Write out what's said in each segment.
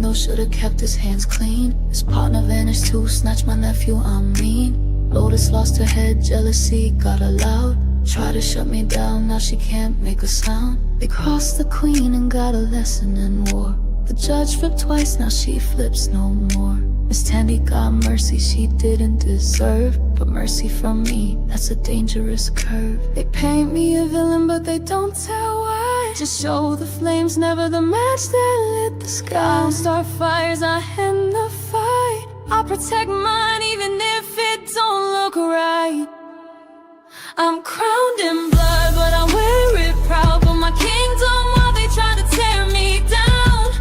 window, should've kept his hands clean. His partner vanished too, snatched my nephew, I'm mean. Lotus lost her head, jealousy got her loud. Try to shut me down, now she can't make a sound. They crossed the queen and got a lesson in war. The judge flipped twice, now she flips no more. Miss Tandy got mercy she didn't deserve, but mercy from me, that's a dangerous curve. They paint me a villain but they don't tell why. Just show the flames, never the match that lit the sky. Don't start fires, I end the fight. I'll protect mine even if it don't look right. I'm crowned in blood but I wear it proud. But my kingdom while they try to tear me down.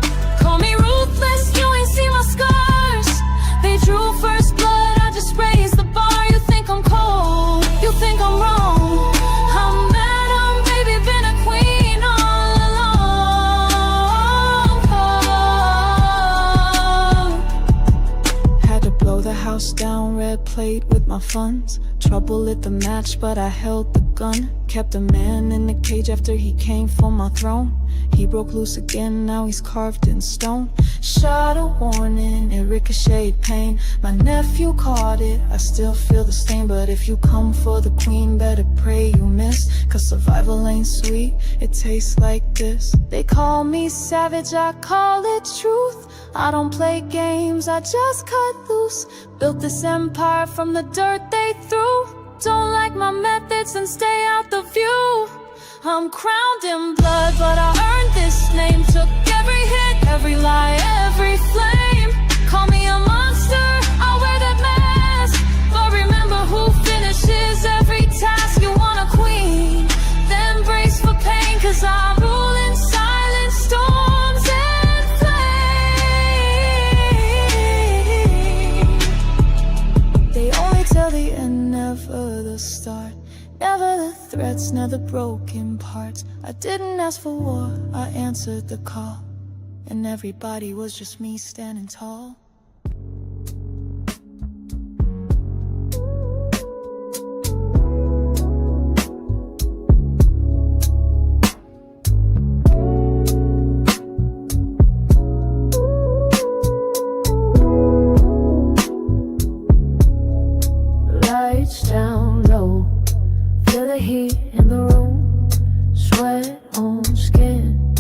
Call me ruthless, you ain't seen my scars. They drew first blood, I just raised the bar. You think I'm cold, you think I'm wrong. I'm Madam, baby, been a queen all along. Had to blow the house down, red plate with my funds. Trouble lit the match, but I held the gun. Kept a man in the cage after he came for my throne. He broke loose again, now he's carved in stone. Shot a warning, it ricocheted pain. My nephew caught it, I still feel the stain. But if you come for the queen, better pray you miss. Cause survival ain't sweet, it tastes like this. They call me savage, I call it truth. I don't play games, I just cut loose. Built this empire from the dirt they threw. Don't like my methods and stay out the view. I'm crowned in blood, but I earned this name. Took every hit, every lie, every flame. Call me a monster, I wear that mask. But remember who finishes every task. You want a queen, then brace for pain. Cause I rule in silence, storms and flame. They only tell the end, never the start. Never the threats, never the broken parts. I didn't ask for war, I answered the call. And everybody was just me standing tall. Lights down low, feel the heat in the room. Sweat on skin,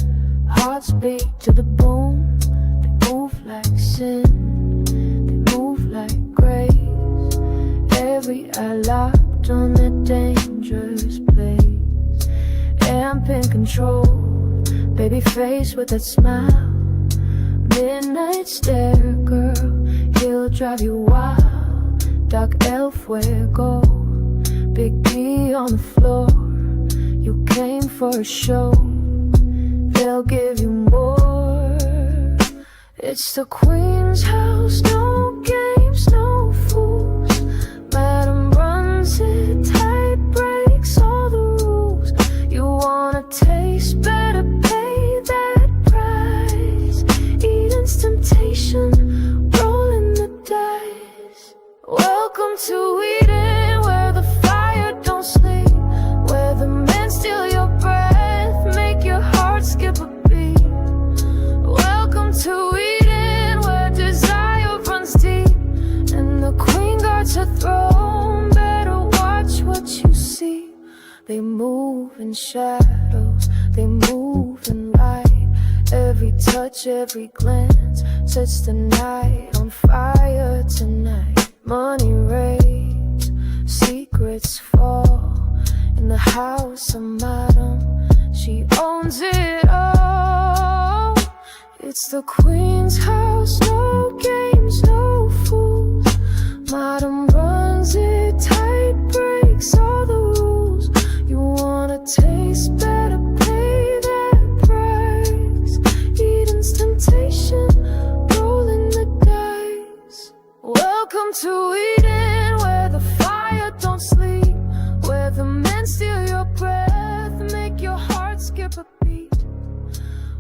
hearts beat to the boom. They move like sin, they move like grace. Every eye locked on that dangerous place. Amp in control, baby face with that smile. Midnight stare, girl, he'll drive you wild. Dark elf, where go? Big D on the floor. You came for a show, they'll give you more. It's the queen's house, no games, no fools. Madam runs it tight, breaks all the rules. You wanna taste, better pay that price. Eden's temptation, rolling the dice. Welcome to Eden, where the fire don't sleep. Where the men steal your breath, make your heart skip a beat. Welcome to Eden, where desire runs deep. And the queen guards her throne, better watch what you see. They move in shadows, they move in light. Every touch, every glance sets the night on fire tonight. Money rains, secrets fall. In the house of Madam, she owns it all. It's the queen's house, no games, no fools. Madam runs it tight, breaks all the rules. You wanna taste, better pay that price. Eden's temptation, rolling the dice. Welcome to Eden, where the fire don't sleep. Where the men steal your breath, make your heart skip a beat.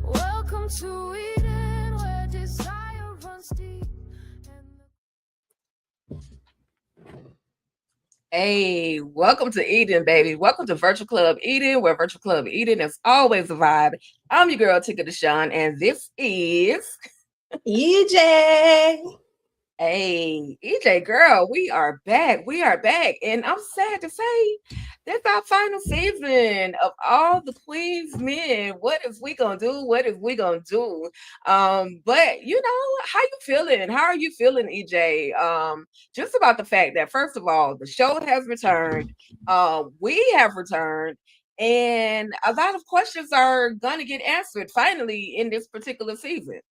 Welcome to Eden, where desire runs deep. Hey, welcome to Eden, baby. Welcome to Virtual Club Eden, where Virtual Club Eden is always a vibe. I'm your girl, Tika Deshawn, and this is EJ. Hey, EJ girl, we are back. We are back. And I'm sad to say this our final season of all the Queen's Men. What is we gonna do? What is we gonna do? But you know, how you feeling? How are you feeling, EJ? Just about the fact that first of all, the show has returned. We have returned. And a lot of questions are gonna get answered finally in this particular season.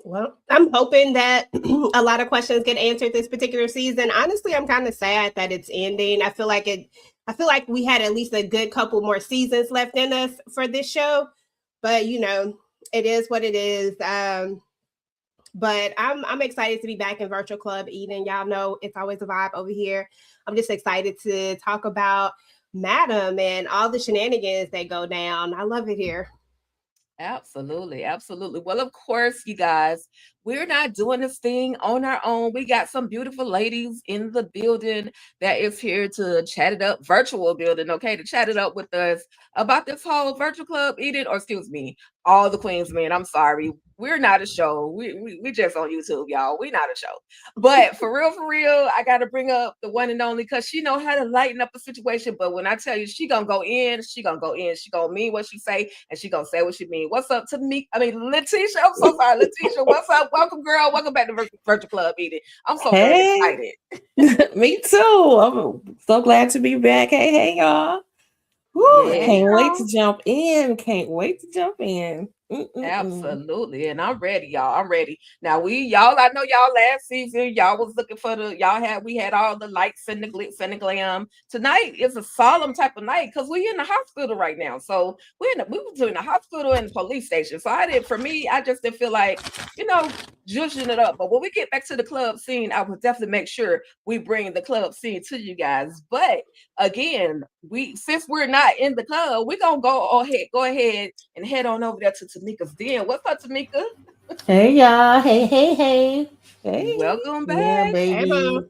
Well, I'm hoping that a lot of questions get answered this particular season. Honestly, I'm kind of sad that it's ending. I feel like we had at least a good couple more seasons left in us for this show. But you know, it is what it is. But I'm excited to be back in Virtual Club Eden. Y'all know it's always a vibe over here. I'm just excited to talk about Madam and all the shenanigans that go down. I love it here. Absolutely, absolutely. Well, of course, you guys, we're not doing this thing on our own. We got some beautiful ladies in the building that is here to chat it up, virtual building, okay, to chat it up with us about this whole virtual club Eden, or excuse me, all the Queens men. I'm sorry. We're not a show. We just on YouTube, y'all. We not a show. But for real, I gotta bring up the one and only because she know how to lighten up a situation. But when I tell you she gonna go in, she gonna go in. She gonna mean what she say, and she gonna say what she mean. What's up to me? I mean, Letitia. I'm so sorry, Letitia. What's up? Welcome, girl. Welcome back to Virtual Club Eden. I'm so very excited. Me too. I'm so glad to be back. Hey, y'all. Woo, Yeah, can't wait girl. to jump in. Can't wait to jump in. Absolutely. And I'm ready, y'all. I'm ready. Now I know y'all last season, y'all was looking for we had all the lights and the glitz and the glam. Tonight is a solemn type of night because we're in the hospital right now. So we were doing the hospital and the police station. So I just didn't feel like, zhuzhing it up. But when we get back to the club scene, I will definitely make sure we bring the club scene to you guys. But again, since we're not in the club, we're gonna go ahead and head on over there to Tamika's den. What's up, Tamika? Hey y'all. Hey. Hey. Welcome Yeah, back. Hey, baby. Mom.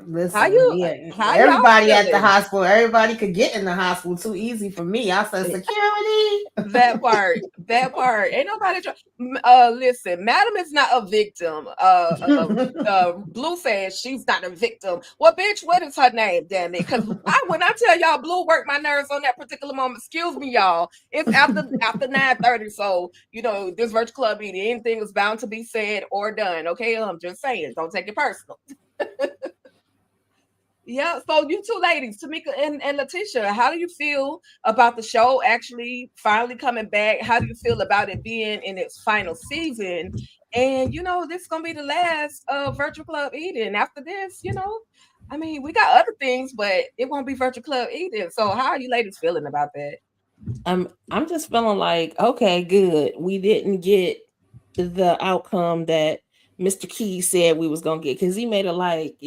Listen, How y'all everybody at the feeling? hospital, everybody could get in the hospital. Too easy for me. I said security. That part. Ain't nobody listen, Madam is not a victim. Blue says she's not a victim. Well, bitch, what is her name? Damn it. Because when I tell y'all Blue worked my nerves on that particular moment, excuse me, y'all. It's after 9:30. So, this virtual club meeting, anything is bound to be said or done. Okay. I'm just saying, don't take it personal. Yeah, so you two ladies, Tamika and Letitia, how do you feel about the show actually finally coming back? How do you feel about it being in its final season? And this is gonna be the last Virtual Club Eden. After this, we got other things, but it won't be Virtual Club Eden. So how are you ladies feeling about that? I'm just feeling like, okay, good. We didn't get the outcome that Mr. Key said we was gonna get because he made it like,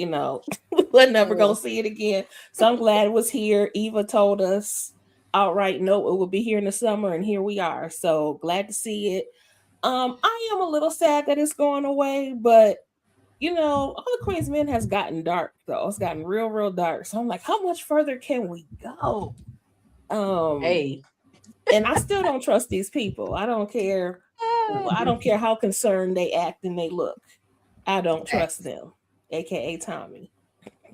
we're never gonna see it again. So I'm glad it was here. Eva told us outright no, it will be here in the summer, and here we are. So glad to see it. I am a little sad that it's going away, but all the Queen's Men has gotten dark though. It's gotten real, real dark. So I'm like, how much further can we go? Hey. And I still don't trust these people. I don't care. I don't care how concerned they act and they look. I don't trust them, aka Tommy.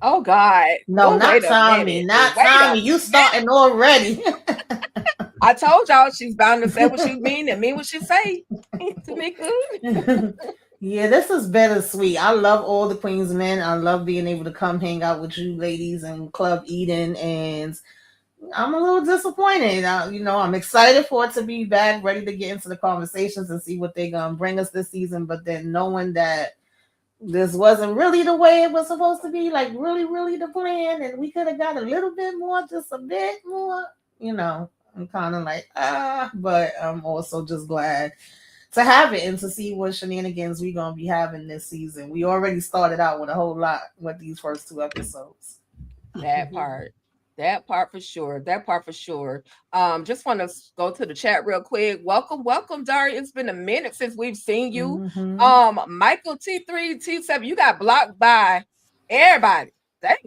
Oh God! No, not Tommy. Not Tommy. You starting already. I told y'all she's bound to say what she mean and mean what she say. Tamika. Yeah, this is bittersweet. I love all the Queen's Men. I love being able to come hang out with you ladies in Club Eden, and I'm a little disappointed. I'm excited for it to be back, ready to get into the conversations and see what they're gonna bring us this season. But then knowing that this wasn't really the way it was supposed to be, like really, really the plan, and we could have got a little bit more, just a bit more. I'm kind of like but I'm also just glad to have it and to see what shenanigans we're gonna be having this season. We already started out with a whole lot with these first 2 episodes. That part for sure. Just want to go to the chat real quick. Welcome, Dari. It's been a minute since we've seen you. Michael T3 T7, you got blocked by everybody. That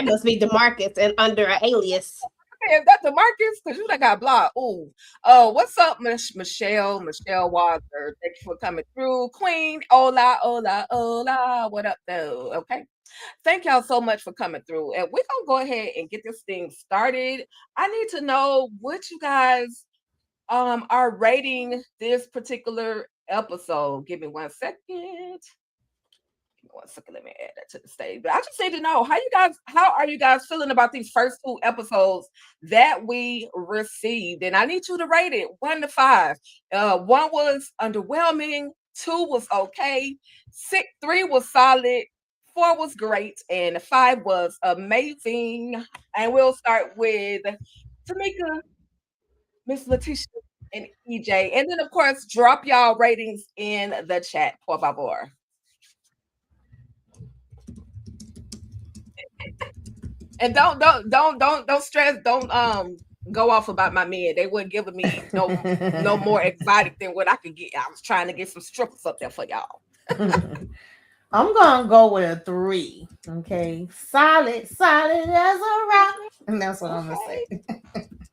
must be DeMarcus and under an alias. Is that the Marcus? Because you done got blocked. Ooh. What's up, Michelle? Michelle Walker. Thank you for coming through. Queen. Hola, hola, hola. What up, though? Okay. Thank y'all so much for coming through. And we're gonna go ahead and get this thing started. I need to know what you guys are rating this particular episode. Give me 1 second. Give me 1 second. Let me add that to the stage. But I just need to know how are you guys feeling about these first 2 episodes that we received? And I need you to rate it 1 to 5. 1 was underwhelming, 2 was okay, 3 was solid, 4 was great, and 5 was amazing. And we'll start with Tamika, Miss Letitia, and EJ. And then, of course, drop y'all ratings in the chat, por favor. And don't stress, don't go off about my men. They weren't giving me no more exotic than what I could get. I was trying to get some strippers up there for y'all. I'm gonna go with a 3. Okay, solid as a rock, and that's what I'm gonna say.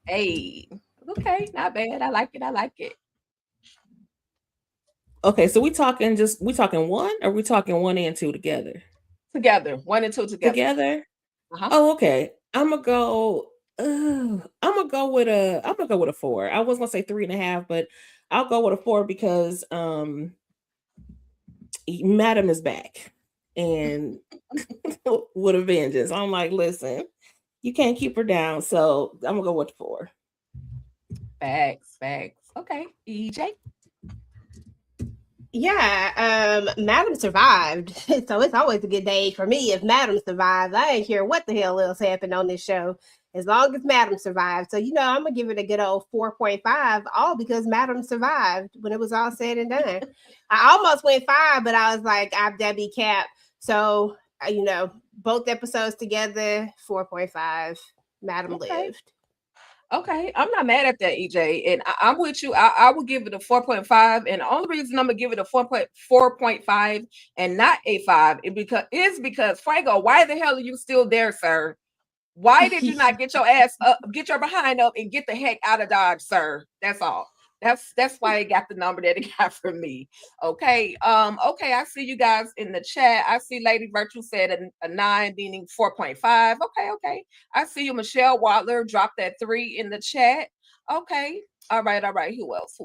Hey, okay, not bad. I like it. Okay, so we talking 1, or we talking 1 and 2 together? Together, 1 and 2 together. Uh-huh. Oh, okay. I'm gonna go with a 4. I was gonna say 3.5, but I'll go with a 4 because Madam is back and with a vengeance. I'm like, listen, you can't keep her down, so I'm gonna go with 4. Facts. Okay, EJ. Yeah, Madam survived. So it's always a good day for me if Madam survives. I ain't care what the hell else happened on this show, as long as Madam survived. So, I'm going to give it a good old 4.5, all because Madam survived when it was all said and done. I almost went 5, but I was like, that'd be cap. So, both episodes together, 4.5. Madam lived. Okay, I'm not mad at that, EJ, and I'm with you. I will give it a 4.5, and the only reason I'm gonna give it a 4.5 and not a 5 is because Fuego, why the hell are you still there, sir? Why did you not get your ass up, get your behind up, and get the heck out of Dodge, sir? That's all. That's why it got the number that it got from me. Okay. Okay, I see you guys in the chat. I see Lady Virtue said a 9, meaning 4.5. Okay. I see you, Michelle Wadler, dropped that 3 in the chat. Okay. All right. Who else?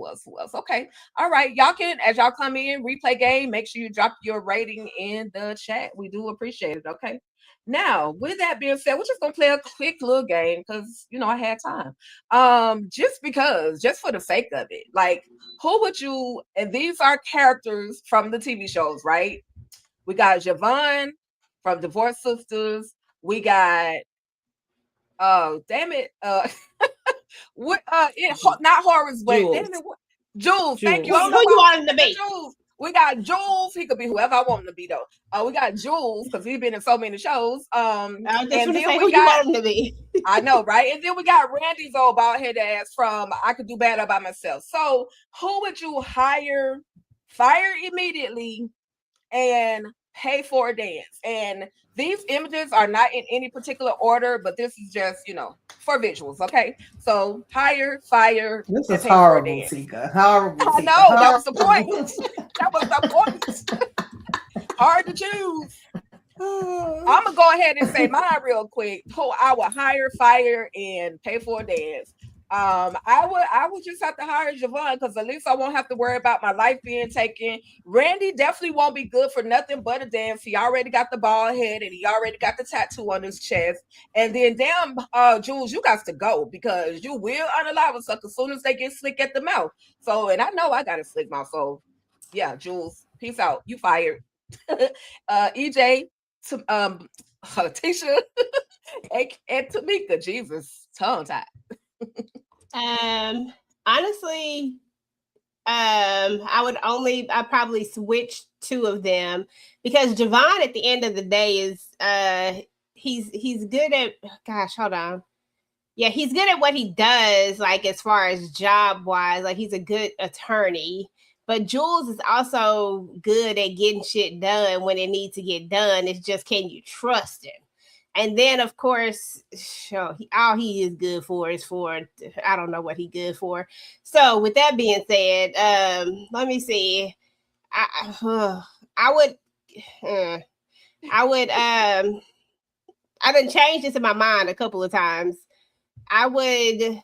Okay. All right. Y'all can, as y'all come in, replay game, make sure you drop your rating in the chat. We do appreciate it. Okay. Now, with that being said, we're just gonna play a quick little game because I had time. Just for the sake of it. Like, who would you? And these are characters from the TV shows, right? We got Javon from Divorce Sisters. We got damn it, what not Horace, but Jules. damn it, Jules. Thank you. Who you want him to be? Jules. We got Jules. He could be whoever I want him to be, though. We got Jules because he's been in so many shows. I just and want to then say we who got, you want him to be. I know, right? And then we got Randy's old bald head ass from I Could Do Better by Myself. So who would you hire, fire immediately, and pay for a dance? And these images are not in any particular order, but this is just, for visuals. Okay. So hire, fire. This is horrible, Tika. Horrible. I know, that was the point. That was the point. Hard to choose. I'm gonna go ahead and say mine real quick. I would hire, fire, and pay for a dance. I would just have to hire Javon because at least I won't have to worry about my life being taken. Randy definitely won't be good for nothing but a dance. He already got the bald head and he already got the tattoo on his chest. And then damn, Jules, you got to go because you will unalive us as soon as they get slick at the mouth. So, and I know I got a slick mouth. So, yeah, Jules, peace out. You fired. EJ, Tisha, and Tamika. Jesus, tongue tied. Honestly, I probably switch 2 of them because Javon at the end of the day is he's good at, gosh, hold on. Yeah, he's good at what he does, like as far as job wise, like he's a good attorney. But Jules is also good at getting shit done when it needs to get done. It's just, can you trust him? And then, of course, all he is good for is for, I don't know what he good for. So, with that being said, let me see. I done changed this in my mind a couple of times. I would.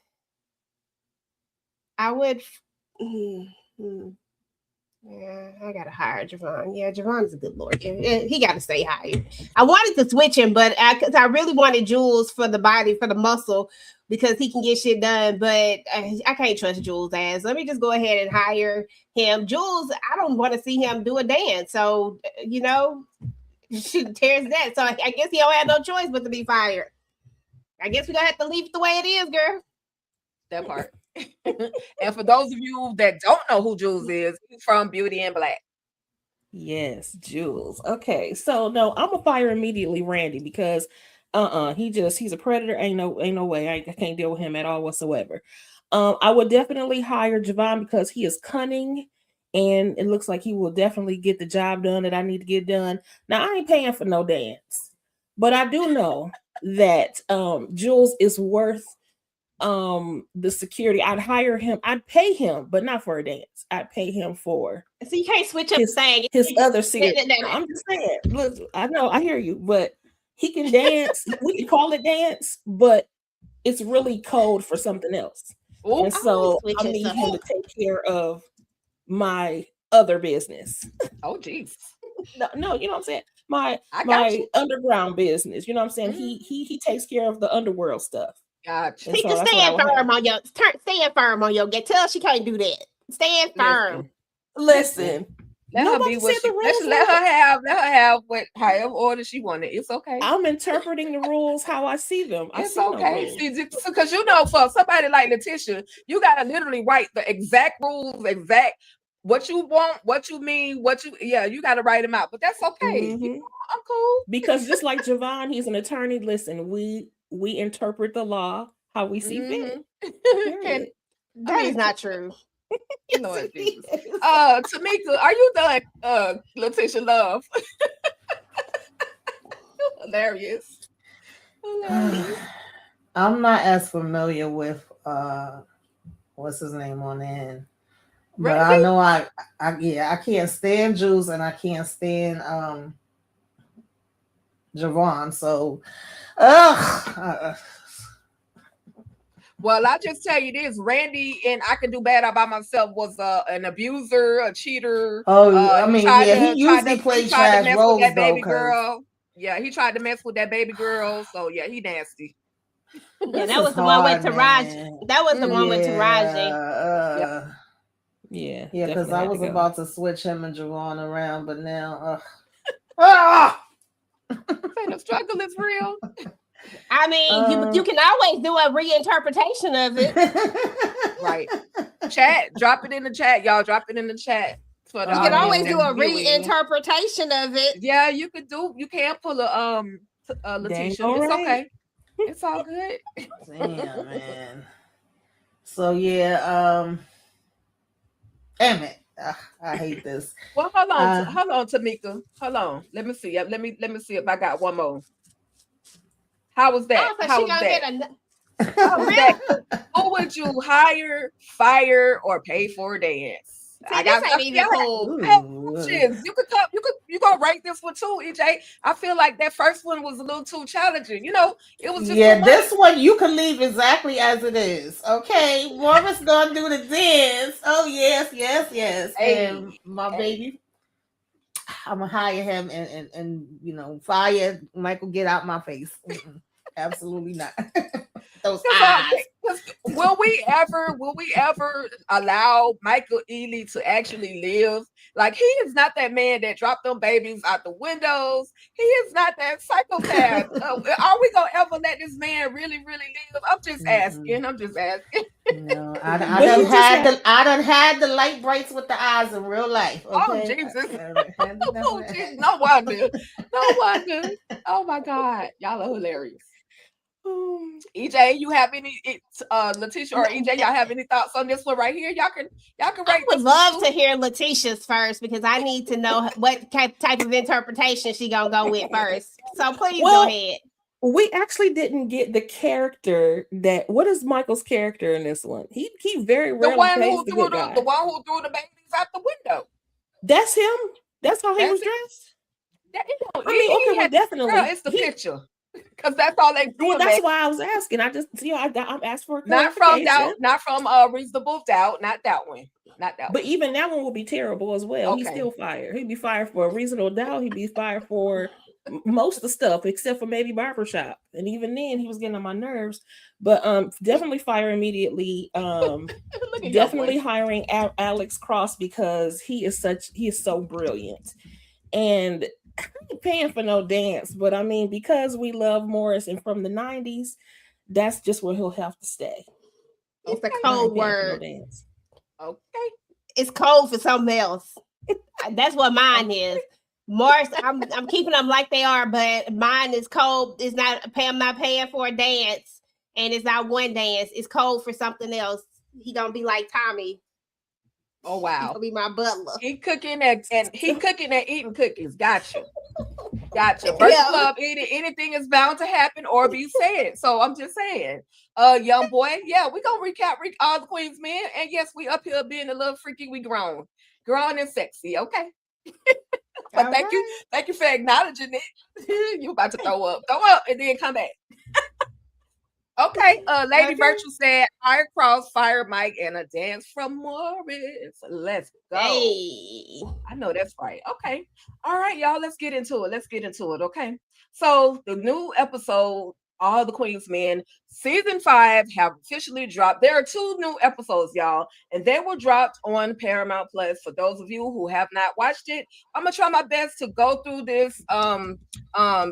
Yeah, I gotta hire Javon. Yeah, Javon's a good lord. He gotta stay hired. I wanted to switch him, but because I really wanted Jules for the body, for the muscle, because he can get shit done. But I can't trust Jules' ass. Let me just go ahead and hire him. Jules, I don't want to see him do a dance. So she tears that. So I guess he don't have no choice but to be fired. I guess we're gonna have to leave it the way it is, girl. That part. And for those of you that don't know who Jules is, he's from Beauty and Black. Yes, Jules. Okay, so no, I'm gonna fire immediately Randy because he's a predator. Ain't no way. I can't deal with him at all whatsoever. I would definitely hire Javon because he is cunning and it looks like he will definitely get the job done that I need to get done. Now I ain't paying for no dance, but I do know that Jules is worth the security. I'd hire him, I'd pay him, but not for a dance. I'd pay him for So you can't switch up saying his other series. I'm just saying, look, I know, I hear you, but he can dance. We can call it dance, but it's really code for something else. Ooh, and so I need him to take care of my other business. Oh geez. No, you know what I'm saying? My underground business. You know what I'm saying? Mm-hmm. He takes care of the underworld stuff. Gotcha. He can stand firm on your get. Tell her she can't do that. Stand firm. Listen. Let her be what she let her have what however order she wanted. It's okay. I'm interpreting the rules how I see them. It's okay. Because for somebody like Letitia, you gotta literally write the exact rules, exact what you want, what you mean, you gotta write them out. But that's okay. Mm-hmm. I'm cool. Because just like Javon, he's an attorney. Listen, we interpret the law how we see fit. That is not true. You know it is. Tamika, are you done? Letitia Love. Hilarious. I'm not as familiar with what's his name on the end. But really? I know I can't stand Jules and I can't stand Javon. So well, I'll just tell you this: Randy and I Can Do Bad All By Myself was an abuser, a cheater. He usually plays trash roles, that baby girl. Yeah, he tried to mess with that baby girl. So yeah, he nasty. Yeah, that was the one with Taraji. That was the one with Taraji. Yeah, because I was about to switch him and Javon around, but now, the struggle is real. I mean, you can always do a reinterpretation of it. Right. Chat, drop it in the chat, y'all. Drop it in the chat. You can always do a reinterpretation of it. Yeah, you could do. You can't pull a Letitia. It's okay. It's all good. Damn, man. So yeah, damn it. I hate this. Well, hold on, Tamika. Hold on. Let me see. Let me see if I got one more. How was that? Who would you hire, fire, or pay for a dance? See, I got even cool. You gonna rank this one too, EJ? I feel like that first one was a little too challenging. It was just this one you can leave exactly as it is. Okay, Morris gonna do the dance. Oh yes. Hey. And my baby, I'm gonna hire him and fire Michael. Get out my face. Absolutely not. Those eyes. Will we ever allow Michael Ealy to actually live? Like, he is not that man that dropped them babies out the windows. He is not that psychopath. Are we gonna ever let this man really, really live? I'm just asking. No, I done had the light brights with the eyes in real life. Okay? Oh Jesus! No wonder. Oh my God, y'all are hilarious. EJ, you have any Letitia or EJ, y'all have any thoughts on this one right here? Y'all can I would love to hear Letitia's first because I need to know what type of interpretation she gonna go with first. So please go ahead. We actually didn't get the character that. What is Michael's character in this one? He very The rarely one plays who the threw good guy. the one who threw the babies out the window. That's him. That's how he That's was it. dressed. That, I mean, okay, well, girl, definitely. it's the picture. Because that's all they do. Well, that's why I was asking. I'm asked for a Not from clarification. not from Reasonable Doubt, not that one. Not that But one. even that one will be terrible as well. He's Okay. still fired. He'd be fired for a Reasonable Doubt. He'd be fired for most of the stuff except for maybe Barbershop. And even then he was getting on my nerves. But definitely fire immediately. Look at Definitely your boy. hiring Alex Cross because he is so brilliant. And I ain't paying for no dance, but I mean, because we love Morris and from the 90s, that's just where he'll have to stay. It's a Okay. I ain't code paying for no word. dance. Okay. It's code for something else. That's what mine is. Morris, I'm keeping them like they are, but mine is code. It's not. I'm not paying for a dance, and it's not one dance. It's code for something else. He gonna be like Tommy. Oh He's wow. gonna be my butler. He cooking and eating cookies. Gotcha. Virtual Yeah. Club eating, anything is bound to happen or be said. So I'm just saying. Young boy, yeah, we gonna recap all the Queen's men. And yes, we up here being a little freaky, we grown and sexy. Okay. But thank you for acknowledging it. You about to throw up and then come back. Okay, Lady Okay. Virtue said, fire Cross, fire Mike, and a dance from Morris. Let's go. Hey. I know that's right. Okay. All right, y'all. Let's get into it. Okay. So the new episode, All the Queen's Men, season 5 have officially dropped. There are 2 new episodes, y'all, and they were dropped on Paramount Plus. For those of you who have not watched it, I'm gonna try my best to go through this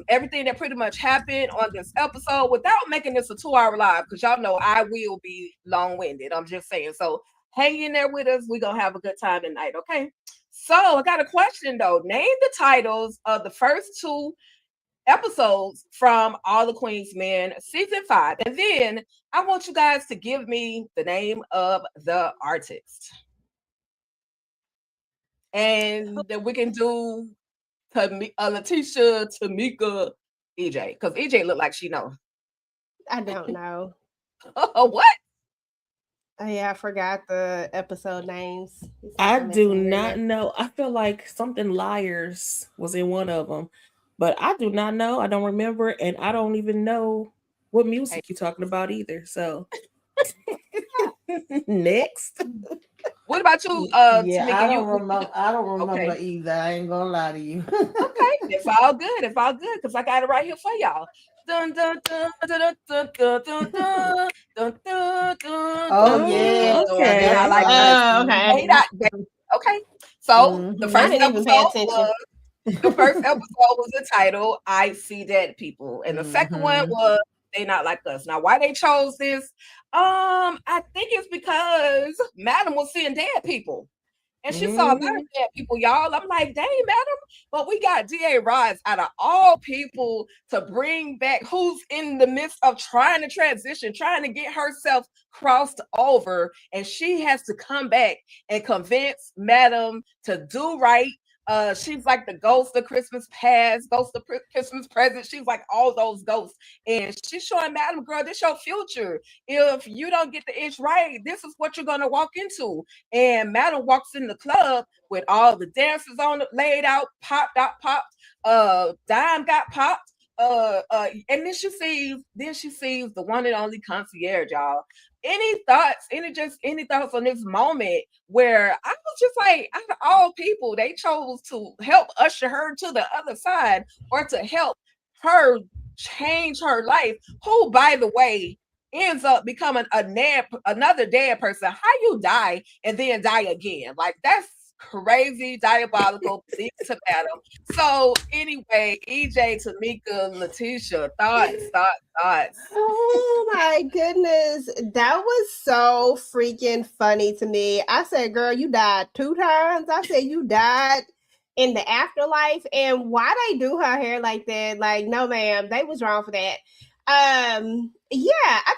everything that pretty much happened on this episode without making this a 2-hour live, because y'all know I will be long-winded. I'm just saying. So hang in there with us. We're gonna have a good time tonight. Okay. So I got a question though. Name the titles of the first 2 episodes from All the Queen's Men season 5, and then I want you guys to give me the name of the artist, and then we can do Letitia, Tamika, EJ, because EJ look like she know. I don't know. What? Oh, yeah, I forgot the episode names. I do not know. I feel like something Liars was in one of them, but I do not know. I don't remember, and I don't even know what music you're talking about either. So next. What about you, Yeah, Tamika? I don't remember Okay. either. I ain't gonna lie to you. Okay, it's all good, because I got it right here for y'all. Dun, dun, dun, dun, dun, dun, dun, dun, dun, dun, dun, Oh, dun, yeah. dun, Okay. dun. I like that. Okay. Okay, so the Mhm. first I didn't even pay attention. was entitled "I See Dead People," and the second one Mhm. was "They Not Like Us." Now, why they chose this? I think it's because Madam was seeing dead people. And she saw a lot of dead people, y'all. I'm like, dang, Madam. But we got D.A. Ross out of all people to bring back, who's in the midst of trying to transition, trying to get herself crossed over. And she has to come back and convince Madam to do right. She's like the ghost of Christmas past, ghost of Christmas present. She's like all those ghosts. And she's showing Madam, girl, this your future. If you don't get the itch right, this is what you're going to walk into. And Madam walks in the club with all the dancers on it, laid out, popped. Dime got popped. And then she sees the one and only concierge, y'all. Any thoughts on this moment where I was just like, out of all people, they chose to help usher her to the other side, or to help her change her life, who, by the way, ends up becoming another dead person. How you die and then die again? Like, that's crazy, diabolical. To Madam. So anyway, EJ, Tamika, Letitia, thoughts. Oh my goodness. That was so freaking funny to me. I said, girl, you died 2 times. I said, you died in the afterlife. And why they do her hair like that? Like, no, ma'am, they was wrong for that. Yeah, I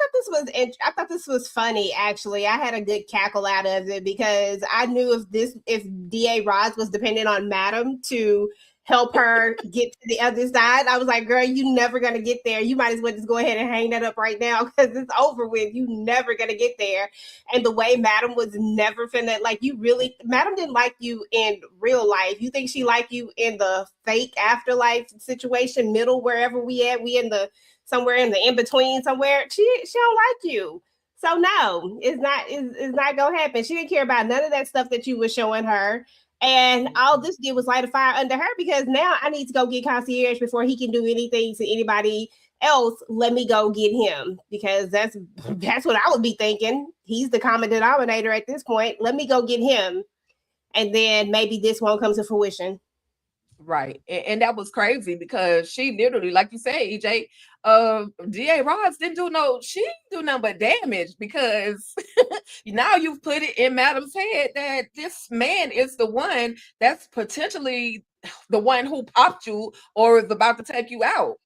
thought this was funny. Actually, I had a good cackle out of it because I knew if D.A. Ross was dependent on Madam to help her get to the other side. I was like, girl, you never gonna get there. You might as well just go ahead and hang that up right now because it's over with. You never gonna get there. And the way Madam was never finna, like, you really, Madam didn't like you in real life. You think she liked you in the fake afterlife situation, middle, wherever we at, we in the, somewhere in the in-between somewhere. She don't like you. So no, it's not gonna happen. She didn't care about none of that stuff that you were showing her. And all this did was light a fire under her because now I need to go get concierge before he can do anything to anybody else. Let me go get him because that's what I would be thinking. He's the common denominator at this point. Let me go get him. And then maybe this won't come to fruition. Right. And that was crazy because she literally, like you said, EJ, DA Ross she didn't do nothing but damage because now you've put it in Madam's head that this man is the one that's potentially the one who popped you or is about to take you out.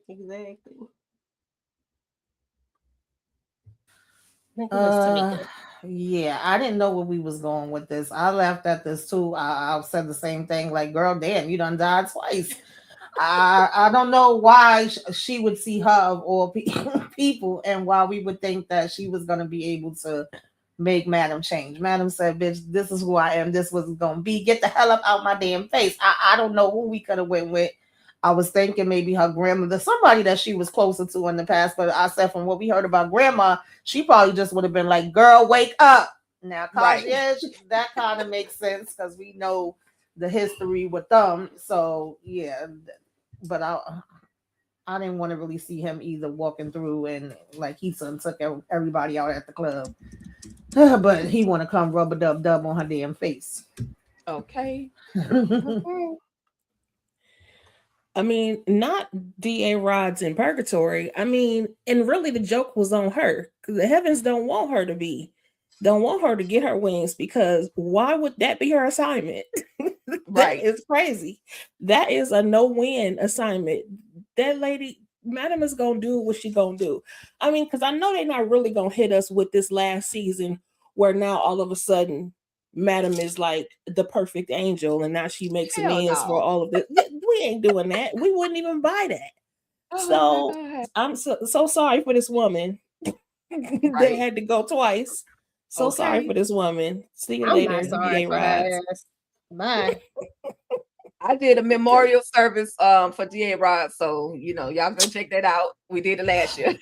Exactly. Yeah, I didn't know where we was going with this. I laughed at this too. I said the same thing. Like, girl, damn, you done died twice. I don't know why she would see her of all people, and why we would think that she was gonna be able to make Madam change. Madam said, "Bitch, this is who I am. This was gonna be. Get the hell up out my damn face." I don't know who we could have went with. I was thinking maybe her grandmother, somebody that she was closer to in the past. But I said from what we heard about grandma, she probably just would have been like, girl, wake up. Now, concierge, that kind of makes sense because we know the history with them. So, yeah. But I didn't want to really see him either walking through and like he took everybody out at the club. But he want to come rub a dub on her damn face. Okay. I mean, not DA Rods in purgatory. I mean, and really the joke was on her because the heavens don't want her to get her wings because why would that be her assignment? That is crazy. That is a no-win assignment. That lady, Madam is gonna do what she gonna do. I mean, because I know they're not really gonna hit us with this last season where now all of a sudden Madam is like the perfect angel, and now she makes amends for all of this. We ain't doing that. We wouldn't even buy that. So I'm so sorry for this woman. They had to go twice. So sorry for this woman. See you later. Bye. I did a memorial service for DA Rod, so y'all go check that out. We did it last year.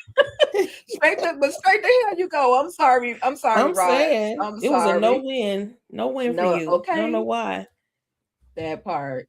straight to hell you go. I'm sorry, I'm Rod. saying it was a no-win for you. Okay. I don't know why. That part.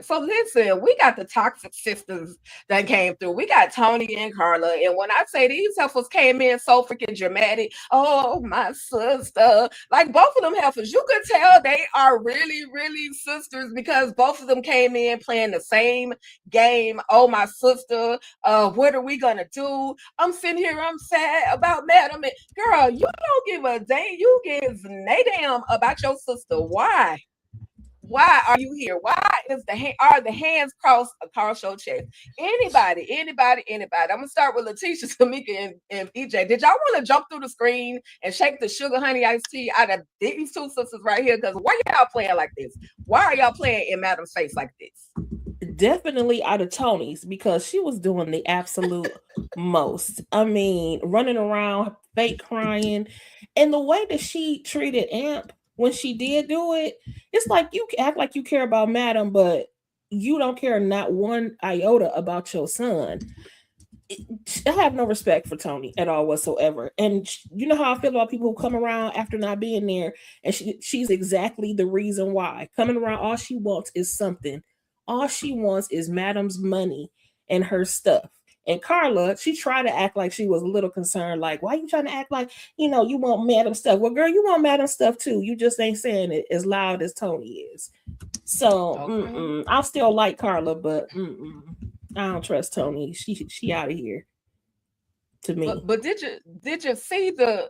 So listen, we got the toxic sisters that came through. We got Tony and Carla. And when I say these heifers came in so freaking dramatic, oh, my sister. Like both of them heifers, you could tell they are really, really sisters because both of them came in playing the same game. Oh, my sister, what are we going to do? I'm sitting here, I'm sad about Madam. Girl, you don't give a damn. You give no damn about your sister. Why? Why are you here? Why are the hands crossed across your chest? Anybody. I'm gonna start with Letitia, Tamika, and EJ. Did y'all want to jump through the screen and shake the sugar honey iced tea out of these two sisters right here? Because why y'all playing like this? Why are y'all playing in Madam's face like this? Definitely out of Tony's because she was doing the absolute most. I mean, running around, fake crying, and the way that she treated Amp when she did do it, it's like you act like you care about Madam, but you don't care not one iota about your son. I have no respect for Tony at all whatsoever. And you know how I feel about people who come around after not being there, and she's exactly the reason why. Coming around, all she wants is something. All she wants is Madam's money and her stuff. And Carla, she tried to act like she was a little concerned, like, why are you trying to act like, you want Madam stuff? Well, girl, you want Madam stuff too. You just ain't saying it as loud as Tony is. So I'll still like Carla, but I don't trust Tony. She out of here to me. But did you see the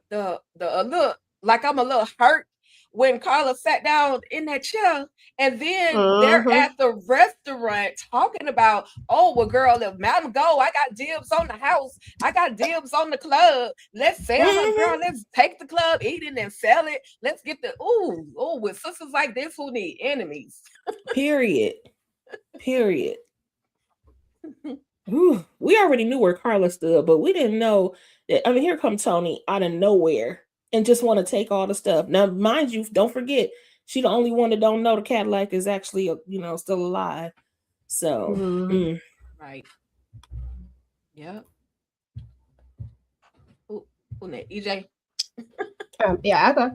look? Like I'm a little hurt when Carla sat down in that chair, and then they're Mhm. at the restaurant talking about, oh, well, girl, if Madam go, I got dibs on the house. I got dibs on the club. Let's sell her, girl. Let's take the club, eat it, and sell it. Let's get the, with sisters like this who need enemies. Period. Ooh, we already knew where Carla stood, but we didn't know that. I mean, here comes Tony out of nowhere and just want to take all the stuff. Now, mind you, don't forget, she the only one that don't know the Cadillac is actually, still alive. So, Right. Yep. Who next? EJ? Yeah, I go.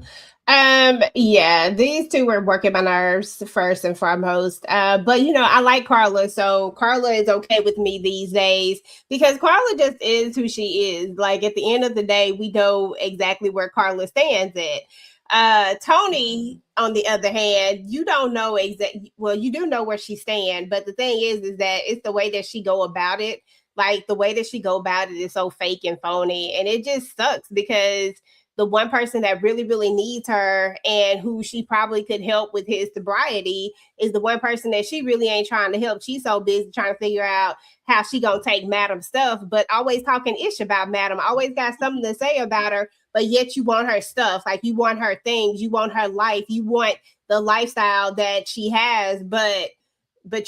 Yeah, these two were working my nerves first and foremost. But I like Carla, so Carla is okay with me these days because Carla just is who she is. Like at the end of the day, we know exactly where Carla stands at. Tony, on the other hand, you don't know exactly. Well, you do know where she stands, but the thing is that it's the way that she go about it. Like the way that she go about it is so fake and phony, and it just sucks because the one person that really, really needs her and who she probably could help with his sobriety is the one person that she really ain't trying to help. She's so busy trying to figure out how she gonna take Madam's stuff, but always talking ish about Madam, always got something to say about her, but yet you want her stuff. Like you want her things, you want her life, you want the lifestyle that she has, but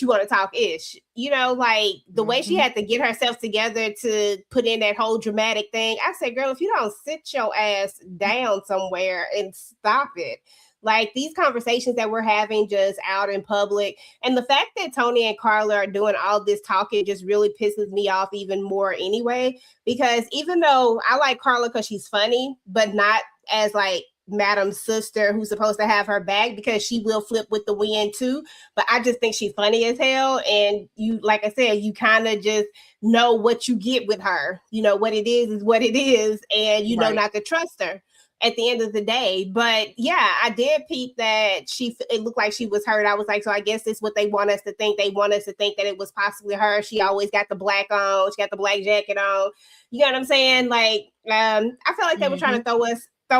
you want to talk ish, like the way she had to get herself together to put in that whole dramatic thing. I said, girl, if you don't sit your ass down somewhere and stop it, like these conversations that we're having just out in public, and the fact that Tony and Carla are doing all this talking just really pisses me off even more anyway, because even though I like Carla because she's funny, but not as like Madam's sister who's supposed to have her back, because she will flip with the wind too. But I just think she's funny as hell. And you, like I said, you kind of just know what you get with her. What it is what it is. And you know not to trust her at the end of the day. But yeah, I did peep that it looked like she was hurt. I was like, so I guess this is what they want us to think. They want us to think that it was possibly her. She always got the black on. She got the black jacket on. You know what I'm saying? Like, I feel like they were trying to throw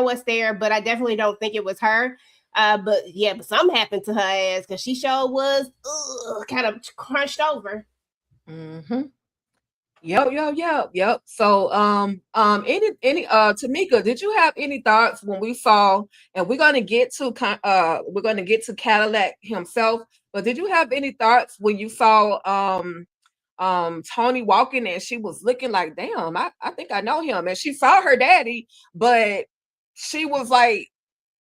us there, but I definitely don't think it was her. But something happened to her ass because she sure was kind of crunched over. Yep. So, any Tamika, did you have any thoughts when we saw, and we're gonna get to Cadillac himself, but did you have any thoughts when you saw Tony walking and she was looking like, damn, I think I know him, and she saw her daddy, but she was like,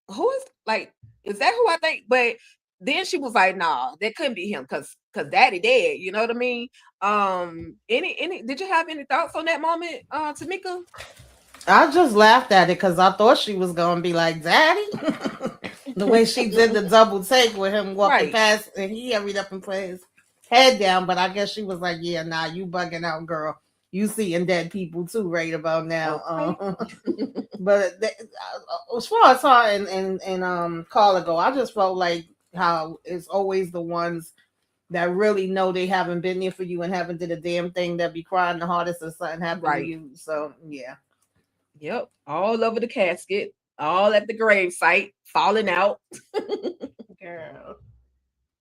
who is, like, is that who I think? But then she was like, nah, that couldn't be him because daddy dead. You know what I mean? Any did you have any thoughts on that moment, Tamika? I just laughed at it because I thought she was gonna be like, daddy. The way she did the double take with him walking past, and he hurried up and put his head down. But I guess she was like, yeah, nah, you bugging out, girl. You seeing dead people too right about now. But as far as her and Carla go, I just felt like how it's always the ones that really know they haven't been there for you and haven't did a damn thing that be crying the hardest if something happened to you. So yeah. Yep. All over the casket, all at the grave site, falling out. Girl.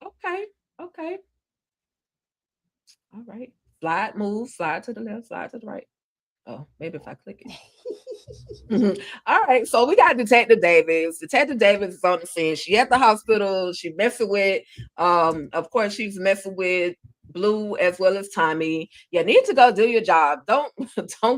Okay. All right. Slide to the left, slide to the right. Oh, maybe if I click it. All right. So we got Detective Davis. Detective Davis is on the scene. She at the hospital. She messing with, of course, she's messing with Blue as well as Tommy. You need to go do your job. Don't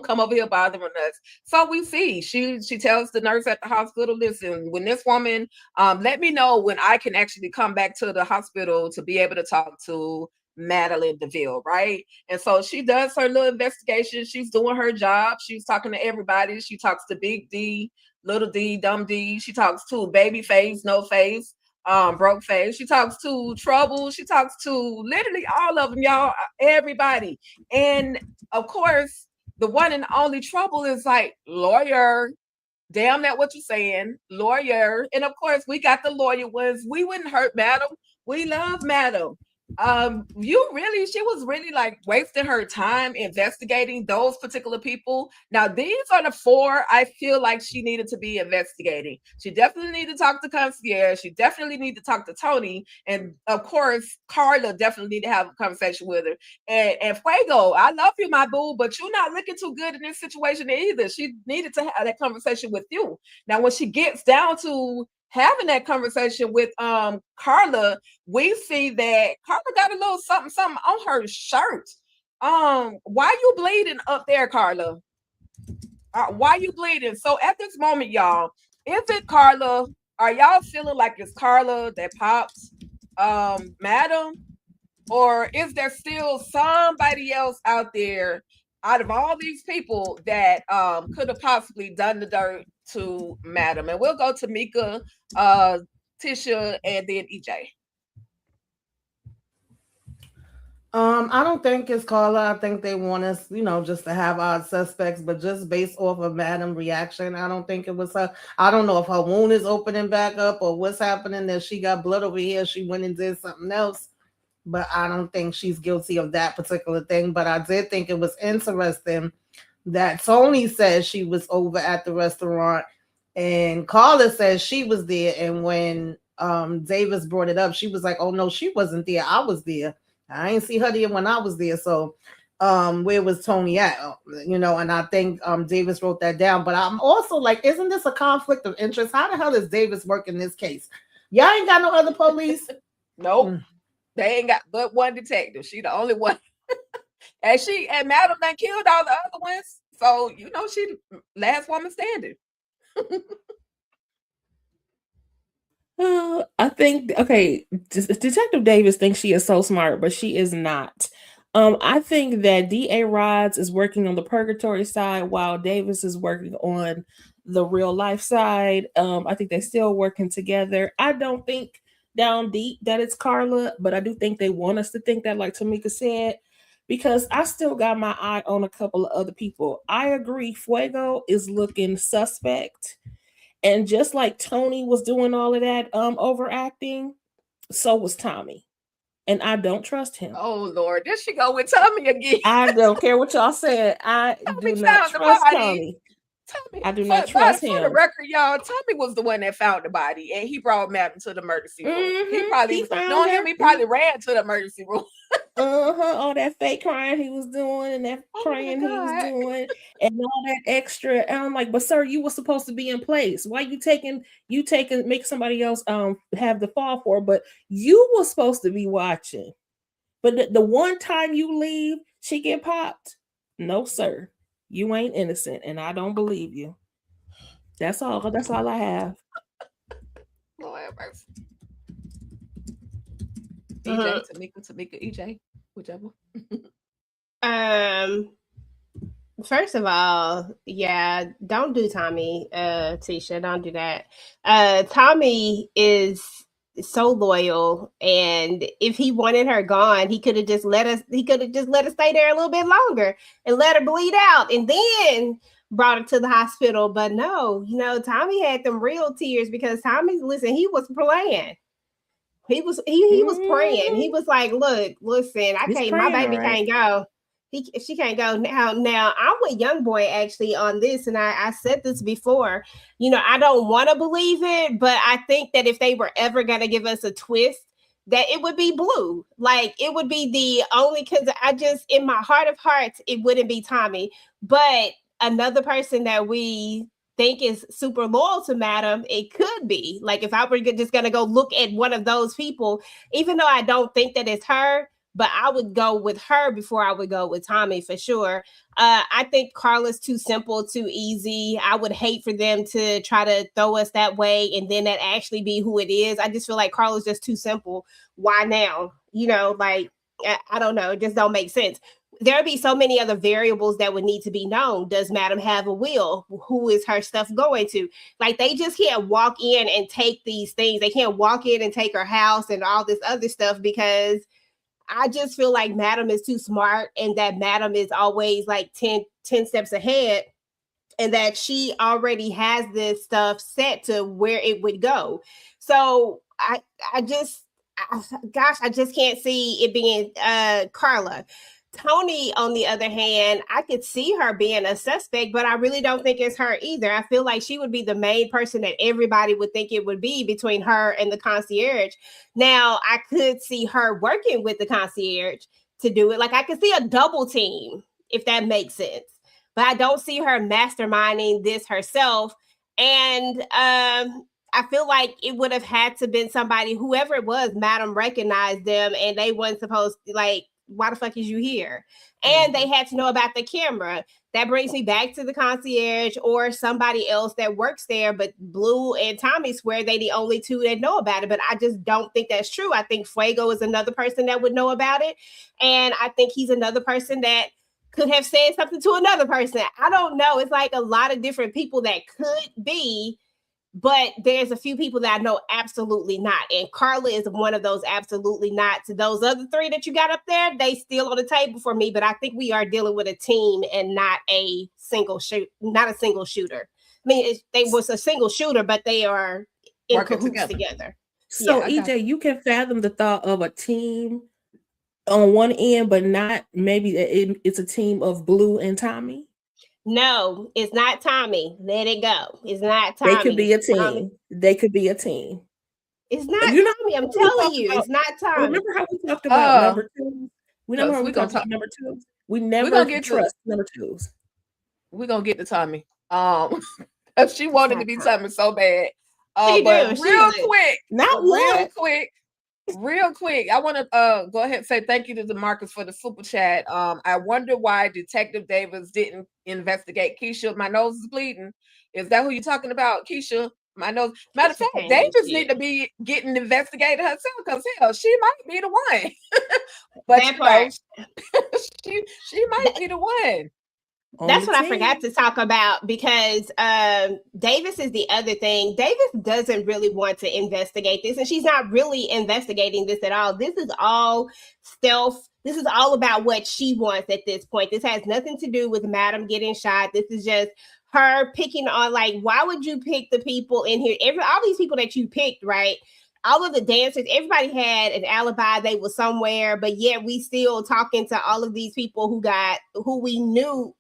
come over here bothering us. So we see she tells the nurse at the hospital, listen, when this woman, let me know when I can actually come back to the hospital to be able to talk to Madeline DeVille, right? And so she does her little investigation. She's doing her job. She's talking to everybody. She talks to Big D, Little D, Dumb D. She talks to Baby Face, No Face, Broke Face. She talks to Trouble. She talks to literally all of them, y'all, everybody. And of course, the one and only Trouble is like, lawyer. Damn that what you're saying, lawyer. And of course, we got the lawyer ones. We wouldn't hurt Madam. We love Madam. She was really like wasting her time investigating those particular people. Now, these are the 4 I feel like she needed to be investigating. She definitely needed to talk to Concierge. She definitely needed to talk to Tony. And of course, Carla definitely need to have a conversation with her. And Fuego, I love you, my boo, but you're not looking too good in this situation either. She needed to have that conversation with you. Now, when she gets down to having that conversation with Carla, we see that Carla got a little something on her shirt. Why you bleeding up there, Carla? Why you bleeding? So at this moment, y'all, is it Carla? Are y'all feeling like it's Carla that pops Madam? Or is there still somebody else out there out of all these people that could have possibly done the dirt to Madam? And we'll go to Mika, Tisha, and then EJ. I don't think it's Carla. I think they want us, just to have our suspects, but just based off of Madam reaction, I don't think it was her. I don't know if her wound is opening back up or what's happening, that she got blood over here. She went and did something else, but I don't think she's guilty of that particular thing. But I did think it was interesting that Tony says she was over at the restaurant and Carla says she was there. And when Davis brought it up, she was like, oh no, she wasn't there. I was there. I ain't see her there when I was there. So where was Tony at? And I think Davis wrote that down. But I'm also like, isn't this a conflict of interest? How the hell does Davis work in this case? Y'all ain't got no other police? Nope. They ain't got but one detective. She the only one. and Madam done killed all the other ones. So, she the last woman standing. I think, okay, Detective Davis thinks she is so smart, but she is not. I think that D.A. Rods is working on the purgatory side while Davis is working on the real life side. I think they're still working together. I don't think down deep that it's Carla, but I do think they want us to think that, like Tamika said, because I still got my eye on a couple of other people. I agree, Fuego is looking suspect. And just like Tony was doing all of that overacting, so was Tommy. And I don't trust him. Oh, Lord. There she go with Tommy again. I don't care what y'all said. I do not trust Tommy. I do not trust him. For the record, y'all, Tommy was the one that found the body, and he brought Madam to the emergency room. He probably ran to the emergency room. All that fake crying he was doing and that praying he was doing and all that extra. And I'm like, but sir, you were supposed to be in place. Why you make somebody else have the fall for? But you were supposed to be watching. But the one time you leave, she get popped. No, sir. You ain't innocent, and I don't believe you. That's all. That's all I have. Lord have mercy. EJ, Tamika, EJ, whichever. First of all, yeah, don't do Tommy, Tisha. Don't do that. Tommy is so loyal, and if he wanted her gone, he could have just let us stay there a little bit longer and let her bleed out and then brought her to the hospital. But no, Tommy had them real tears because Tommy, listen, he was playing. He was praying. He was like, look, listen, my baby can't go. She can't go now. I'm with Young Boy actually on this, and I said this before. I don't want to believe it, but I think that if they were ever gonna give us a twist, that it would be Blue. Like it would be the only, because I just, in my heart of hearts, it wouldn't be Tommy. But another person that we think is super loyal to Madam, it could be. Like if I were just gonna go look at one of those people, even though I don't think that it's her, but I would go with her before I would go with Tommy for sure. I think Carla's too simple, too easy. I would hate for them to try to throw us that way and then that actually be who it is. I just feel like Carla's just too simple. Why now? I don't know. It just don't make sense. There'd be so many other variables that would need to be known. Does Madam have a will? Who is her stuff going to? Like, they just can't walk in and take these things. They can't walk in and take her house and all this other stuff, because I just feel like Madam is too smart, and that Madam is always like 10 steps ahead, and that she already has this stuff set to where it would go. So I just, gosh, I just can't see it being Carla. Tony, on the other hand, I could see her being a suspect, but I really don't think it's her either. I feel like she would be the main person that everybody would think it would be between her and the concierge. Now, I could see her working with the concierge to do it. Like, I could see a double team, if that makes sense. But I don't see her masterminding this herself. And I feel like it would have had to been somebody, whoever it was, Madam recognized them and they weren't supposed to, like, why the fuck is you here? And they had to know about the camera. That brings me back to the concierge or somebody else that works there. But Blue and Tommy swear they the only two that know about it. But I just don't think that's true. I think Fuego is another person that would know about it. And I think he's another person that could have said something to another person. I don't know. It's like a lot of different people that could be. But there's a few people that I know absolutely not. And Carla is one of those absolutely not. To those other three that you got up there, they still on the table for me. But I think we are dealing with a team and not a single shooter. I mean, they was a single shooter, but they are in Working cahoots together. So Yeah, EJ, you can fathom the thought of a team on one end, but not maybe it's a team of Blue and Tommy. No, it's not Tommy. Let it go. It's not Tommy. They could be a team. Tommy. They could be a team. It's not You know, Tommy. I'm telling you, it's not Tommy. Remember how we talked about number two? We never we talked about number two. We never gonna get trust number twos. We're gonna get to Tommy. She wanted to be Tommy so bad. She But do. real She quick, Not real one. quick, I want to go ahead and say thank you to DeMarcus for the super chat. I wonder why Detective Davis didn't investigate Keisha. My nose is bleeding. Is that who you're talking about, Keisha? My nose. Matter of fact, Davis need to be getting investigated herself because hell, she might be the one. But that part. she might be the one. That's what I forgot to talk about because Davis is the other thing. Davis doesn't really want to investigate this, and she's not really investigating this at all. This is all stealth. This is all about what she wants at this point. This has nothing to do with Madam getting shot. This is just her picking on, like, why would you pick the people in here? All these people that you picked, right? All of the dancers, everybody had an alibi. They were somewhere, but yet we still talking to all of these people who we knew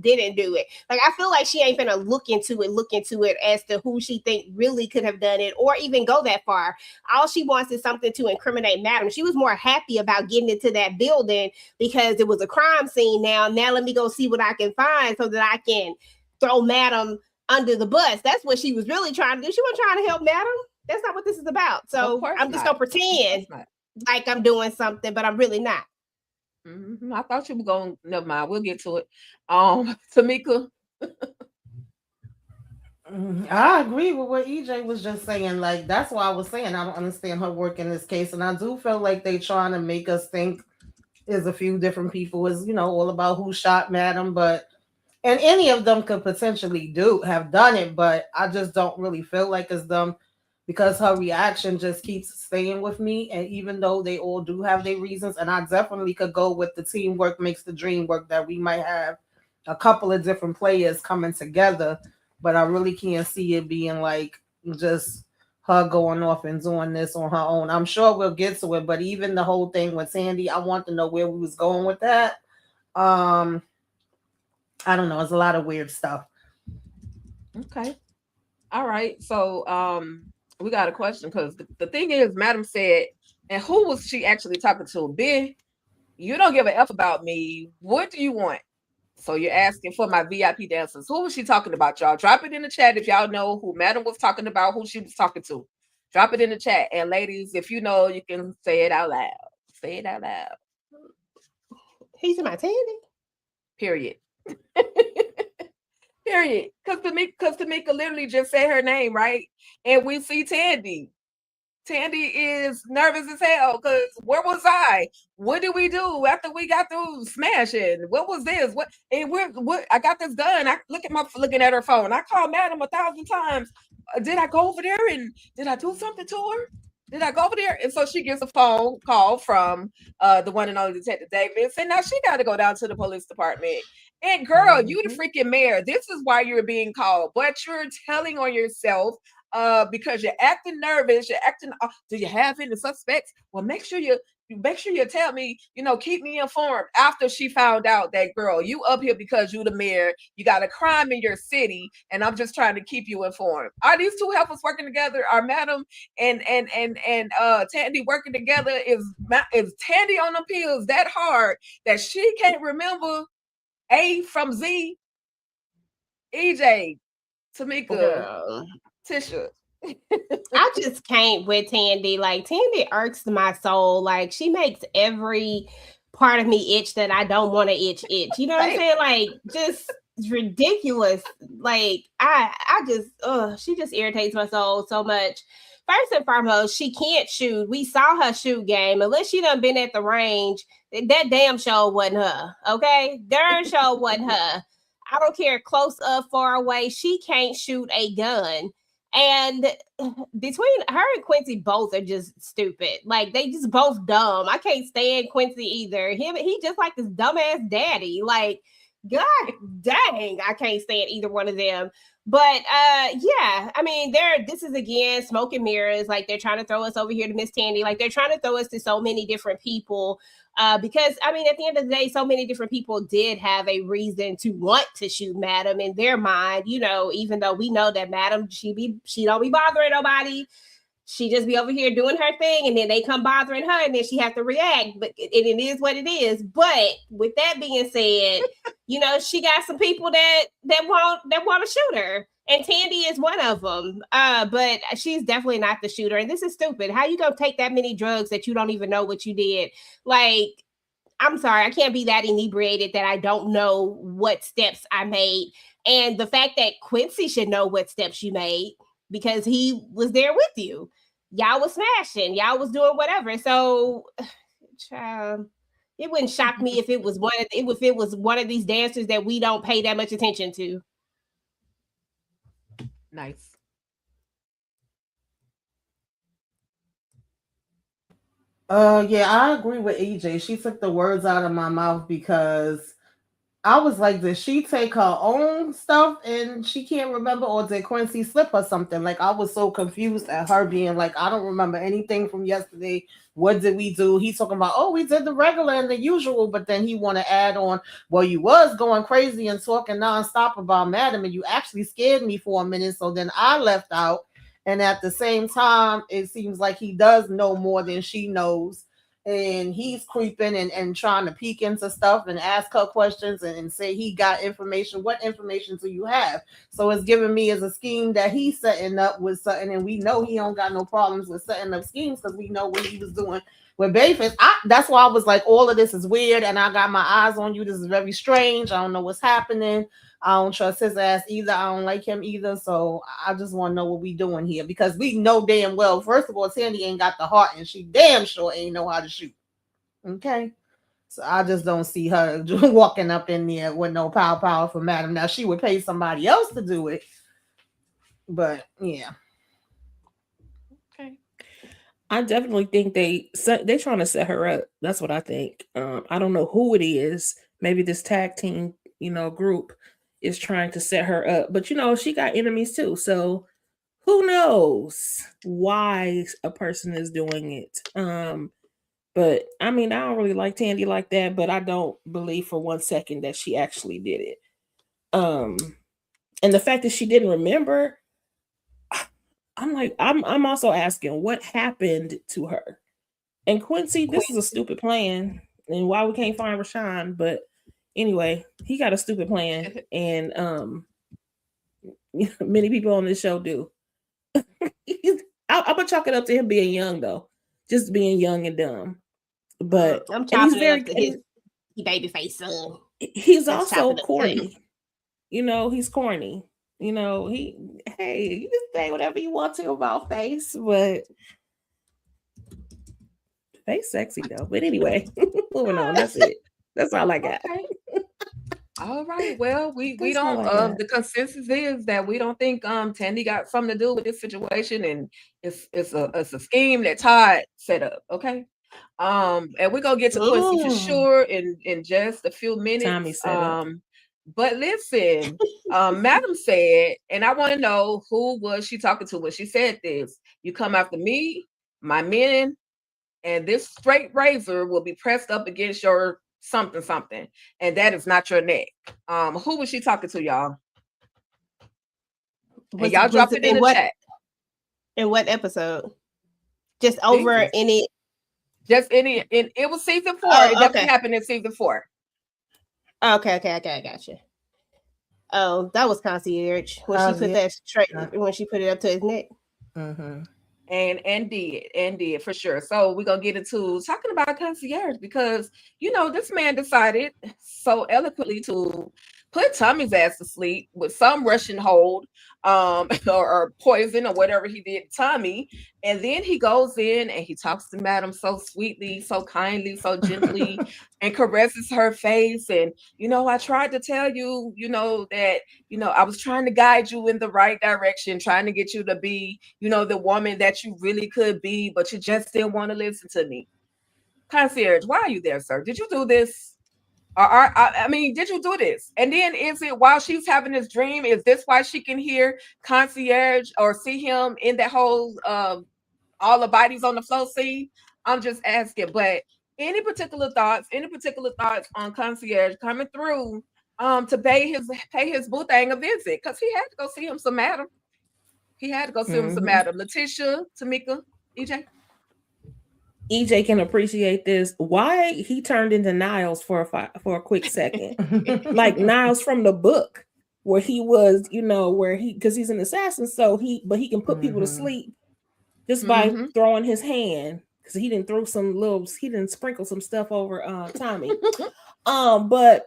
didn't do it. Like, I feel like she ain't gonna look into it as to who she think really could have done it or even go that far. All she wants is something to incriminate Madam. She was more happy about getting into that building because it was a crime scene. Now let me go see what I can find so that I can throw Madam under the bus. That's what she was really trying to do. She wasn't trying to help Madam. That's not what this is about. So I'm just gonna pretend like I'm doing something, but I'm really not. I thought you were going. Never mind. We'll get to it. Tamika. I agree with what EJ was just saying. Like, that's why I was saying I don't understand her work in this case, and I do feel like they trying to make us think there's a few different people. Is all about who shot Madam, but and any of them could potentially have done it, but I just don't really feel like it's them. Because her reaction just keeps staying with me. And even though they all do have their reasons, and I definitely could go with the teamwork makes the dream work, that we might have a couple of different players coming together, but I really can't see it being like just her going off and doing this on her own. I'm sure we'll get to it, but even the whole thing with Sandy, I want to know where we was going with that. I don't know. It's a lot of weird stuff. Okay. All right. So we got a question because the thing is, Madam said, and who was she actually talking to? Ben, you don't give a F about me. What do you want? So you're asking for my VIP dancers. Who was she talking about, y'all? Drop it in the chat if y'all know who Madam was talking about, who she was talking to. Drop it in the chat. And ladies, if you know, you can say it out loud. Say it out loud. He's in my Tandy. Period. Period. Because Tamika literally just said her name, right? And we see Tandy. Tandy is nervous as hell because where was I? What did we do after we got through smashing? What was this? What I got this done. I looking at her phone. I called Madam 1,000 times. Did I go over there and did I do something to her? Did I go over there? And so she gets a phone call from the one and only Detective Davis. And now she got to go down to the police department. And girl, you the freaking mayor. This is why you're being called. But you're telling on yourself. because you're acting nervous, you're acting, do you have any suspects? Well, make sure you tell me, keep me informed. After she found out that, girl, you up here because you the mayor, you got a crime in your city, and I'm just trying to keep you informed. Are these two helpers working together? Are Madam and Tandy working together? Is Tandy on the pills that hard that she can't remember A from Z? EJ, Tamika, Girl. Tisha. I just can't with Tandy. Like, Tandy irks my soul. Like, she makes every part of me itch that I don't want to itch. You know what I'm saying? Like, just ridiculous. Like, I just, she just irritates my soul so much. First and foremost, she can't shoot. We saw her shoot game. Unless she done been at the range, that damn show wasn't her. Okay? Darn show wasn't her. I don't care, close up, far away. She can't shoot a gun. And between her and Quincy, both are just stupid. Like, they just both dumb. I can't stand Quincy either. He just like this dumbass daddy. Like, God dang, I can't stand either one of them. But yeah, I mean, this is again smoke and mirrors. Like, they're trying to throw us over here to Miss Tandy. Like, they're trying to throw us to so many different people. Because I mean, at the end of the day, so many different people did have a reason to want to shoot Madam in their mind, even though we know that Madam, she don't be bothering nobody. She just be over here doing her thing, and then they come bothering her, and then she have to react. But it is what it is. But with that being said, she got some people that want to shoot her, and Tandy is one of them. But she's definitely not the shooter, and this is stupid. How you gonna take that many drugs that you don't even know what you did? Like, I'm sorry, I can't be that inebriated that I don't know what steps I made. And the fact that Quincy should know what steps you made because he was there with you. Y'all was smashing. Y'all was doing whatever. So, child, it wouldn't shock me if it was one of these dancers that we don't pay that much attention to. Nice. Yeah, I agree with EJ. She took the words out of my mouth because I was like, did she take her own stuff and she can't remember, or did Quincy slip her something? Like, I was so confused at her being like, I don't remember anything from yesterday. What did we do? He's talking about, oh, we did the regular and the usual, but then he want to add on, well, you was going crazy and talking nonstop about Madam, and you actually scared me for a minute, so then I left out. And at the same time, it seems like he does know more than she knows. And he's creeping and trying to peek into stuff and ask her questions and say he got information. What information do you have? So it's giving me as a scheme that he's setting up with something, and we know he don't got no problems with setting up schemes because we know what he was doing with Babyface. That's why I was like, all of this is weird, and I got my eyes on you. This is very strange. I don't know what's happening. I don't trust his ass either. I don't like him either. So I just want to know what we doing here, because we know damn well, first of all, Tandy ain't got the heart, and she damn sure ain't know how to shoot. Okay. So I just don't see her walking up in there with no power for Madam. Now, she would pay somebody else to do it. But yeah. Okay. I definitely think they're trying to set her up. That's what I think. I don't know who it is. Maybe this tag team, group is trying to set her up. But she got enemies too. So who knows why a person is doing it. But I mean, I don't really like Tandy like that, but I don't believe for 1 second that she actually did it. And the fact that she didn't remember, I'm like, I'm also asking what happened to her. And Quincy, this is a stupid plan, and why we can't find Rashawn. But anyway, he got a stupid plan, and many people on this show do. I'm gonna chalk it up to him being young, though, just being young and dumb. But I'm he's very his Babyface son. He's also corny. He's corny. You can say whatever you want to about Face, but Face sexy though. But anyway, moving on. That's it. That's all I got. Okay. All right. Well, we don't. The consensus is that we don't think Tandy got something to do with this situation, and it's a scheme that Todd set up. Okay. And we're gonna get to Quincy for sure in just a few minutes. But listen, Madam said, and I want to know who was she talking to when she said this. You come after me, my men, and this straight razor will be pressed up against your something something, and that is not your neck. Who was she talking to, y'all? And y'all drop it in the chat. In what episode? Just over Jesus. any. Just any. It was season 4. Oh, it definitely okay. happened in season 4. Okay, I got you. Oh, that was Concierge when she put that straight when she put it up to his neck. Mm-hmm. And did for sure. So we're gonna get into talking about Concierge because this man decided so eloquently to put Tommy's ass to sleep with some Russian hold, or poison or whatever he did to Tommy, and then he goes in and he talks to Madam so sweetly, so kindly, so gently, and caresses her face. And I tried to tell you, that I was trying to guide you in the right direction, trying to get you to be, the woman that you really could be, but you just didn't want to listen to me. Concierge, why are you there, sir? Did you do this? I mean, did you do this? And then is it while she's having this dream? Is this why she can hear Concierge or see him in that whole all the bodies on the floor scene? I'm just asking. But any particular thoughts on Concierge coming through to pay his boo thing a visit? Because he had to go see him some Madam. Letitia, Tamika, EJ. EJ can appreciate this. Why he turned into Niles for a quick second, like Niles from the book, where he was, because he's an assassin, but he can put people to sleep just by throwing his hand, because he didn't sprinkle some stuff over Tommy. But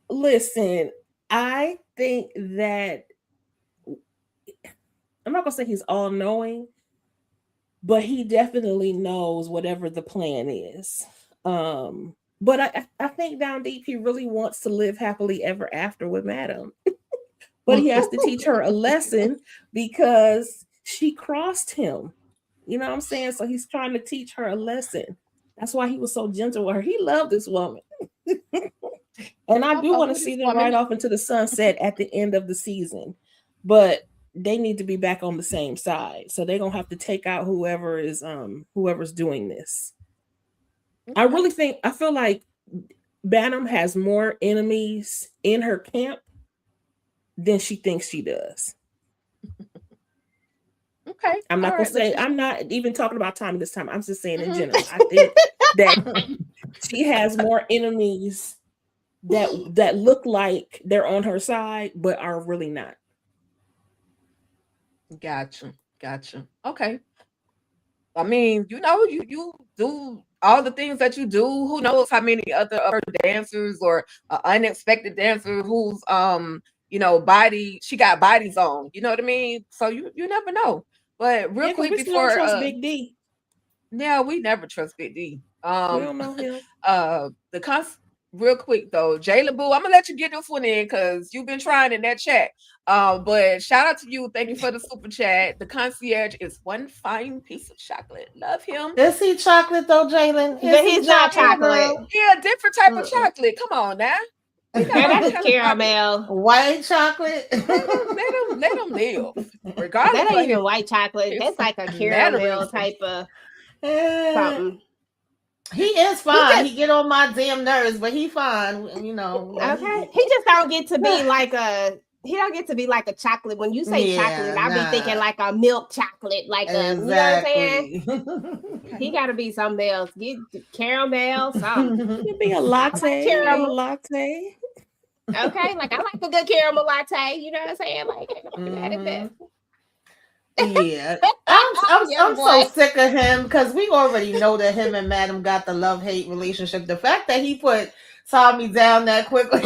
listen, I think that I'm not gonna say he's all knowing, but he definitely knows whatever the plan is. But I think down deep, he really wants to live happily ever after with Madam. But he has to teach her a lesson because she crossed him. You know what I'm saying? So he's trying to teach her a lesson. That's why he was so gentle with her. He loved this woman. And I do want to see them right off into the sunset at the end of the season. But they need to be back on the same side. So they're going to have to take out whoever's doing this. I feel like Madam has more enemies in her camp than she thinks she does. Okay. I'm not going to say, I'm not even talking about Tommy this time. I'm just saying in general. I think that she has more enemies that look like they're on her side, but are really not. Gotcha. Okay. I mean, you do all the things that you do. Who knows how many other dancers or unexpected dancer who's body she got bodies on. You know what I mean? So you never know. But real quick before trust Big D. Yeah, we never trust Big D. We don't know him. Real quick though, Jayla Boo, I'm gonna let you get this one in because you've been trying in that chat. But shout out to you. Thank you for the super chat. The Concierge is one fine piece of chocolate. Love him. Is he chocolate though, Jalen? He's not chocolate. Yeah, different type of chocolate. Come on now. That's caramel. White chocolate. Let them live. Regardless, that ain't even white chocolate. That's like a caramel type of something. He is fine. He get on my damn nerves, but he fine. Okay. He just don't get to be like a. He don't get to be like a chocolate. When you say chocolate, I be thinking like a milk chocolate, like a. You know what I'm saying? He got to be something else. Get caramel, something. It'd be a latte. Caramel latte. Okay, like I like a good caramel latte. You know what I'm saying? Like. Yeah, I'm so sick of him because we already know that him and Madam got the love-hate relationship. The fact that he put Tommy down that quickly,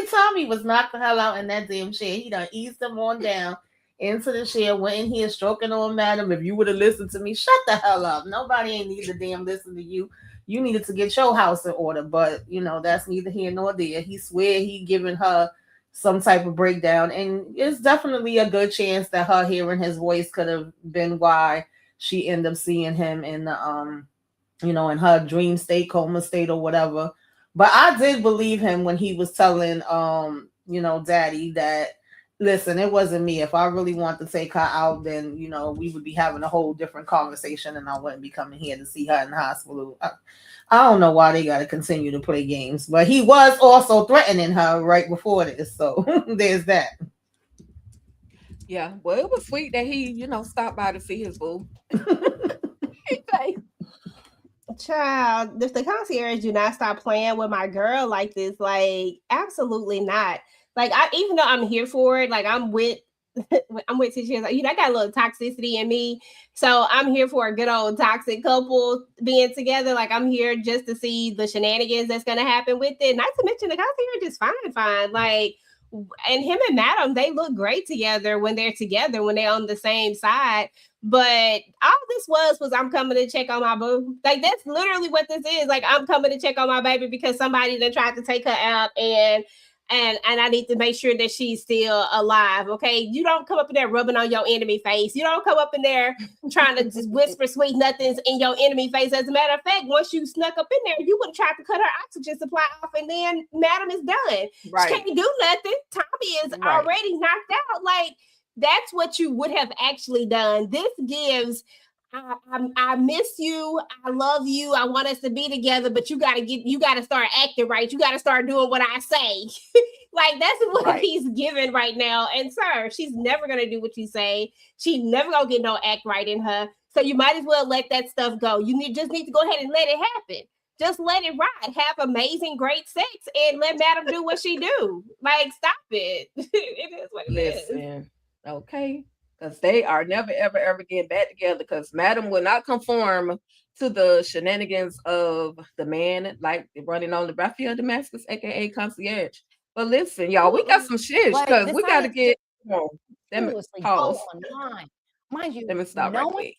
Tommy was knocked the hell out in that damn chair. He done eased him on down into the chair, went in here stroking on Madam. If you would have listened to me, shut the hell up. Nobody ain't need to damn listen to you. You needed to get your house in order, but that's neither here nor there. He swear he giving her some type of breakdown, and it's definitely a good chance that her hearing his voice could have been why she ended up seeing him in the in her dream state, coma state, or whatever. But I did believe him when he was telling daddy, that listen, it wasn't me. If I really want to take her out, then we would be having a whole different conversation, and I wouldn't be coming here to see her in the hospital. I don't know why they got to continue to play games, but he was also threatening her right before this, so there's that. Yeah, well, it was sweet that he, stopped by to see his boo. Child, if the concierge do not stop playing with my girl like this, like absolutely not. Like even though I'm here for it, like I'm with Tisha. Like, I got a little toxicity in me, so I'm here for a good old toxic couple being together. Like I'm here just to see the shenanigans that's gonna happen with it. Not to mention the concierge is fine. Like, and him and Madam, they look great together when they're together, when they're on the same side. But all this was I'm coming to check on my boo. Like that's literally what this is. Like I'm coming to check on my baby because somebody done tried to take her out, and I need to make sure that she's still alive. Okay, you don't come up in there rubbing on your enemy face. You don't come up in there trying to just whisper sweet nothings in your enemy face. As a matter of fact, once you snuck up in there, you would have tried to cut her oxygen supply off, and then Madam is done. Right. She can't do nothing. Tommy is already knocked out. Like that's what you would have actually done. This gives. I miss you. I love you. I want us to be together, but you got to start acting right. You got to start doing what I say. Like that's what he's giving right now. And sir, she's never going to do what you say. She's never going to get no act right in her. So you might as well let that stuff go. You just need to go ahead and let it happen. Just let it ride. Have amazing, great sex and let Madam do what she do. Like, stop it. It is what it is. Okay. Because they are never, ever, ever getting back together because Madam will not conform to the shenanigans of the man like running on the Raphael Damascus, aka concierge. But listen, y'all, we got some shit because we got to get pause. Mind you, let me stop right quick.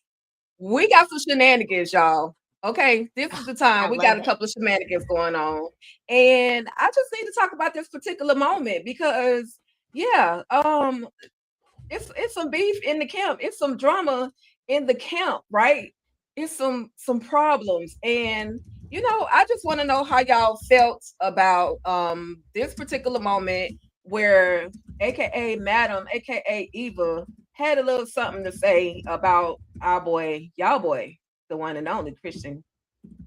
We got some shenanigans, y'all. Okay, this is the time. We got a couple of shenanigans going on. And I just need to talk about this particular moment because, it's some beef in the camp. It's some drama in the camp, right? It's some problems. And, I just want to know how y'all felt about this particular moment where AKA Madam, AKA Eva, had a little something to say about our boy, y'all boy, the one and only Christian,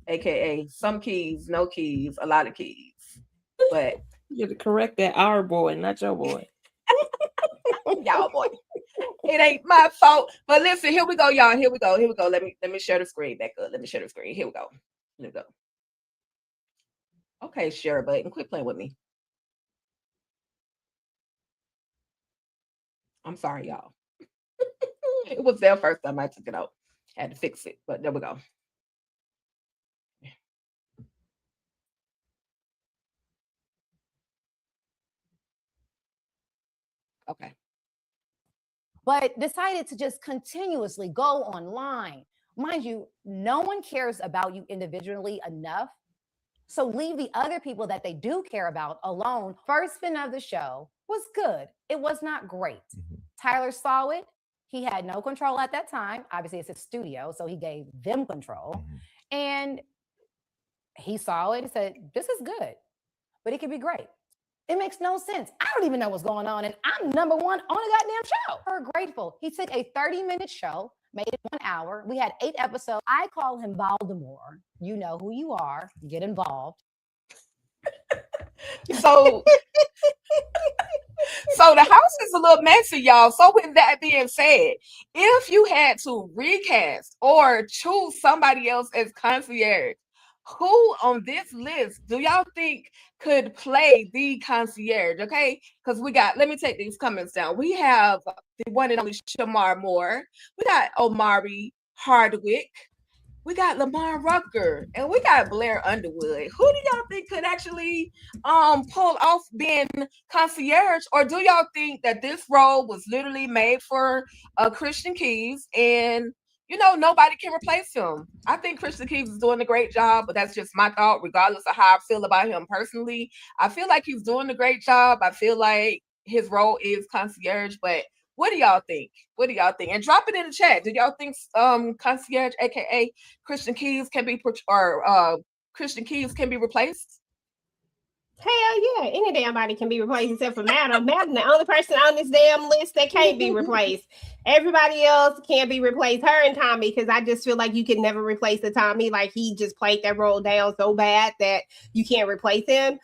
AKA some keys, no keys, a lot of keys. But you have to correct that, our boy, not your boy. Y'all boy. It ain't my fault. But listen, here we go, y'all. Here we go. Let me share the screen back up. Let me share the screen. Here we go. Okay, share a button. Quit playing with me. I'm sorry, y'all. It was there first time I took it out. Had to fix it, but there we go. Okay. But decided to just continuously go online. Mind you, no one cares about you individually enough. So leave the other people that they do care about alone. First spin of the show was good. It was not great. Mm-hmm. Tyler saw it. He had no control at that time. Obviously, it's his studio, so he gave them control. Mm-hmm. And he saw it and said, this is good, but it could be great. It makes no sense. I don't even know what's going on, and I'm number one on a goddamn show. We're grateful. He took a 30-minute show, made it 1 hour. We had 8 episodes. I call him Baltimore. You know who you are. Get involved. So the house is a little messy, y'all. So with that being said, if you had to recast or choose somebody else as concierge, who on this list do y'all think could play the concierge? Okay, because let me take these comments down. We have the one and only Shamar Moore. We got Omari Hardwick. We got Lamar Rucker, and we got Blair Underwood. Who do y'all think could actually pull off being concierge? Or do y'all think that this role was literally made for Christian Keys and nobody can replace him? I think Christian Keys is doing a great job, but that's just my thought, regardless of how I feel about him personally. I feel like he's doing a great job. I feel like his role is concierge, but what do y'all think? And drop it in the chat. Do y'all think concierge, aka Christian Keys, can be replaced? Hell yeah, any damn body can be replaced except for Madam. Madam, the only person on this damn list that can't be replaced. Everybody else can be replaced. Her and Tommy, because I just feel like you can never replace the Tommy. Like he just played that role down so bad that you can't replace him.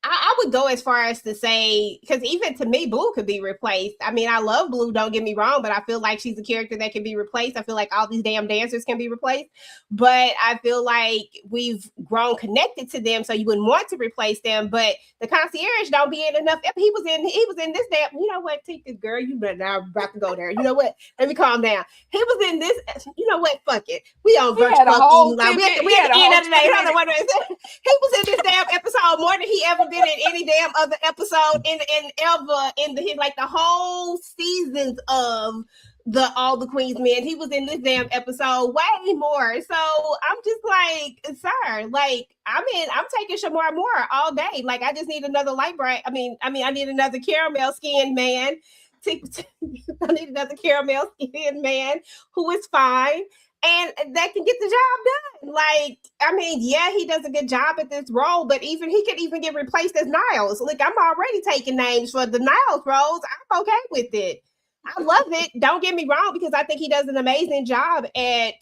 I would go as far as to say, because even to me, Blue could be replaced. I mean, I love Blue, don't get me wrong, but I feel like she's a character that can be replaced. I feel like all these damn dancers can be replaced, but I feel like we've grown connected to them, so you wouldn't want to replace them. But the concierge don't be in enough. He was in this damn. You know what? Take this girl. You better now about to go there. You know what? Let me calm down. He was in this. You know what? Fuck it. We on virtual. We at the end of the day. Hold on, wait. He was in this damn episode more than he ever been in any damn other episode in like the whole seasons of the All the Queens Men. He was in this damn episode way more. So I'm just like, sir, like I'm taking Shamar Moore all day. Like I just need another light bright. I mean, I need another caramel skinned man. I need another caramel skinned man who is fine and that can get the job done. Like, I mean, yeah, he does a good job at this role, but he could even get replaced as Niles. Like, I'm already taking names for the Niles roles. I'm okay with it. I love it. Don't get me wrong, because I think he does an amazing job at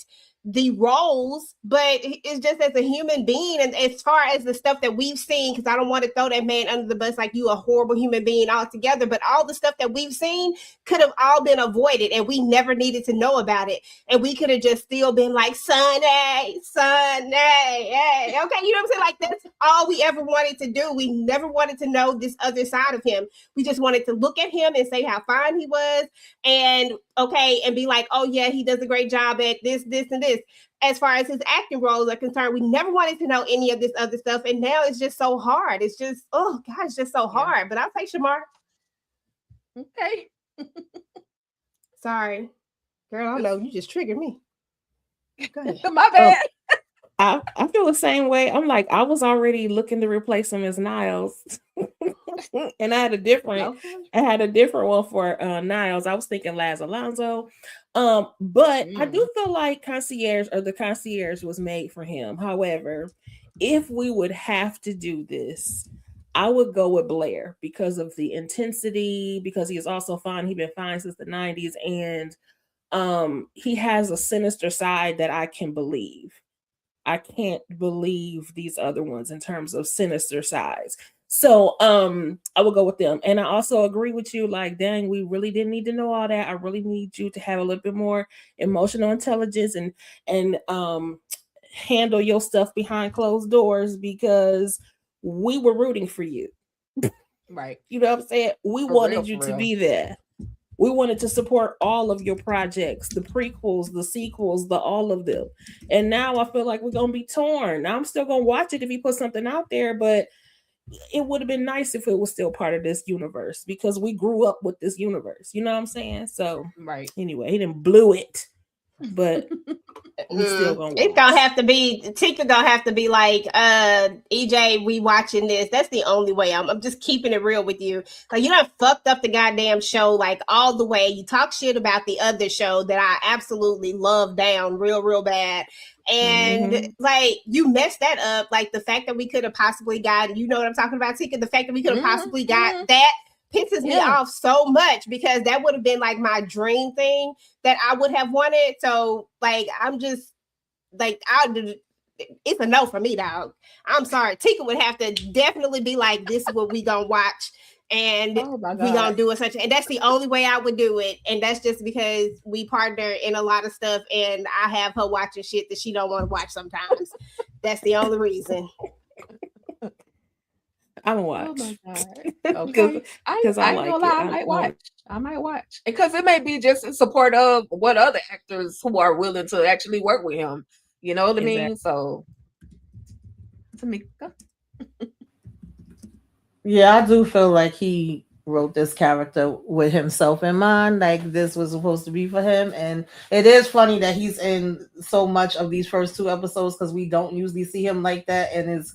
the roles, but it's just as a human being, and as far as the stuff that we've seen, because I don't want to throw that man under the bus like you a horrible human being altogether, but all the stuff that we've seen could have all been avoided, and we never needed to know about it, and we could have just still been like Sunday, hey, okay, you know what I'm saying? Like that's all we ever wanted to do. We never wanted to know this other side of him. We just wanted to look at him and say how fine he was, and okay, and be like, oh yeah, he does a great job at this, and this. As far as his acting roles are concerned, we never wanted to know any of this other stuff, and now it's just so hard. It's just, oh God, it's just so hard. But I'll take Shamar. Okay. Sorry, girl. I know you just triggered me. Go ahead. My bad. I feel the same way. I'm like, I was already looking to replace him as Niles. And I had a different one for Niles. I was thinking Laz Alonso. But I do feel like the concierge was made for him. However, if we would have to do this, I would go with Blair because of the intensity, because he is also fine. He's been fine since the 90s, and he has a sinister side that I can believe. I can't believe these other ones in terms of sinister sides. So I will go with them. And I also agree with you, like, dang, we really didn't need to know all that. I really need you to have a little bit more emotional intelligence and handle your stuff behind closed doors, because we were rooting for you. Right. You know what I'm saying? We wanted you to be there. We wanted to support all of your projects, the prequels, the sequels, all of them. And now I feel like we're going to be torn. Now I'm still going to watch it if he put something out there, but it would have been nice if it was still part of this universe, because we grew up with this universe. You know what I'm saying? So anyway, he didn't blew it, but we still gonna watch. It's gonna have to be Tika gonna have to be like EJ, we watching this. That's the only way. I'm just keeping it real with you. Like, you done fucked up the goddamn show like all the way. You talk shit about the other show that I absolutely love down real bad. And like you messed that up. Like the fact that we could have possibly gotten, you know what I'm talking about, Tika? The fact that we could have possibly got that pisses me off so much, because that would have been like my dream thing that I would have wanted. So like I'm just like it's a no for me, dog. I'm sorry. Tika would have to definitely be like, this is what we gonna watch, and we gonna do it such, and that's the only way I would do it. And that's just because we partner in a lot of stuff, and I have her watching shit that she don't want to watch sometimes. That's the only reason. I'm gonna watch. Oh my God. Okay. I might watch because it may be just in support of what other actors who are willing to actually work with him. You know what I mean? So, Tamika. Yeah, I do feel like he wrote this character with himself in mind. Like this was supposed to be for him, and it is funny that he's in so much of these first two episodes, because we don't usually see him like that in his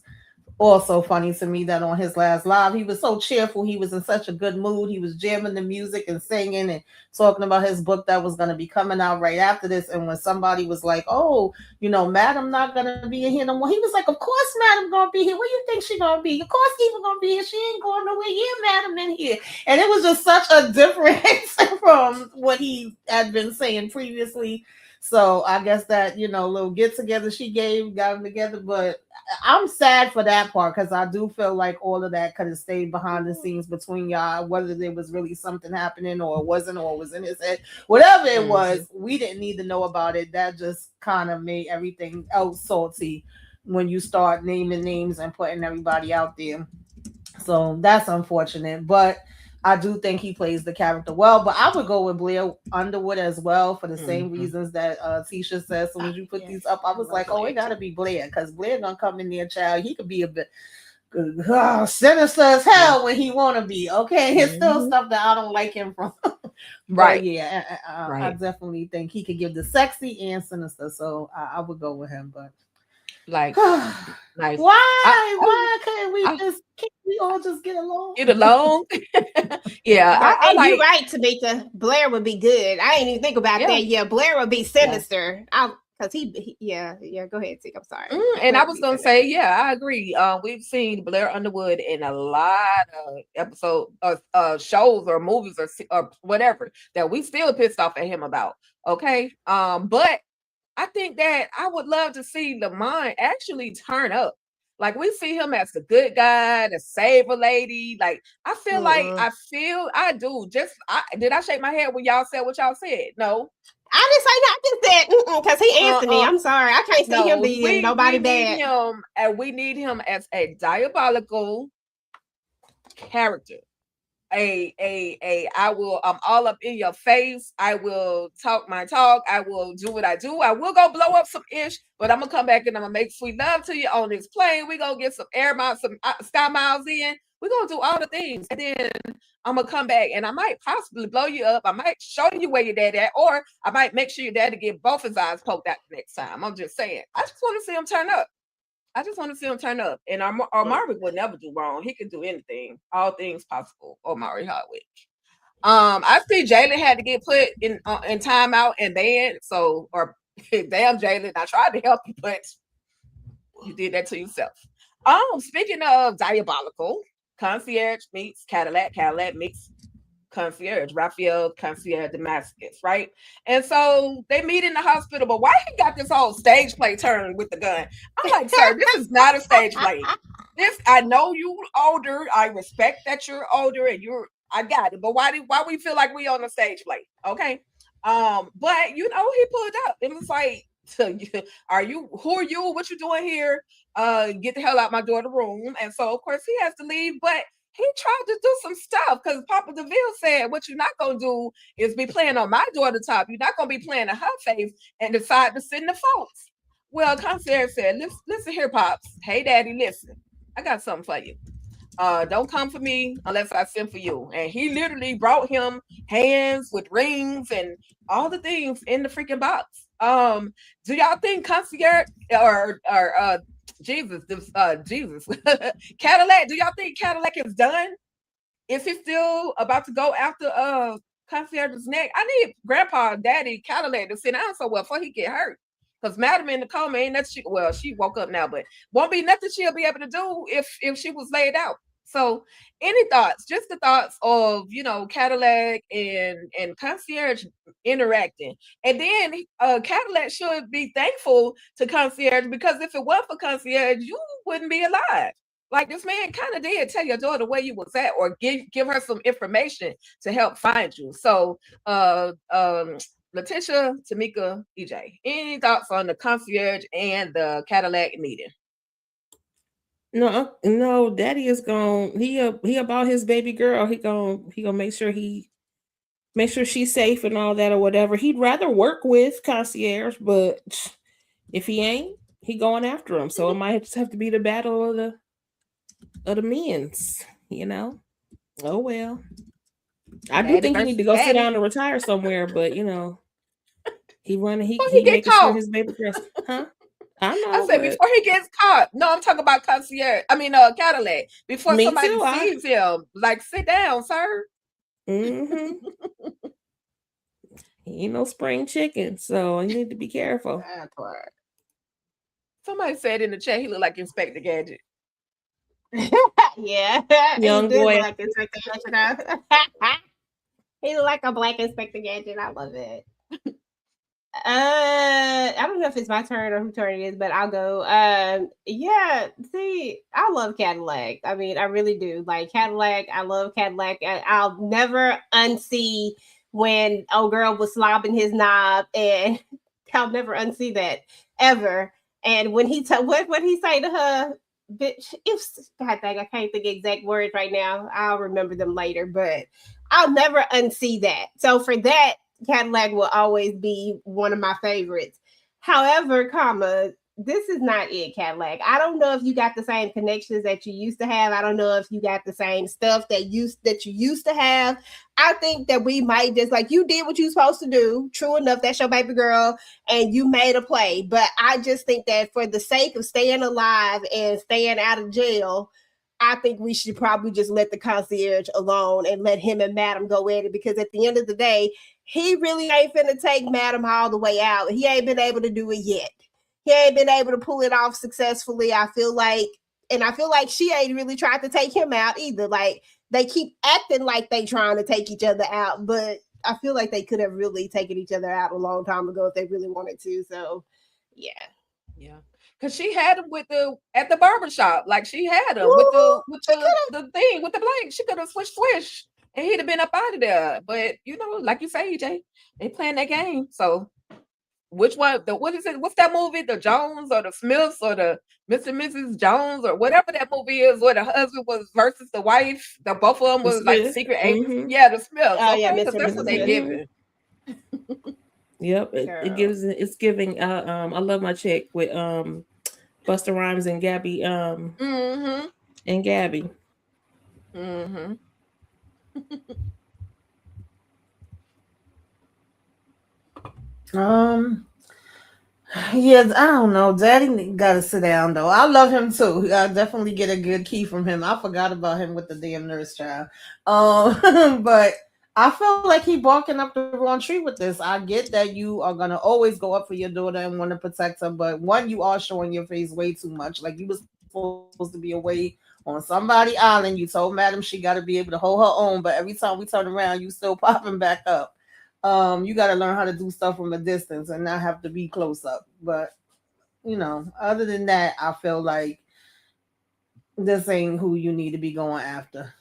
also funny to me that on his last live, he was so cheerful. He was in such a good mood. He was jamming the music and singing and talking about his book that was going to be coming out right after this. And when somebody was like, oh, Madam not going to be in here no more, he was like, of course Madam going to be here. Where you think she going to be? Of course Eva going to be here. She ain't going nowhere. Yeah, Madam in here. And it was just such a difference from what he had been saying previously. So I guess that, little get together she got them together. But I'm sad for that part because I do feel like all of that could have stayed behind the scenes between y'all, whether there was really something happening or it wasn't, or it was in his head, whatever it was, we didn't need to know about it. That just kind of made everything else salty when you start naming names and putting everybody out there. So that's unfortunate, but I do think he plays the character well. But I would go with Blair Underwood as well for the same reasons that Tisha said. As soon as you put these up, I was like, oh, it got to be Blair because Blair gonna come in there, child. He could be a bit sinister as hell when he want to be. Okay, it's still stuff that I don't like him from. Right. Yeah, I definitely think he could give the sexy and sinister. So I would go with him. But like, nice. Why can't we all just get along? Get along. Yeah, you're right, Tamika. Blair would be good. I didn't even think about that. Yeah, Blair would be sinister. Because go ahead, Tick. I'm sorry. And I was gonna say, I agree. We've seen Blair Underwood in a lot of episodes, shows or movies or whatever that we still pissed off at him about. Okay, but I think that I would love to see Lamont actually turn up. Like we see him as the good guy, the saver lady. Like I feel I do. Did I shake my head when y'all said what y'all said? No. I didn't say that. I just said because he Anthony. I'm sorry, I can't see him being nobody bad. We need him as a diabolical character. I'm all up in your face. I will talk my talk. I will do what I do. I will go blow up some ish, but I'm gonna come back and I'm gonna make sweet love to you on this plane. We're gonna get some air miles, some sky miles in. We're gonna do all the things, and then I'm gonna come back and I might possibly blow you up. I might show you where your dad at, or I might make sure your daddy get both his eyes poked out the next time. I'm just saying. I just want to see him turn up. And Omari would never do wrong. He could do anything. All things possible. Omari Hardwick. I see Jalen had to get put in timeout and banned. So, or damn Jalen, I tried to help you, but you did that to yourself. Speaking of diabolical, Concierge meets Cadillac. Cadillac meets Concierge, Raphael Concierge Damascus, right? And so they meet in the hospital, but why he got this whole stage play turn with the gun? I'm like, sir, this is not a stage play. I know you older. I respect that you're older and I got it. But why we feel like we on a stage play? Okay. But he pulled up. It was like, who are you? What you doing here? Get the hell out my daughter's room. And so of course he has to leave, but he tried to do some stuff because Papa DeVille said, what you're not going to do is be playing on my daughter's top. You're not going to be playing in her face and decide to send the folks. Well, Concierge said, listen here, Pops. Hey, Daddy, listen. I got something for you. Don't come for me unless I send for you. And he literally brought him hands with rings and all the things in the freaking box. Do y'all think Concierge or Jesus, Cadillac, do y'all think Cadillac is done? Is he still about to go after Concierge's neck? I need Grandpa, Daddy, Cadillac to sit down somewhere before he get hurt. Because Madam in the coma ain't nothing she woke up now, but won't be nothing she'll be able to do if she was laid out. So any thoughts, just the thoughts of, Cadillac and Concierge interacting. And then Cadillac should be thankful to Concierge because if it wasn't for Concierge, you wouldn't be alive. Like this man kind of did tell your daughter where you was at or give her some information to help find you. So Letitia, Tamika, EJ, any thoughts on the Concierge and the Cadillac meeting? No, Daddy is he about his baby girl. He gonna make sure she's safe and all that or whatever. He'd rather work with Concierge, but if he ain't, he going after him. So it might just have to be the battle of the men's, Oh well. I do think he need to go sit down and retire somewhere, but he making sure his baby girl, huh? I I know, said but before he gets caught. No, I'm talking about concierge. I mean, Cadillac. Before me somebody too. sees him, like, sit down, sir. Mm-hmm. He ain't no spring chicken, so you need to be careful. That part. Somebody said in the chat he looked like Inspector Gadget. Yeah, he Young did boy. look like Inspector Gadget. He looked like a black Inspector Gadget. I love it. I don't know if it's my turn or whose turn it is, but I'll go. Yeah, see, I love Cadillac. I mean, I really do. Like Cadillac, I love Cadillac. I'll never unsee when old girl was slobbing his knob, and I'll never unsee that ever. And when he what he say to her, bitch, if God dang, I can't think exact words right now. I'll remember them later, but I'll never unsee that. So for that, Cadillac will always be one of my favorites. However, this is not it, Cadillac. I don't know if you got the same connections that you used to have. I don't know if you got the same stuff that you used to have. I think that we might just like you did what you supposed to do. True enough, that's your baby girl, and you made a play. But I just think that for the sake of staying alive and staying out of jail, I think we should probably just let the concierge alone and let him and Madam go at it, because at the end of the day, he really ain't finna take Madam all the way out. He ain't been able to do it yet. He ain't been able to pull it off successfully. I feel like she ain't really tried to take him out either. Like they keep acting like they trying to take each other out, but I feel like they could have really taken each other out a long time ago if they really wanted to. So yeah. Yeah. Cause she had him at the barbershop. Like she had him with the thing with the blank. She could have swish, and he'd have been up out of there. But like you say, EJ, they playing that game. So which one? What is it? What's that movie? The Jones or the Smiths or the Mr. and Mrs. Jones or whatever that movie is, where the husband was versus the wife. The both of them The was like Smith. secret agents. Mhm. Yeah, the Smiths. Oh yeah, Okay, because Mr. that's what and they Mrs. giving. Yep, Girl. it's giving. I love my chick with Busta Rhymes and Gabby. Mm-hmm. And Gabby. Mm-hmm. Yes, I don't know. Daddy gotta sit down though. I love him too. I definitely get a good key from him. I forgot about him with the damn nurse child. But I feel like he barking up the wrong tree with this. I get that you are gonna always go up for your daughter and want to protect her, but one, you are showing your face way too much. Like you was supposed to be away on somebody island. You told Madam she got to be able to hold her own, but every time we turn around, you still popping back up. You got to learn how to do stuff from a distance and not have to be close up. But other than that, I feel like this ain't who you need to be going after.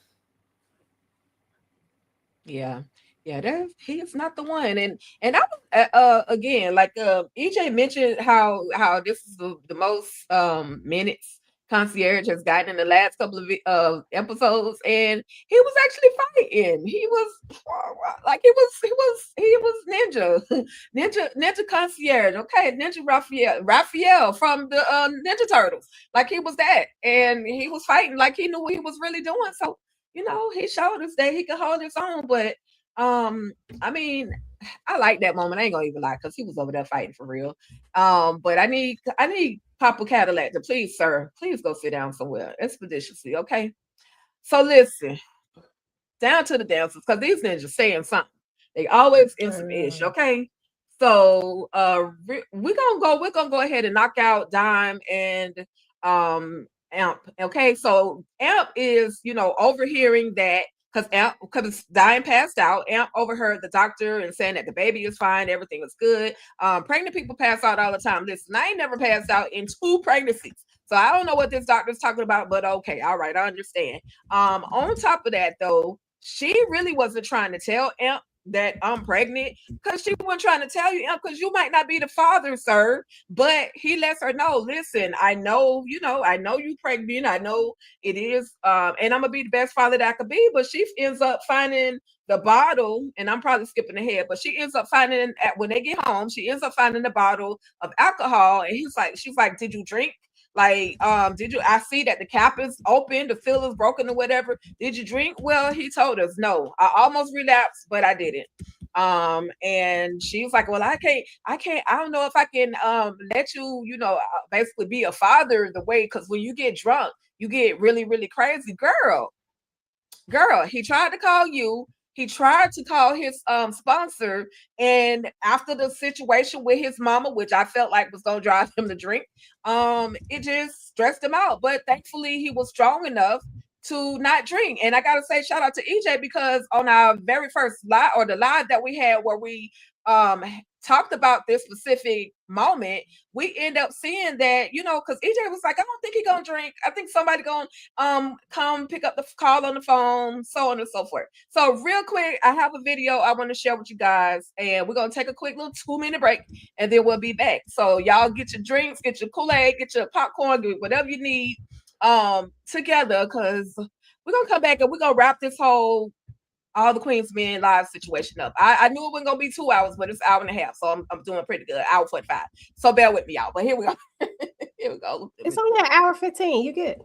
Yeah. Yeah, he's not the one. And I was again, like EJ mentioned how this is the most minutes concierge has gotten in the last couple of episodes, and he was actually fighting. He was like he was ninja concierge. Okay, Ninja Raphael from the Ninja Turtles. Like he was that, and he was fighting like he knew what he was really doing. So he showed us that he could hold his own. But I mean, I like that moment. I ain't gonna even lie, because he was over there fighting for real. But I need Papa Cadillac to please, sir, please go sit down somewhere expeditiously, okay? So listen, down to the dancers, because these ninjas saying something. They always in some ish, okay? So we're gonna go ahead and knock out Dime and Amp. Okay, so Amp is overhearing that, because Dime passed out. Amp overheard the doctor and saying that the baby is fine, everything is good. Pregnant people pass out all the time. Listen, I ain't never passed out in 2 pregnancies. So I don't know what this doctor's talking about, but okay, all right, I understand. On top of that, though, she really wasn't trying to tell Amp that I'm pregnant, because she wasn't trying to tell you, Amp, because you might not be the father, sir. But he lets her know, listen, I know you pregnant. I know it is, and I'm gonna be the best father that I could be. But she ends up finding the bottle, and I'm probably skipping ahead, but she ends up finding when they get home, she ends up finding the bottle of alcohol, and she's like, did you drink? Like, I see that the cap is open, the seal is broken or whatever. Did you drink? Well, he told us no. I almost relapsed, but I didn't. And she was like, well, I don't know if I can let you, basically be a father the way, because when you get drunk, you get really, really crazy. Girl, he tried to call you. He tried to call his sponsor, and after the situation with his mama, which I felt like was gonna drive him to drink, it just stressed him out. But thankfully, he was strong enough to not drink. And I gotta say, shout out to EJ, because on our very first live, or the live that we had where we talked about this specific moment, we end up seeing that, because EJ was like, I don't think he's gonna drink. I think somebody gonna come pick up the call on the phone, so on and so forth. So real quick, I have a video I want to share with you guys, and we're gonna take a quick little 2-minute break, and then we'll be back. So y'all get your drinks, get your Kool-Aid, get your popcorn, get whatever you need together, because we're gonna come back and we're gonna wrap this whole All the Queens Men live situation up. I knew it wasn't gonna be 2 hours, but it's an hour and a half, so I'm doing pretty good. Hour 45. So bear with me, y'all. But here we go. Here we go. It's only an hour 15. You good?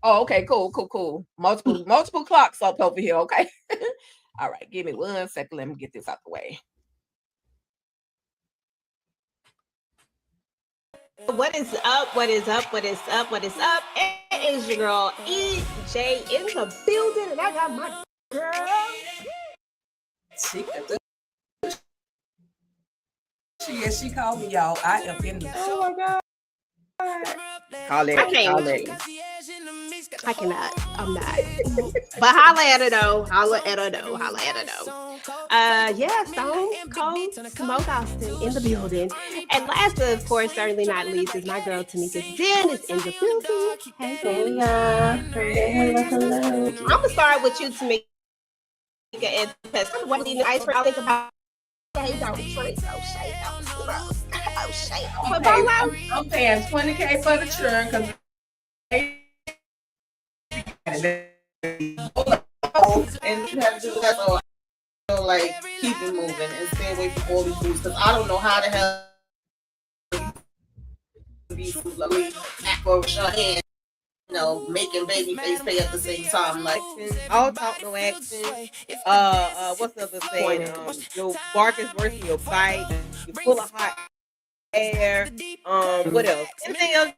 Oh, okay, cool. Multiple clocks up over here. Okay. All right, give me 1 second. Let me get this out the way. What is up? What is up? What is up? What is up? It is your girl EJ in the building, and I got my girl. She called me, y'all. I am in the. Oh my god. Call it. I can't. Call it. I cannot. I'm not. But holla at her though. Holla at her though. Holla at her though. Yeah, Stone Cold Smoke Austin in the building. And last, of course, certainly not least, is my girl Tamika Den is in the building. Hey, hello. I'm gonna start with you, Tamika, and because I'm waiting the ice cream. I think about shade on Trey. Oh shade. I'm paying $20K for the churn because and you have to do that. So like keep it moving and stay away from all these foods, because I don't know how the hell these foods act over your hand, making baby face pay at the same time. Like all talk, no action. What's the other saying? Your bark is worse than your bite. You're full of hot air. What else? Anything else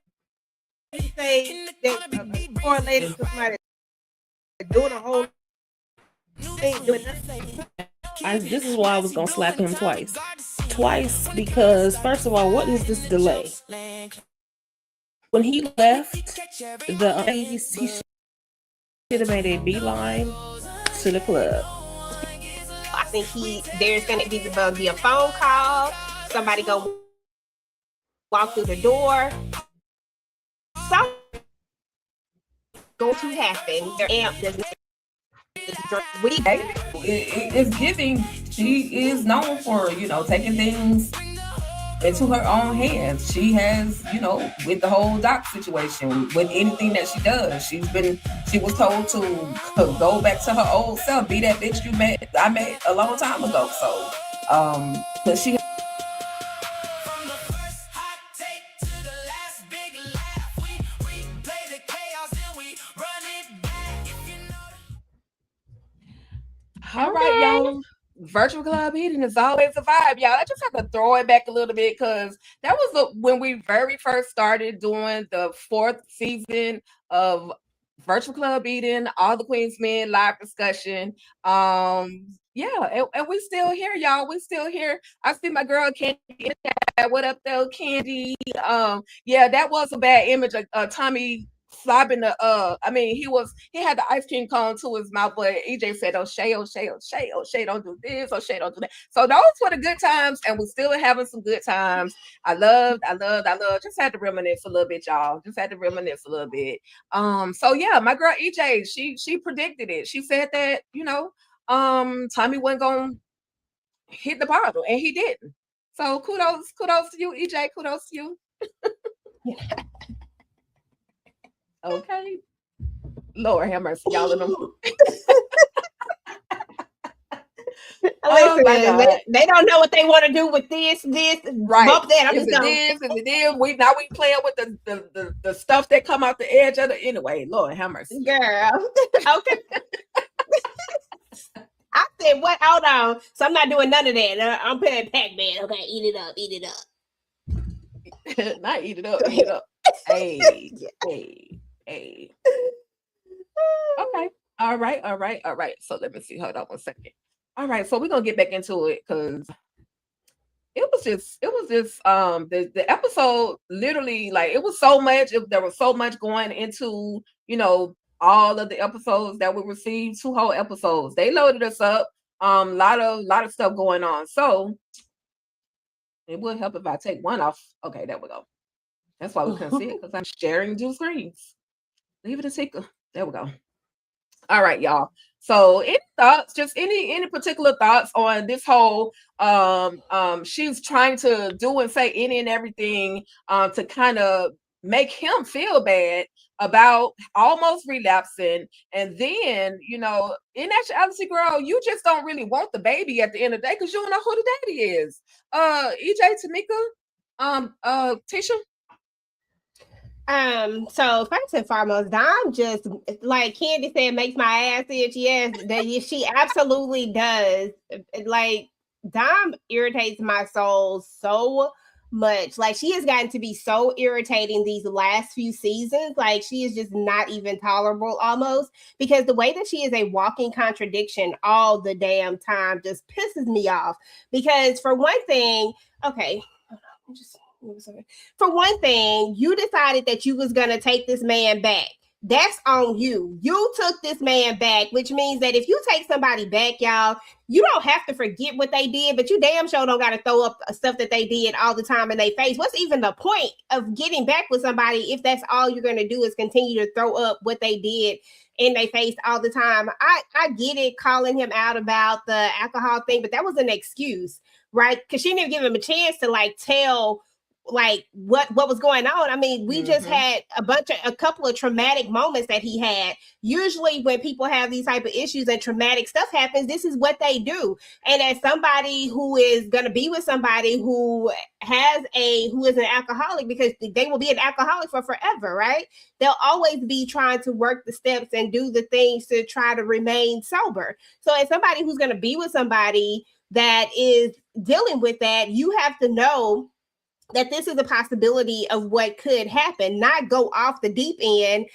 you say that correlated to somebody doing a whole thing, doing nothing? This is why I was gonna slap him twice. Because first of all, what is this delay? When he left, he should have made a beeline to the club. I think there's gonna be a phone call. Somebody gonna walk through the door. Something going to happen. Their amp doesn't. It's giving. She is known for taking things into her own hands. She has, with the whole doc situation, with anything that she does, she was told to go back to her old self, be that bitch I met a long time ago. So, but she. All right, y'all. Virtual club eating is always a vibe, y'all. I just have to throw it back a little bit, because that was when we very first started doing the 4th season of Virtual Club Eating, All the Queens Men live discussion. Yeah, and we still here, y'all. We still here. I see my girl Candy in there. What up, though, Candy? Yeah, that was a bad image of Tommy slobbing he had the ice cream cone to his mouth, but EJ said, oh Shay, don't do this, oh Shay, don't do that. So those were the good times, and we're still having some good times. I loved. Just had to reminisce a little bit, y'all. So yeah, my girl EJ, she predicted it. She said that Tommy wasn't gonna hit the bottle, and he didn't. So kudos to you, EJ. Kudos to you. Okay. Lord have mercy, y'all in them. Listen, they don't know what they want to do with this, right? Bump that. Is it this? We playing with the stuff that come out the edge of the anyway. Lord have mercy, girl. Okay. I said, what? Hold on. So I'm not doing none of that. I'm playing Pac-Man. Okay, eat it up. Not eat it up, eat it up. Hey, Yeah. hey. Okay. All right. So let me see. Hold on 1 second. All right. So we're gonna get back into it because it was just the episode literally, like, it was so much. There was so much going into, all of the episodes that we received, 2 whole episodes. They loaded us up. Lot of stuff going on. So it would help if I take one off. Okay, there we go. That's why we couldn't see it, because I'm sharing 2 screens. Leave it a ticker. There we go. All right, y'all. So any thoughts, just any particular thoughts on this whole she's trying to do and say any and everything to kind of make him feel bad about almost relapsing. And then, in actuality, girl, you just don't really want the baby at the end of the day because you don't know who the daddy is. EJ, Tamika, Tisha. So first and foremost, Dom just, like Candy said, makes my ass itch. Yes, that she absolutely does. Like, Dom irritates my soul so much. Like, she has gotten to be so irritating these last few seasons. Like, she is just not even tolerable almost, because the way that she is a walking contradiction all the damn time just pisses me off. Because for one thing, okay, for one thing, you decided that you was going to take this man back. That's on you. You took this man back, which means that if you take somebody back, y'all, you don't have to forget what they did, but you damn sure don't got to throw up stuff that they did all the time in their face. What's even the point of getting back with somebody if that's all you're going to do is continue to throw up what they did in their face all the time? I get it, calling him out about the alcohol thing, but that was an excuse, right? Because she didn't give him a chance to tell what was going on. I mean, we just had a couple of traumatic moments that he had. Usually when people have these type of issues and traumatic stuff happens, this is what they do. And as somebody who is going to be with somebody who is an alcoholic, because they will be an alcoholic for forever, right? They'll always be trying to work the steps and do the things to try to remain sober. So as somebody who's going to be with somebody that is dealing with that, you have to know that this is a possibility of what could happen, not go off the deep end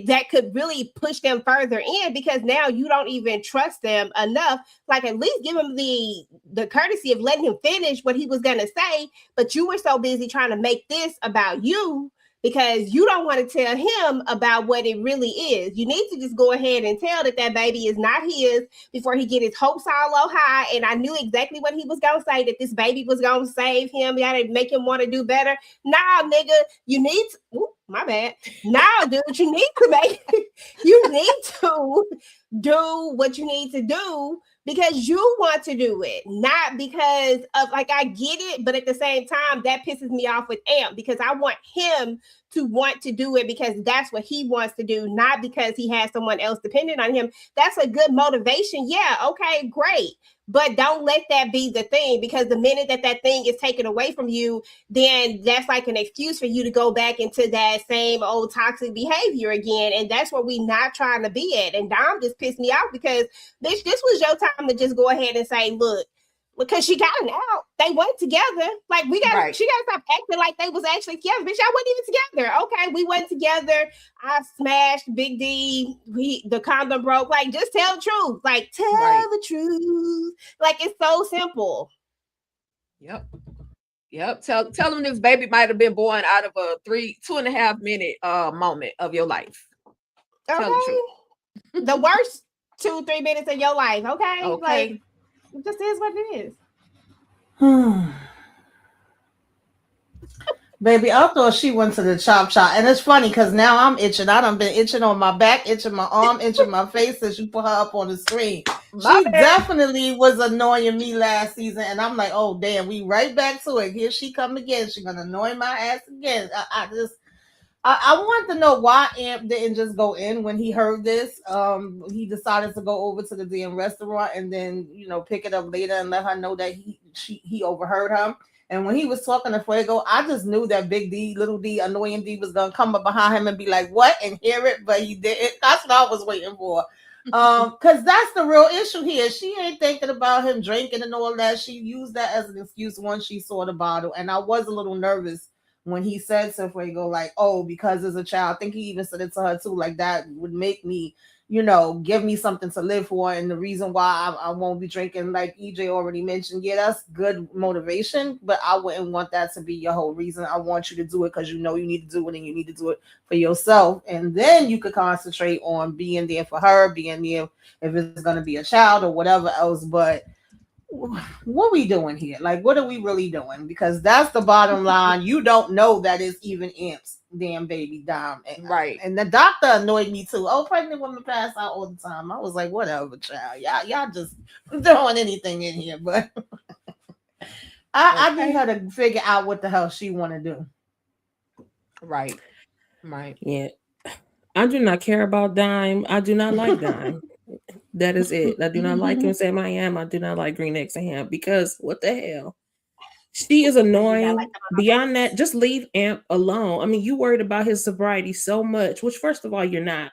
that could really push them further in, because now you don't even trust them enough. Like, at least give him the courtesy of letting him finish what he was going to say, but you were so busy trying to make this about you because you don't want to tell him about what it really is. You need to just go ahead and tell that baby is not his before he get his hopes all low high. And I knew exactly what he was going to say, that this baby was going to save him. You got to make him want to do better. Nah, nigga, you need to, ooh, my bad. Nah, dude, you need to do what you need to do because you want to do it, not because of, I get it, but at the same time, that pisses me off with Amp, because I want him to want to do it because that's what he wants to do, not because he has someone else dependent on him. That's a good motivation. Yeah, okay, great. But don't let that be the thing, because the minute that thing is taken away from you, then that's like an excuse for you to go back into that same old toxic behavior again. And that's where we're not trying to be at. And Dom just pissed me off because, bitch, this was your time to just go ahead and say, look, because she got an out. They went together. Like, she got to stop acting like they was actually together. Bitch, I wasn't even together. Okay, we went together. I smashed Big D. The condom broke. Like, just tell the truth. Like, tell the truth. Like, it's so simple. Yep. Tell them this baby might have been born out of a 2.5 minute moment of your life. Okay. Tell the truth. The worst 2-3 minutes of your life. Okay. Okay. It just is what it is. Baby, I thought she went to the chop shop. And it's funny because now I'm itching. I done been itching on my back, itching my arm, itching my face since you put her up on the screen. She definitely was annoying me last season. And I'm like, oh, damn, we right back to it. Here she come again. She's going to annoy my ass again. I want to know why Amp didn't just go in when he heard this. He decided to go over to the damn restaurant and then, pick it up later and let her know that he overheard her. And when he was talking to Fuego, I just knew that Big D, Little D, Annoying D was going to come up behind him and be like, what? And hear it, but he didn't. That's what I was waiting for. Because that's the real issue here. She ain't thinking about him drinking and all that. She used that as an excuse once she saw the bottle. And I was a little nervous when he said to Fuego, like, oh, because as a child, I think he even said it to her too, like that would make me, give me something to live for. And the reason why I won't be drinking, like EJ already mentioned, yeah, that's good motivation, but I wouldn't want that to be your whole reason. I want you to do it because you need to do it, and you need to do it for yourself. And then you could concentrate on being there for her, being there if it's going to be a child or whatever else. But what we doing here? Like, what are we really doing? Because that's the bottom line. You don't know that it's even Amp's damn baby Dom. Right. And the doctor annoyed me too. Oh, pregnant women pass out all the time. I was like, whatever, child. Y'all just throwing anything in here. But I need her to figure out what the hell she want to do. Right. Yeah. I do not care about Dime. I do not like Dime. That is it. I do not like him. Sam I am. I do not like Green Eggs and Ham because what the hell? She is annoying. Beyond that, just leave Amp alone. I mean, you worried about his sobriety so much, which first of all, you're not.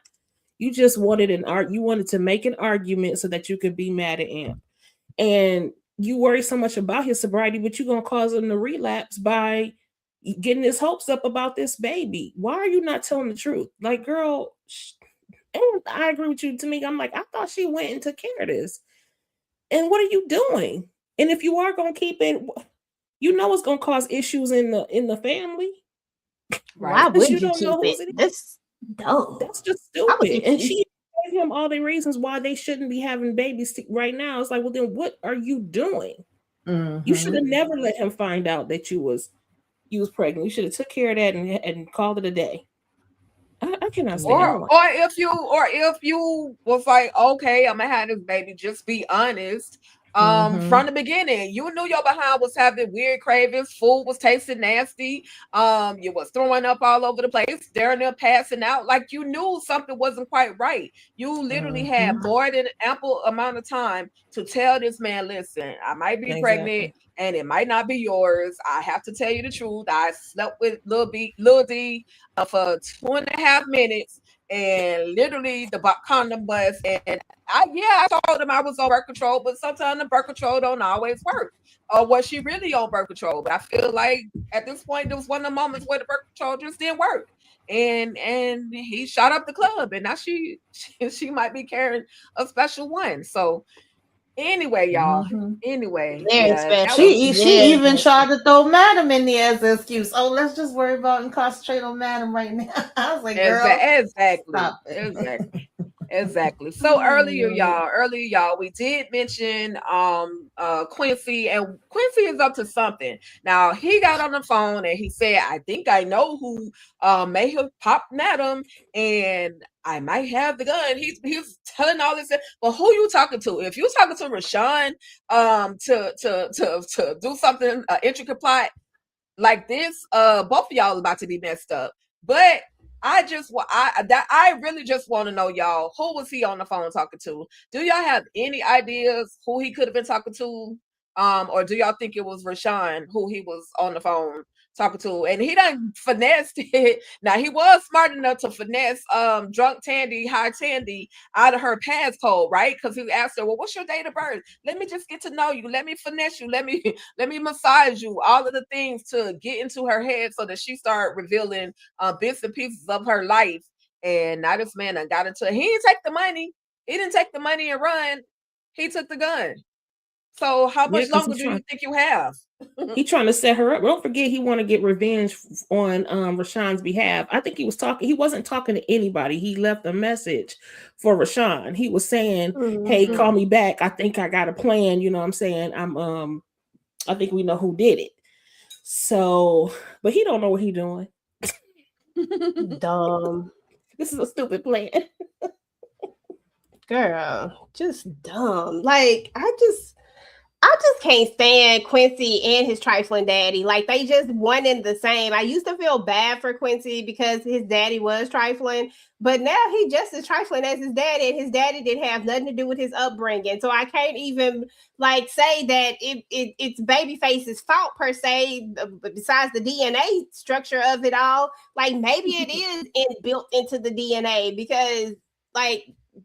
You just wanted you wanted to make an argument so that you could be mad at Amp. And you worry so much about his sobriety, but you're gonna cause him to relapse by getting his hopes up about this baby. Why are you not telling the truth? Like, girl, and I agree with you, Tamika. I'm like, I thought she went and took care of this. And what are you doing? And if you are going to keep it, it's going to cause issues in the family. Right. Why would you don't keep know it? That's dumb. That's just stupid. And she gave him all the reasons why they shouldn't be having babies right now. It's like, well, then what are you doing? Mm-hmm. You should have never let him find out that you was pregnant. You should have took care of that and called it a day. I cannot stand or if you was like, okay, I'm gonna have this baby, just be honest. From the beginning, you knew your behind was having weird cravings, food was tasting nasty, you was throwing up all over the place, staring there, passing out, like you knew something wasn't quite right. You literally had more than ample amount of time to tell this man, listen, I might be pregnant and it might not be yours. I have to tell you the truth. I slept with Lil D for 2.5 minutes, and literally the condom bust. And I told him I was on birth control, but sometimes the birth control don't always work. Or was she really on birth control? But I feel like at this point, there was one of the moments where the birth control just didn't work. And he shot up the club, and now she might be carrying a special one. So anyway, y'all. Anyway, she even tried to throw Madam in there as an excuse. Oh, let's just worry about and concentrate on Madam right now. I was like, girl, exactly. So earlier, y'all, we did mention Quincy, and Quincy is up to something. Now he got on the phone and he said, I think I know who may have popped Madam, and I might have the gun. He's telling all this, but who you talking to? If you're talking to Rashawn to do something intricate plot like this, both of y'all about to be messed up. But I really just want to know, y'all, who was he on the phone talking to? Do y'all have any ideas who he could have been talking to? Or do y'all think it was Rashawn who he was on the phone talking to? And he done finessed it. Now he was smart enough to finesse drunk Tandy, high Tandy, out of her passcode, right? Because he asked her, well, what's your date of birth? Let me just get to know you. Let me finesse you. Let me massage you. All of the things to get into her head so that she started revealing bits and pieces of her life. And now this man done got into it. He didn't take the money. He didn't take the money and run. He took the gun. So how much longer do you think you have? He trying to set her up. Don't forget, he want to get revenge on Rashawn's behalf. I think he wasn't talking to anybody. He left a message for Rashawn. He was saying, hey, call me back. I think I got a plan. You know what I'm saying? I think we know who did it. So, but he don't know what he doing. Dumb. This is a stupid plan. Girl, just dumb. Like, I just can't stand Quincy and his trifling daddy. Like, they just one and the same. I used to feel bad for Quincy because his daddy was trifling, but now he just as trifling as his daddy, and his daddy didn't have nothing to do with his upbringing. So I can't even say that it's Babyface's fault per se, besides the DNA structure of it all. Like, maybe it is built into the DNA because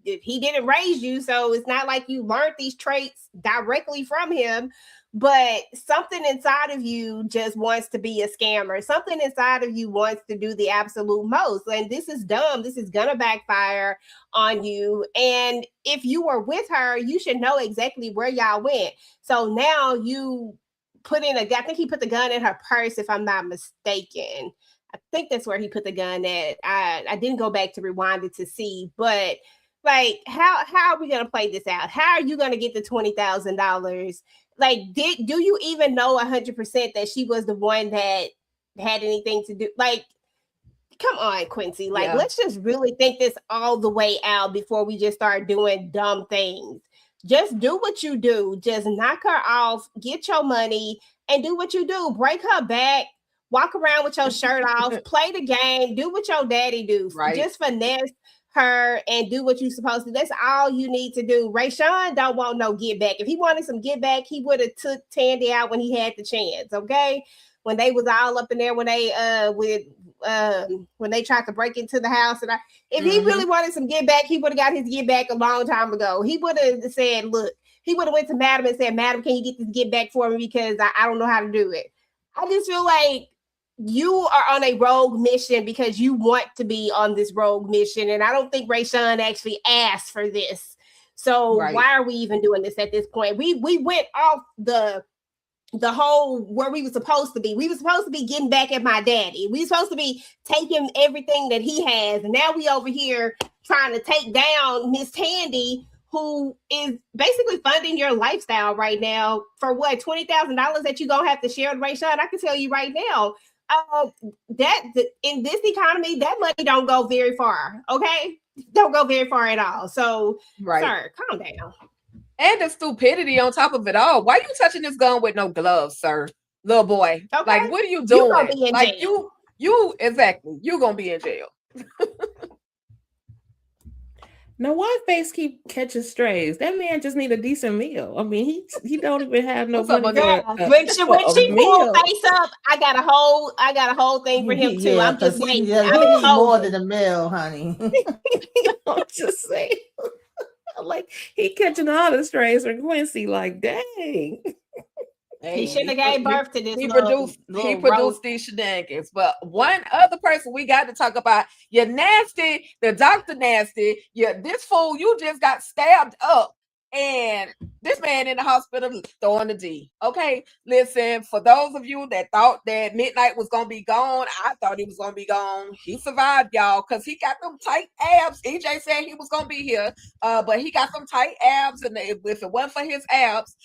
he didn't raise you, so it's not like you learned these traits directly from him. But something inside of you just wants to be a scammer. Something inside of you wants to do the absolute most. And this is dumb. This is going to backfire on you. And if you were with her, you should know exactly where y'all went. So now you put in I think he put the gun in her purse, if I'm not mistaken. I think that's where he put the gun at. I didn't go back to rewind it to see, but like, how are we going to play this out? How are you going to get the $20,000? Like, do you even know 100% that she was the one that had anything to do? Like, come on, Quincy. Like, let's just really think this all the way out before we just start doing dumb things. Just do what you do. Just knock her off, get your money, and do what you do. Break her back, walk around with your shirt off, play the game, do what your daddy do. Right. Just finesse her and do what you're supposed to. That's all you need to do. Rayshawn don't want no get back. If he wanted some get back, he would have took Tandy out when he had the chance. Okay, when they was all up in there, when they when they tried to break into the house, and if he really wanted some get back, he would have got his get back a long time ago. He would have said, "Look," he would have went to Madam and said, "Madam, can you get this get back for me because I don't know how to do it." I just feel like you are on a rogue mission because you want to be on this rogue mission. And I don't think Rayshawn actually asked for this. So why are we even doing this at this point? We went off the whole where we were supposed to be. We were supposed to be getting back at my daddy. We were supposed to be taking everything that he has. And now we over here trying to take down Miss Tandy, who is basically funding your lifestyle right now for what, $20,000 that you're gonna have to share with Rayshawn. I can tell you right now, that in this economy, that money don't go very far. Okay, don't go very far at all. So, sir, calm down. And the stupidity on top of it all. Why you touching this gun with no gloves, sir? Little boy. Okay. Like, what are you doing? You gonna be in like jail. you exactly. You're gonna be in jail. Now, why Face keep catching strays? That man just need a decent meal. I mean, he don't even have no money when she pulled Face up, I got a whole thing for him too. I'm just waiting. I'm more than a meal, honey. I'm just saying. Like, he catching all the strays from Quincy. Like, dang. He shouldn't have gave birth to this. He produced these shenanigans. But one other person we got to talk about, you're nasty, the Dr. Nasty, this fool, you just got stabbed up. And this man in the hospital throwing the D. Okay, listen, for those of you that thought that Midnight was going to be gone, I thought he was going to be gone. He survived, y'all, because he got them tight abs. EJ said he was going to be here, but he got some tight abs, and if it wasn't for his abs,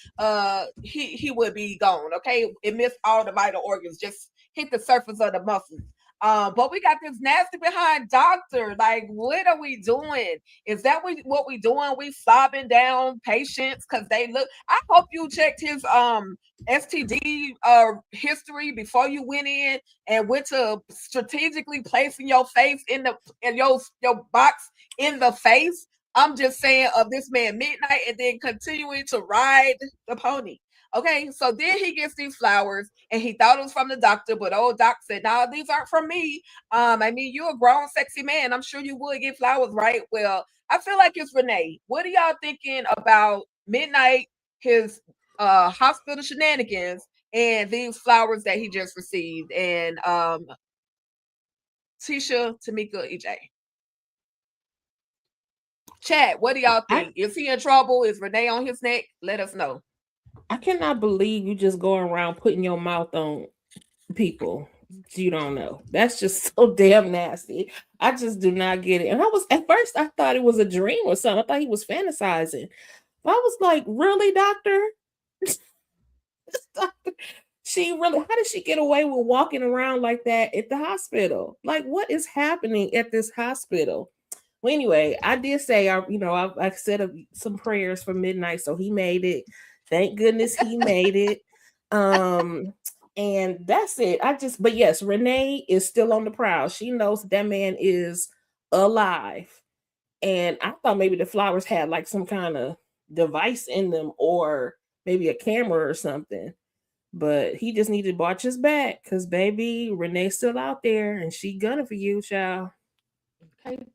he would be gone, okay? It missed all the vital organs, just hit the surface of the muscles. But we got this nasty behind doctor. Like, what are we doing? Is that what we doing? We sobbing down patients because they look. I hope you checked his STD history before you went in and went to strategically placing your face in your box in the face. I'm just saying of this man Midnight and then continuing to ride the pony. Okay, so then he gets these flowers and he thought it was from the doctor, but old doc said, "No, these aren't from me. I mean, you're a grown, sexy man. I'm sure you would get flowers, right?" Well, I feel like it's Renee. What are y'all thinking about Midnight, his hospital shenanigans, and these flowers that he just received? And Tisha, Tamika, EJ. Chat, what do y'all think? Is he in trouble? Is Renee on his neck? Let us know. I cannot believe you just going around putting your mouth on people you don't know. That's just so damn nasty. I just do not get it. And at first I thought it was a dream or something. I thought he was fantasizing. But I was like, really, doctor? How did she get away with walking around like that at the hospital? Like, what is happening at this hospital? Well, anyway, I did say, I said some prayers for Midnight, so he made it. Thank goodness he made it. And that's it. But yes, Renee is still on the prowl. She knows that man is alive. And I thought maybe the flowers had like some kind of device in them or maybe a camera or something. But he just needed to watch his back because, baby, Renee's still out there and she gunning for you, child. Okay.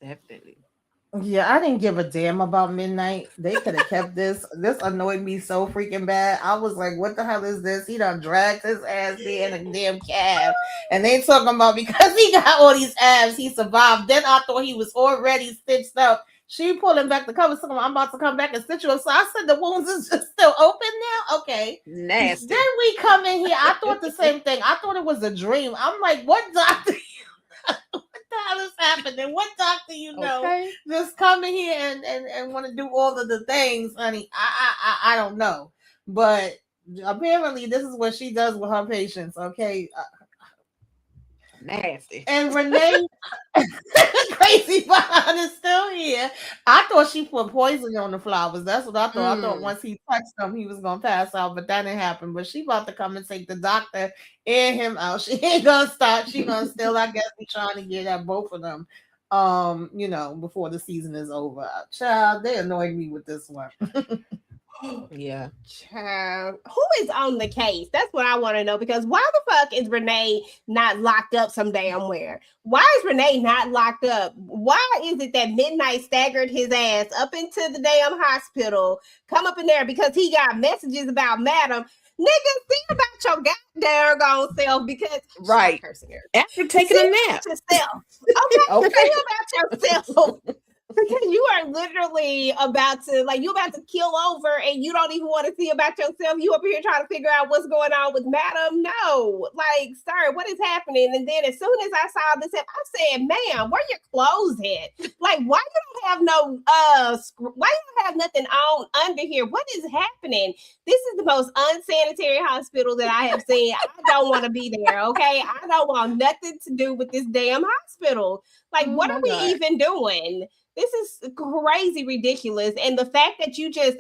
Definitely. Yeah, I didn't give a damn about Midnight. They could have kept this. This annoyed me so freaking bad. I was like, what the hell is this? He done dragged his ass there in a damn cab. And they talking about because he got all these abs, he survived. Then I thought he was already stitched up. She pulling back the covers, talking about, I'm about to come back and stitch you up. So I said the wounds is just still open now? Okay. Nasty. Then we come in here. I thought the same thing. I thought it was a dream. I'm like, what doctor? What the hell is happening? What doctor you know? Okay. Just come in here and want to do all of the things, honey. I don't know, but apparently this is what she does with her patients. Okay, Nasty. and Renee, crazy behind is still here. I thought she put poison on the flowers. That's what I thought. I thought once he touched them, he was gonna pass out, but that didn't happen. But she about to come and take the doctor and him out. She ain't gonna stop. She gonna still, I guess, be trying to get at both of them. Before the season is over. Child, they annoyed me with this one. Yeah. Child, who is on the case? That's what I want to know, because why the fuck is Renee not locked up some damn where? Why is Renee not locked up? Why is it that Midnight staggered his ass up into the damn hospital, come up in there because he got messages about Madam? Nigga, think about your goddamn self, because Right. After taking a nap. yourself. Okay, Okay. think about yourself. Because you are literally about to kill over, and you don't even want to see about yourself. You up here trying to figure out what's going on with Madam. No, like, sir, what is happening? And then as soon as I saw this, I said, ma'am, where your clothes at? Like, why you don't have no why you don't have nothing on under here? What is happening? This is the most unsanitary hospital that I have seen. I don't want to be there, okay? I don't want nothing to do with this damn hospital. Like, Oh what my are we God. even doing? This is crazy ridiculous. And the fact that you just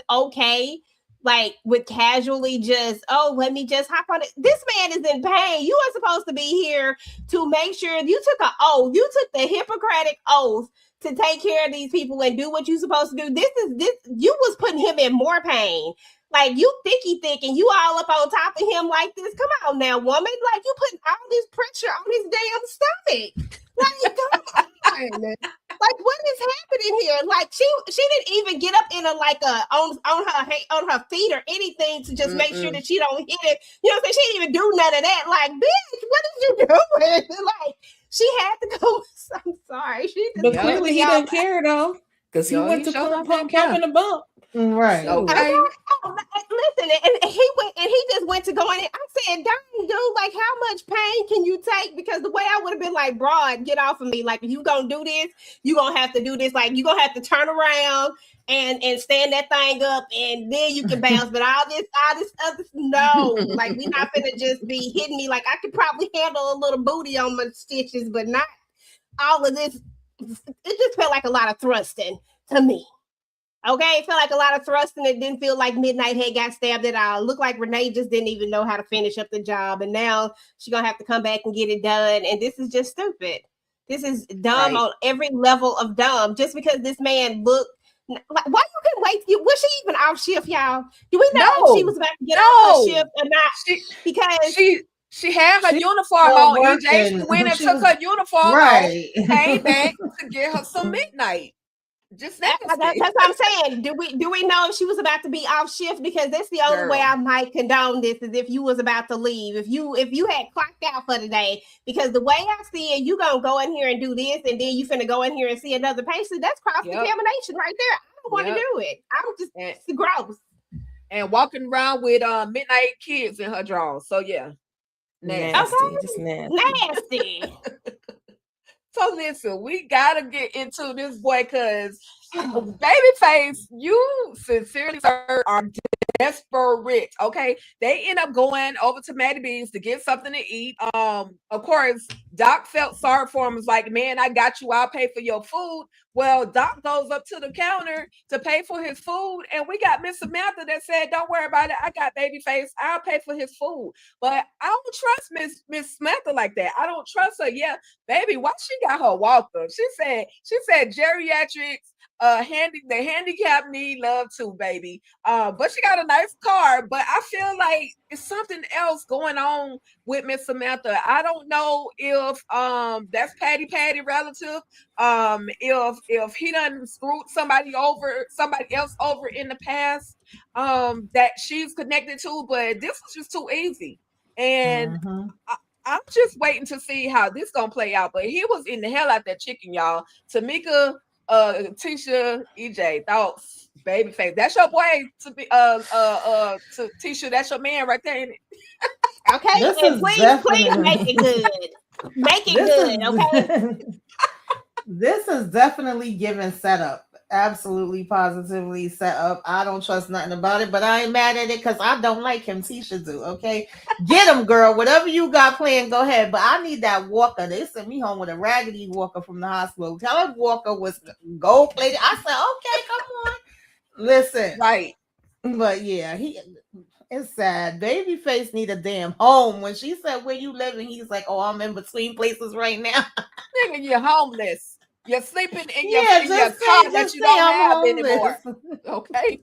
like would casually just, oh, let me just hop on it. This man is in pain. You are supposed to be here to make sure you took an oath. You took the Hippocratic oath to take care of these people and do what you're supposed to do. This you was putting him in more pain. Like, you thicky thick and you all up on top of him like this. Come on now, woman. Like, you putting all this pressure on his damn stomach. Like, come on. Like, what is happening here? Like, she didn't even get up in on her feet or anything to just make sure that she don't hit it. You know what I'm saying? She didn't even do none of that. Like, bitch, what did you doing? Like, she had to go. I'm sorry. She just But Yeah. clearly he didn't care though. Because he Yo, went he to showed up pump and in the bump. Right. Okay. Listen, and he just went to go in. I said, "Dang, dude, like, how much pain can you take?" Because the way I would have been like, "Broad, get off of me! Like, if you gonna do this, you gonna have to do this. Like, you gonna have to turn around and stand that thing up, and then you can bounce." But all this other, no, like, we not finna just be hitting me. Like, I could probably handle a little booty on my stitches, but not all of this. It just felt like a lot of thrusting to me. Okay, it felt like a lot of thrusting. It didn't feel like Midnight had got stabbed at all. It looked like Renee just didn't even know how to finish up the job, and now she's gonna have to come back and get it done. And this is just stupid. This is dumb Right. on every level of dumb. Just because this man looked, like, why you couldn't wait? Was she even off shift, y'all? Do we know if she No. was about to get off her No. shift or not? She Because she had her She uniform was on, EJ. She working. went and She took was- her uniform off, Right. came back to get her some Midnight. Just that's nasty. what I'm saying. Do we know if she was about to be off shift? Because that's the only way Girl. I might condone this is if you was about to leave. If you had clocked out for the day. Because the way I see it, you gonna go in here and do this, and then you finna go in here and see another patient. That's cross Yep. contamination right there. I don't want to Yep. do it. I'm just And, it's gross. and walking around with Midnight kids in her drawers. So yeah. Nasty. Nasty. Just nasty. Nasty. So listen, we gotta get into this boy, because Babyface, you sincerely, sir, are desperate. Okay, they end up going over to Maddie B's to get something to eat. Of course, Doc felt sorry for him. Was like, "Man, I got you. I'll pay for your food." Well, Doc goes up to the counter to pay for his food, and we got Miss Samantha that said, "Don't worry about it. I got Babyface. I'll pay for his food." But I don't trust Miss Samantha like that. I don't trust her. Yeah, baby, why she got her walker? She said geriatrics. the handicap need love too, baby. But she got a nice car. But I feel like it's something else going on with Miss Samantha. I don't know if that's Patty relative. If he done screwed somebody else over in the past, that she's connected to, but this was just too easy. And I'm just waiting to see how this gonna play out. But he was in the hell out that chicken, y'all. Tamika, Tisha, EJ, thoughts, babyface. That's your boy to be to Tisha. That's your man right there. Ain't it? Okay, This and is please definitely- make it good. Make it good, okay? This is definitely given setup. Absolutely, positively set up. I don't trust nothing about it, but I ain't mad at it because I don't like him. Tisha do, okay? Get him, girl. Whatever you got planned, go ahead. But I need that Walker. They sent me home with a raggedy Walker from the hospital. Tell him Walker was gold plated. I said, okay, come on. Listen. Right. But yeah, it's sad. Babyface need a damn home. When she said where you living, he's like, oh, I'm in between places right now. Nigga, you're homeless. You're sleeping in your, Yeah, in your just car say- that just you say don't I'm have homeless. anymore. Okay.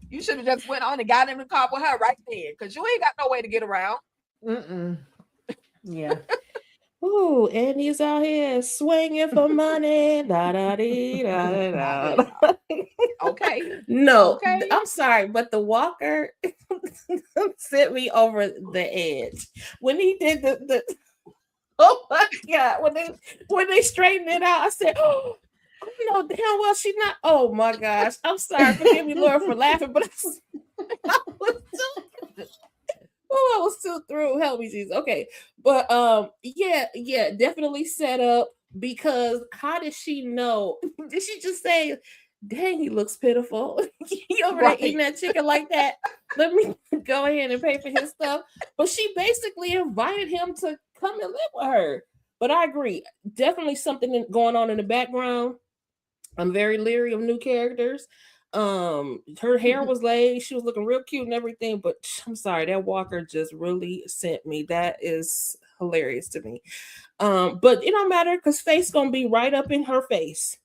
You should have just went on and got in the car with her right there, because you ain't got no way to get around. Yeah. Ooh, and he's out here swinging for money. Da da dee, da da da. Okay. No, Okay. I'm sorry, but the Walker sent me over the edge when he did the. Oh my God! When they straightened it out, I said, "Oh no, damn well she's not." Oh my gosh! I'm sorry. Forgive me, Lord, for laughing, but I was still through. Help me, Jesus. Okay, but yeah, definitely set up, because how did she know? Did she just say, "Dang, he looks pitiful"? He over there eating that chicken like that. Let me go ahead and pay for his stuff. But she basically invited him to come and live with her. But I agree, definitely something going on in the background. I'm very leery of new characters. Her hair was laid, she was looking real cute and everything, but I'm sorry, that Walker just really sent me. That is hilarious to me. But it don't matter, because Face gonna be right up in her face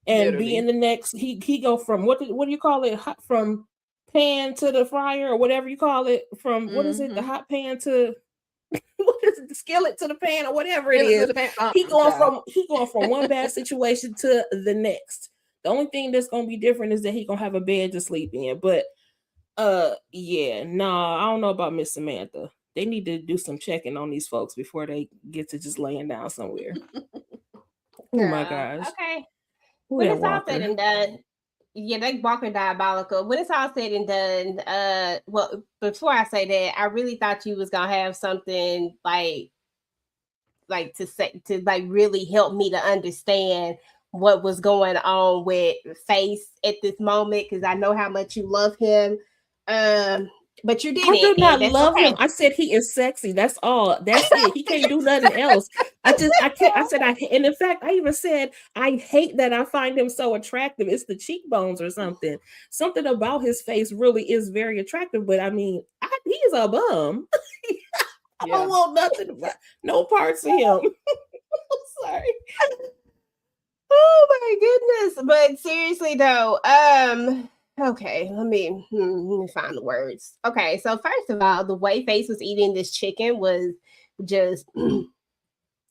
and Literally. be in the next. He go from what do you call it? Hot, from pan to the fryer, or whatever you call it. From what is it? The hot pan to what is it? The skillet to the pan, or whatever it is. He going from one bad situation to the next. The only thing that's gonna be different is that he gonna have a bed to sleep in. But yeah, nah, I don't know about Miss Samantha. They need to do some checking on these folks before they get to just laying down somewhere. Oh my gosh. Okay. Who When that it's all Walker? said and done, yeah, they Walker diabolical. When it's all said and done, well, before I say that, I really thought you was gonna have something like to say to like really help me to understand what was going on with Face at this moment, because I know how much you love him. But you didn't. I do not and that's love okay. him. I said he is sexy. That's all. That's it. He can't do nothing else. I can't. I said and in fact, I even said I hate that I find him so attractive. It's the cheekbones or something. Something about his face really is very attractive. But I mean, he's a bum. I don't want nothing about no parts of him. Sorry. Oh my goodness. But seriously though, okay, let me find the words. Okay, so first of all, the way Face was eating this chicken was just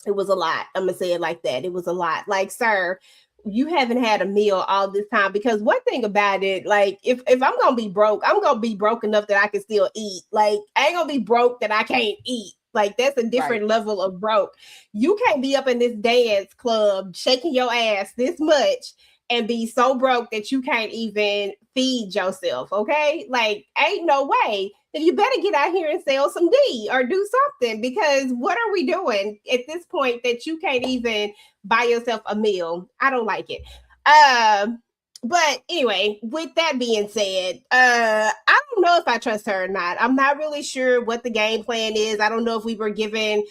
it was a lot. I'm gonna say it like that. It was a lot. Like, sir, you haven't had a meal all this time. Because one thing about it, like, if I'm gonna be broke, I'm gonna be broke enough that I can still eat. Like, I ain't gonna be broke that I can't eat. Like, that's a different level of broke. You can't be up in this dance club shaking your ass this much and be so broke that you can't even feed yourself, okay? Like, ain't no way. Then you better get out here and sell some D or do something, because what are we doing at this point that you can't even buy yourself a meal? I don't like it. But anyway, with that being said, I don't know if I trust her or not. I'm not really sure what the game plan is. I don't know if we were giving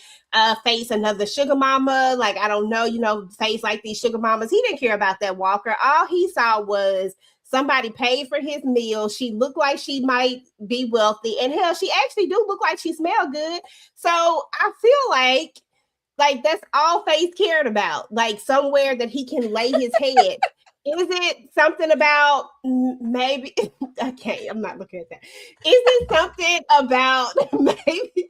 Face another sugar mama. Like, I don't know, Face like these sugar mamas. He didn't care about that Walker. All he saw was somebody paid for his meal. She looked like she might be wealthy. And hell, she actually do look like she smelled good. So I feel like Like that's all Faith cared about. Like somewhere that he can lay his head. Is it something about maybe? Okay, I'm not looking at that. Is it something about maybe?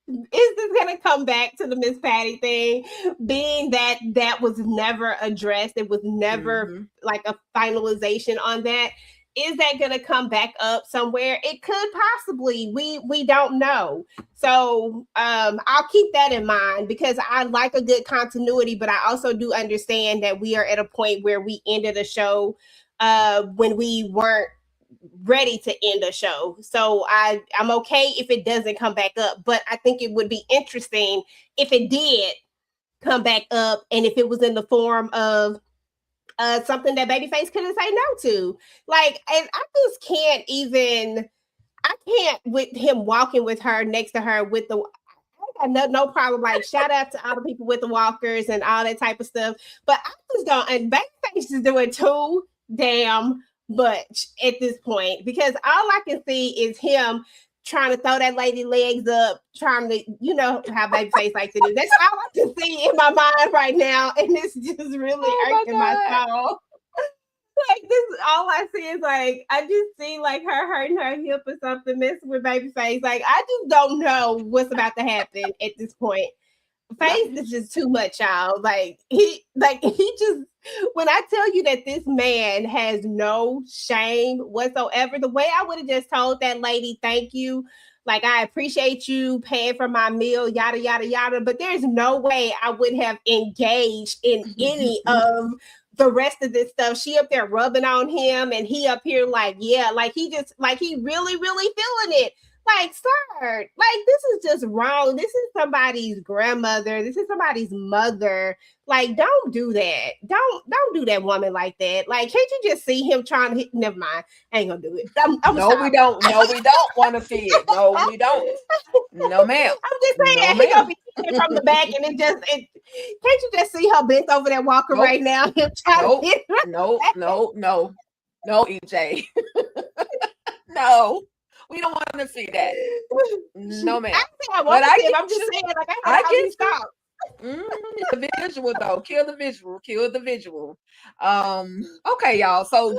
Is this going to come back to the Miss Patty thing, being that that was never addressed? It was never like a finalization on that. Is that going to come back up somewhere? It could possibly. We don't know. So I'll keep that in mind because I like a good continuity, but I also do understand that we are at a point where we ended a show when we weren't ready to end a show. So I'm okay if it doesn't come back up, but I think it would be interesting if it did come back up and if it was in the form of something that Babyface couldn't say no to. Like, and I just can't even, I can't with him walking with her next to her with the, I got no problem. Like, shout out to all the people with the walkers and all that type of stuff. But I just don't, and Babyface is doing too damn much at this point because all I can see is him trying to throw that lady legs up, trying to, you know how Babyface likes to do. That's all I can see in my mind right now, and it's just really irking my soul. Like this, all I see is like I just see like her hurting her hip or something, messing with Babyface. Like I just don't know what's about to happen at this point. Face is just too much, y'all. Like he just, when I tell you that this man has no shame whatsoever, the way I would have just told that lady, thank you. Like, I appreciate you paying for my meal, yada, yada, yada. But there's no way I would have engaged in any of the rest of this stuff. She up there rubbing on him and he up here like, yeah, like he just, like he really, really feeling it. Like, sir, like this is just wrong. This is somebody's grandmother. This is somebody's mother. Like, don't do that. Don't do that woman like that. Like, can't you just see him trying to hit? Never mind. I ain't gonna do it. No, we don't. No, we don't want to see it. No, we don't. No, ma'am. I'm just saying, No, he gonna be hitting from the back, and can't you just see her bent over that walker right now? Him trying to hit her. No, EJ. No. We don't want to see that. No, ma'am. I want to see it. I'm just saying, like, I get stop. The visual though, kill the visual. Okay, y'all. So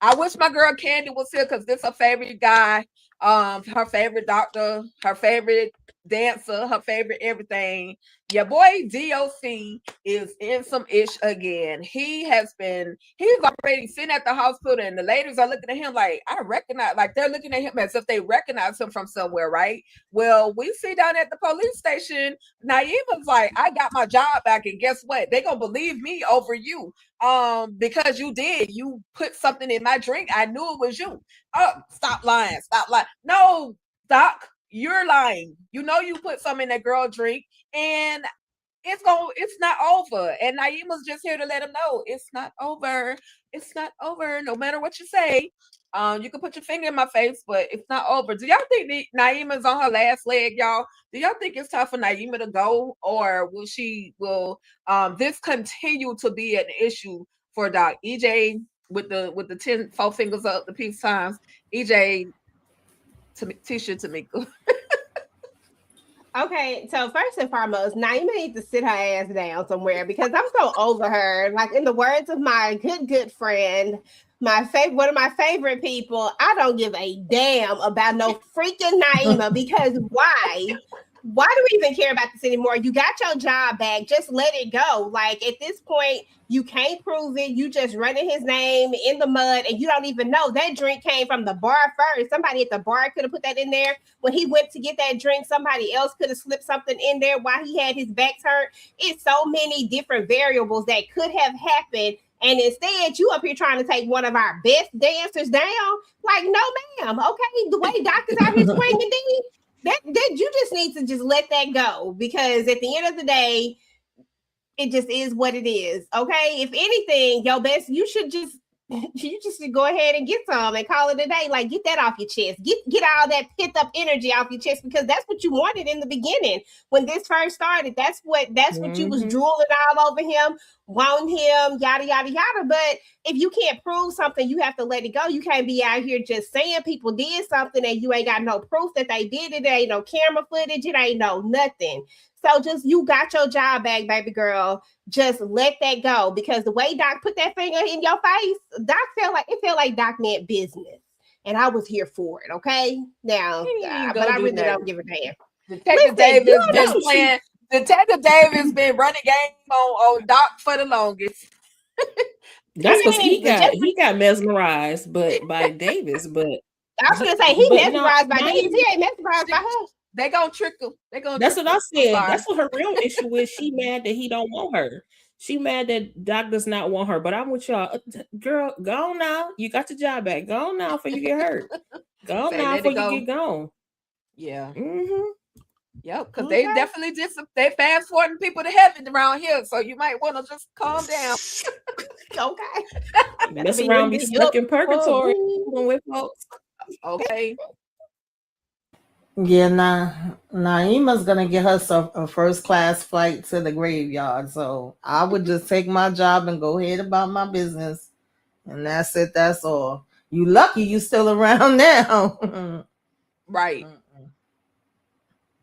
I wish my girl Candy was here because this is her favorite guy, her favorite doctor, her favorite dancer, her favorite everything. Your boy DOC is in some ish again. He's already sitting at the hospital, and the ladies are looking at him like, I recognize, like they're looking at him as if they recognize him from somewhere, right? Well, we see down at the police station, Naima's like, I got my job back, and guess what? They gonna believe me over you. Because you put something in my drink. I knew it was you. Oh, stop lying. No, Doc, you're lying. You know you put something in that girl drink, and it's not over. And Naima's just here to let him know it's not over. It's not over. No matter what you say. You can put your finger in my face, but it's not over. Do y'all think Naima's on her last leg, y'all? Do y'all think it's time for Naima to go, or will this continue to be an issue for Doc? EJ with the 4 fingers up, the peace signs. EJ, Tisha, Tamika. Okay, so first and foremost, Naima needs to sit her ass down somewhere because I'm so over her. Like, in the words of my good friend, one of my favorite people, I don't give a damn about no freaking Naima because why? Why do we even care about this anymore? You got your job back. Just let it go. Like, at this point, you can't prove it. You just running his name in the mud, and you don't even know that drink came from the bar first. Somebody at the bar could have put that in there. When he went to get that drink, somebody else could have slipped something in there while he had his back turned. It's so many different variables that could have happened. And instead, you up here trying to take one of our best dancers down. Like, no, ma'am. Okay, the way doctors out here swinging things, that you just need to just let that go, because at the end of the day, it just is what it is. Okay, if anything, your best, you just go ahead and get some and call it a day. Like, get that off your chest. Get all that pent up energy off your chest, because that's what you wanted in the beginning when this first started. That's what you was drooling all over him, wanting him, yada yada yada. But if you can't prove something, you have to let it go. You can't be out here just saying people did something and you ain't got no proof that they did it. There ain't no camera footage. It ain't no nothing. So So just you got your job back, baby girl. Just let that go, because the way Doc put that finger in your face, Doc felt like Doc meant business, and I was here for it. Okay, now, He ain't but gonna I do really nothing. don't give a damn. Detective Listen, Davis you been know playing. Detective Davis been running game on Doc for the longest. That's because mean, he got mesmerized by Davis, but I was gonna say he but no, mesmerized by not Davis. even- He ain't mesmerized by her. They gonna trick him. They gonna. That's trick what I him. I'm said. sorry. That's what her real issue is. She mad that he don't want her. She mad that Doc does not want her. But I'm with y'all. Girl, go on now. You got your job back. Go on now before you get hurt. Go on Say, now let before it go. you get gone. Yeah. Mm-hmm. Yep, because Okay. they definitely they fast forwarding people to heaven around here, so you might want to just calm down. Okay. Mess around, be stuck in purgatory with folks. Okay. Yeah, Naima's gonna get herself a first class flight to the graveyard. So I would just take my job and go ahead about my business. And that's it, that's all. You lucky you still around now. Right.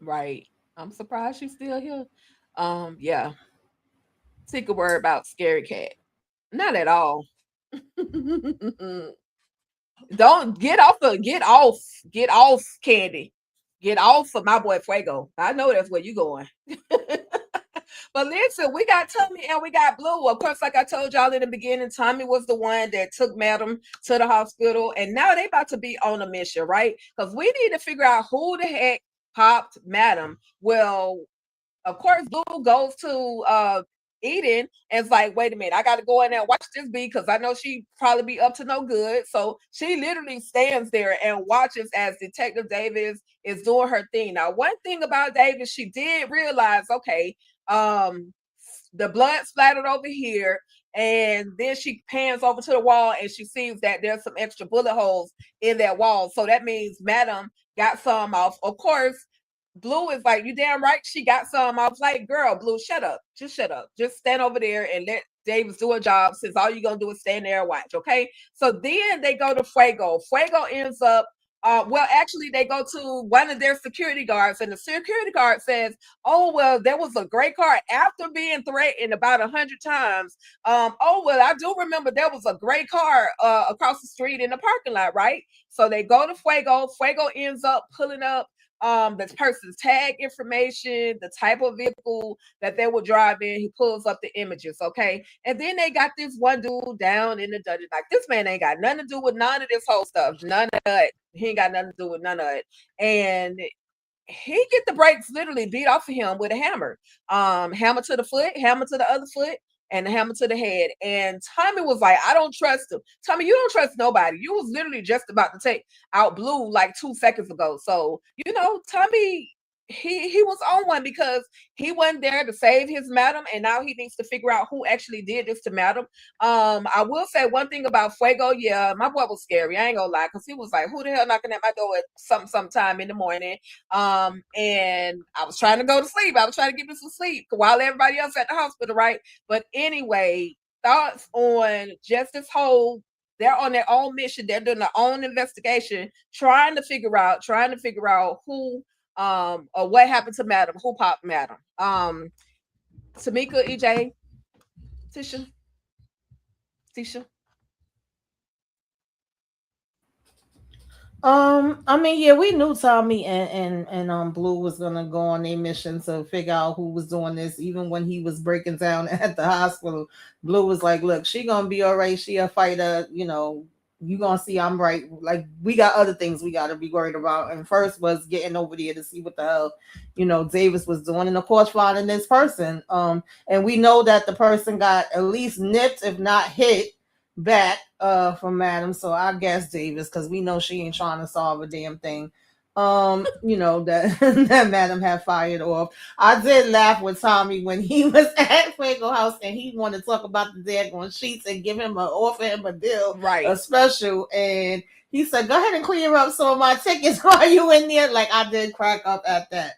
Right. I'm surprised she's still here. Yeah. Take a word about Scary Cat. Not at all. Don't get off, Candy. Get off of my boy Fuego. I know that's where you going. But listen, we got Tommy and we got Blue. Of course, like I told y'all in the beginning, Tommy was the one that took Madam to the hospital, and now they about to be on a mission, right? Because we need to figure out who the heck popped Madam. Well, of course, Blue goes to Eden and it's like, wait a minute, I got to go in there and watch this bee because I know she probably be up to no good. So she literally stands there and watches as Detective Davis is doing her thing. Now, one thing about Davis, she did realize, okay, the blood splattered over here, and then she pans over to the wall and she sees that there's some extra bullet holes in that wall. So that means Madam got some off. Of course, Blue is like, you damn right she got some. I was like, girl, Blue, shut up. Just shut up. Just stand over there and let Davis do a job, since all you're going to do is stand there and watch, okay? So then they go to Fuego. Fuego ends up, well, actually, they go to one of their security guards, and the security guard says, oh, well, there was a gray car after being threatened about 100 times. Oh, well, I do remember there was a gray car across the street in the parking lot, right? So they go to Fuego. Fuego ends up pulling up the person's tag information, the type of vehicle that they were driving. He pulls up the images, okay? And then they got this one dude down in the dungeon. Like, this man ain't got nothing to do with none of this whole stuff. None of it. He ain't got nothing to do with none of it. And he get the brakes literally beat off of him with a hammer. Hammer to the foot, hammer to the other foot, and a hammer to the head. And Tommy was like, I don't trust him. Tommy, you don't trust nobody. You was literally just about to take out Blue like 2 seconds ago. So, you know, Tommy, he was on one, because he wasn't there to save his madam, and now he needs to figure out who actually did this to Madam. I will say one thing about Fuego. Yeah, my boy was scary. I ain't gonna lie, because he was like, who the hell knocking at my door at sometime in the morning? And I was trying to go to sleep. I was trying to get me some sleep while everybody else at the hospital, right? But anyway, thoughts on just this whole, they're on their own mission, they're doing their own investigation, trying to figure out who or what happened to Madam, who popped Madam. Tamika, EJ, Tisha. I mean, yeah, we knew Tommy and Blue was gonna go on a mission to figure out who was doing this. Even when he was breaking down at the hospital, Blue was like, look, she gonna be all right, she a fighter, you know, you gonna see I'm right. Like, we got other things we gotta be worried about. And first was getting over there to see what the hell, you know, Davis was doing, and of course finding this person. And we know that the person got at least nipped, if not hit, back from Madam. So I guess Davis, because we know she ain't trying to solve a damn thing. You know, that that Madam had fired off. I did laugh with Tommy when he was at Fuego House and he wanted to talk about the daggone sheets and give him offer him a deal, right, a special, and he said, go ahead and clear up some of my tickets while you in there. Like, I did crack up at that.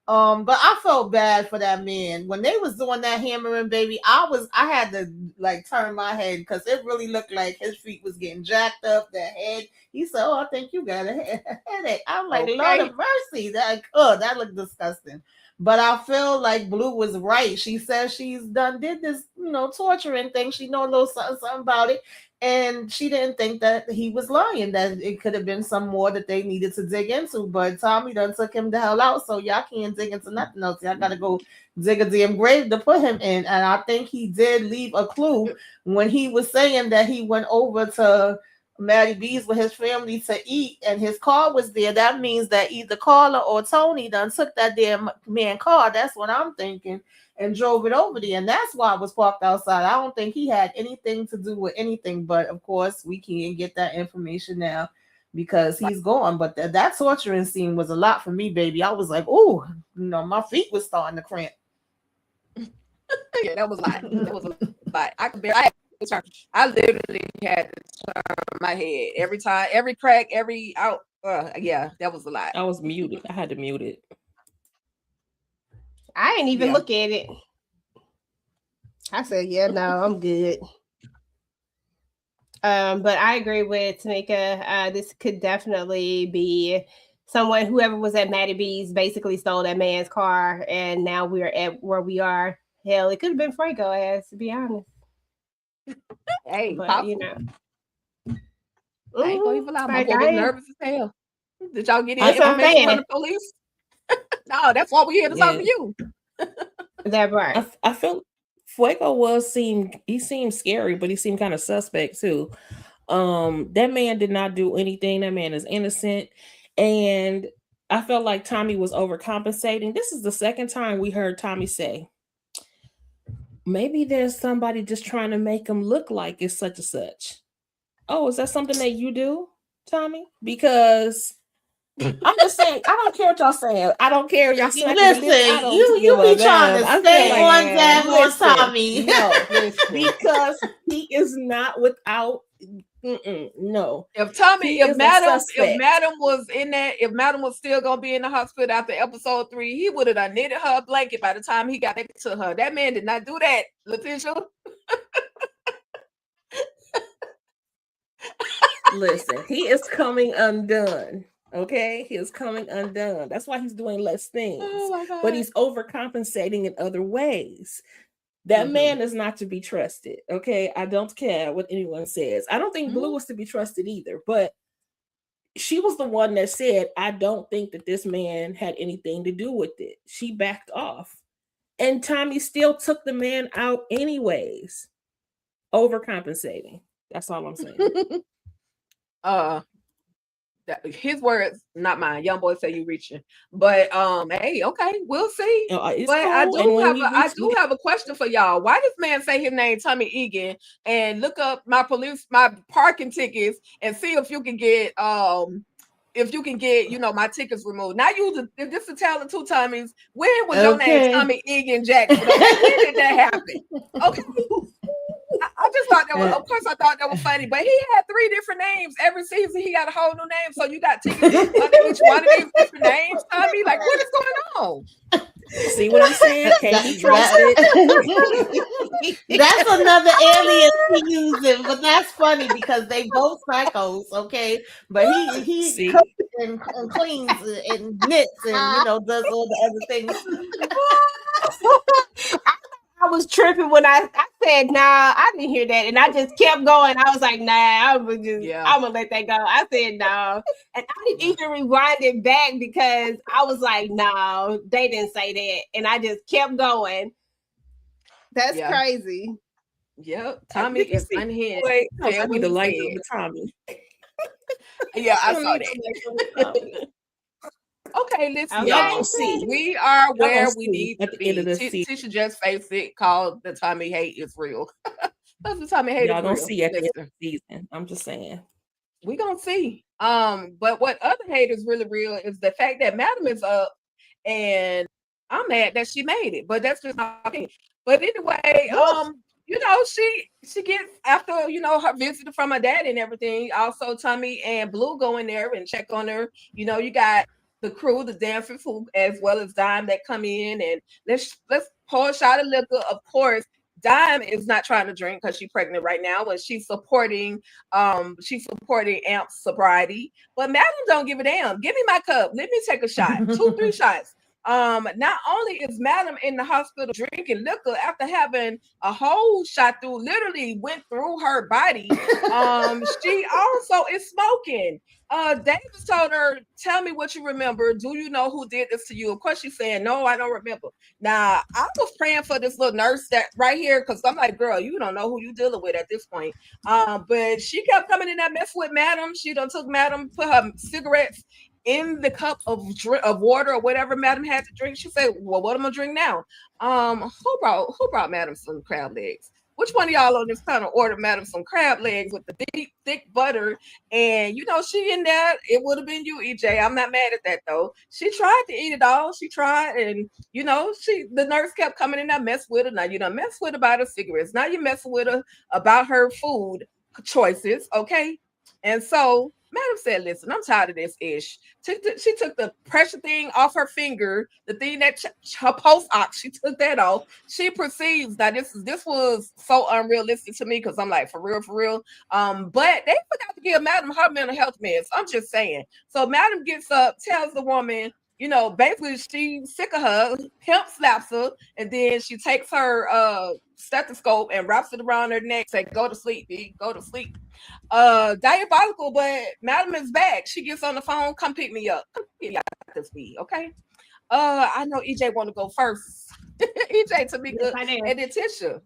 But I felt bad for that man when they was doing that hammering, baby. I had to like turn my head because it really looked like his feet was getting jacked up. The head. He said, "Oh, I think you got a headache." I'm like, Lord of mercy, that looked disgusting. But I feel like Blue was right. She says she's did this, torturing thing. She know a little something about it. And she didn't think that he was lying, that it could have been some more that they needed to dig into. But Tommy done took him the hell out, so y'all can't dig into nothing else. Y'all got to go dig a damn grave to put him in. And I think he did leave a clue when he was saying that he went over to Maddie B's with his family to eat, and his car was there. That means that either Carla or Tony done took that damn man car. That's what I'm thinking. And drove it over there. And that's why it was parked outside. I don't think he had anything to do with anything. But of course, we can't get that information now because he's gone. But that torturing scene was a lot for me, baby. I was like, oh, my feet was starting to cramp. Yeah, that was a lot. That was a lot. I literally had to turn my head every time, every crack, every out. Yeah, that was a lot. I was muted. I had to mute it. I didn't even look at it. I said, yeah, no, I'm good. But I agree with Tamika. This could definitely be someone, whoever was at Maddie B's basically stole that man's car, and now we're at where we are. Hell, it could have been Franco ass, to be honest. Hey, but I ain't gonna even lie. My boy was nervous as hell. Did y'all get any information from the police? No, that's why we're here to talk to you. That right. I felt Fuego seemed scary, but he seemed kind of suspect too. That man did not do anything. That man is innocent. And I felt like Tommy was overcompensating. This is the second time we heard Tommy say, maybe there's somebody just trying to make him look like it's such and such. Oh, is that something that you do, Tommy? Because I'm just saying, I don't care what y'all saying. I don't care. Y'all saying, listen, you be trying to stay on that on Tommy. No, because he is not without. No. If Madam was in there, if Madam was still gonna be in the hospital after episode 3, he would have knitted her a blanket by the time he got back to her. That man did not do that, Letitia. Listen, he is coming undone. Okay, he is coming undone. That's why he's doing less things. Oh my God. But he's overcompensating in other ways. That man is not to be trusted. Okay, I don't care what anyone says. I don't think Blue was to be trusted either. But she was the one that said, I don't think that this man had anything to do with it. She backed off. And Tommy still took the man out anyways. Overcompensating. That's all I'm saying. His words, not mine. Young boy say you reaching, but hey, okay, we'll see. But cool. I do have a question for y'all. Why does man say his name Tommy Egan? And look up my parking tickets and see if you can get my tickets removed. Now if this is telling 2 Tommies, when was your name Tommy Egan Jackson? When did that happen? Okay. I just thought that was, of course, I thought that was funny, but he had 3 different names every season. He got a whole new name, so you got tickets under each one of these different names. Tommy, like, what is going on? See what I'm saying? Can't be trusted. That's another alias he using, but that's funny because they both psychos, okay? But he cooks and cleans and knits and does all the other things. I was tripping when I said, nah, I didn't hear that. And I just kept going. I was like, nah, I'm gonna let that go. I said no. And I didn't even rewind it back because I was like, no, they didn't say that. And I just kept going. That's crazy. Yep. Tommy is unhinged. Tell me the light of the Tommy. Yeah, I saw that. Okay, listen, y'all see. We are where we need to be. Tisha just faced it, called the Tommy hate is real. That's the Tommy hate. Y'all don't see at the end of the season. I'm just saying. We gonna see. But what other hate is really real is the fact that Madam is up, and I'm mad that she made it. But that's just my opinion. But anyway, she gets after her visit from her dad and everything. Also, Tommy and Blue go in there and check on her. You got the crew, the dancers who, as well as Dime, that come in, and let's pour a shot of liquor. Of course, Dime is not trying to drink because she's pregnant right now, but she's supporting Amp's sobriety. But Madam don't give a damn. Give me my cup. Let me take a shot. 2, 3 shots. Not only is Madam in the hospital drinking liquor after having a whole shot through, literally went through her body. She also is smoking. Davis told her, tell me what you remember. Do you know who did this to you? Of course, she's saying, no, I don't remember. Now, I was praying for this little nurse that right here, because I'm like, girl, you don't know who you dealing with at this point. But she kept coming in that mess with Madam. She done took Madam, put her cigarettes in the cup of water or whatever Madam had to drink. She said, well, what am I gonna drink now? Who brought Madam some crab legs? Which one of y'all on this panel ordered Madam some crab legs with the deep, thick butter? And she in there. It would have been you, EJ. I'm not mad at that though. She tried to eat it all. She tried, and the nurse kept coming in there, mess with her. Now you done mess with her about her cigarettes. Now you messing with her about her food choices, okay? And so Madam said, listen, I'm tired of this ish. She took the pressure thing off her finger, the thing that her post-op, she took that off. She perceives that this was so unrealistic to me, because I'm like, for real. But they forgot to give Madam her mental health meds. I'm just saying. So Madam gets up, tells the woman, basically she's sick of her, pimp slaps her, and then she takes her stethoscope and wraps it around her neck, say, go to sleep, B, go to sleep. Diabolical, but Madam is back. She gets on the phone, come pick me up. Come pick me up this week, okay? I know EJ want to go first. EJ, Tamika, and then Tisha.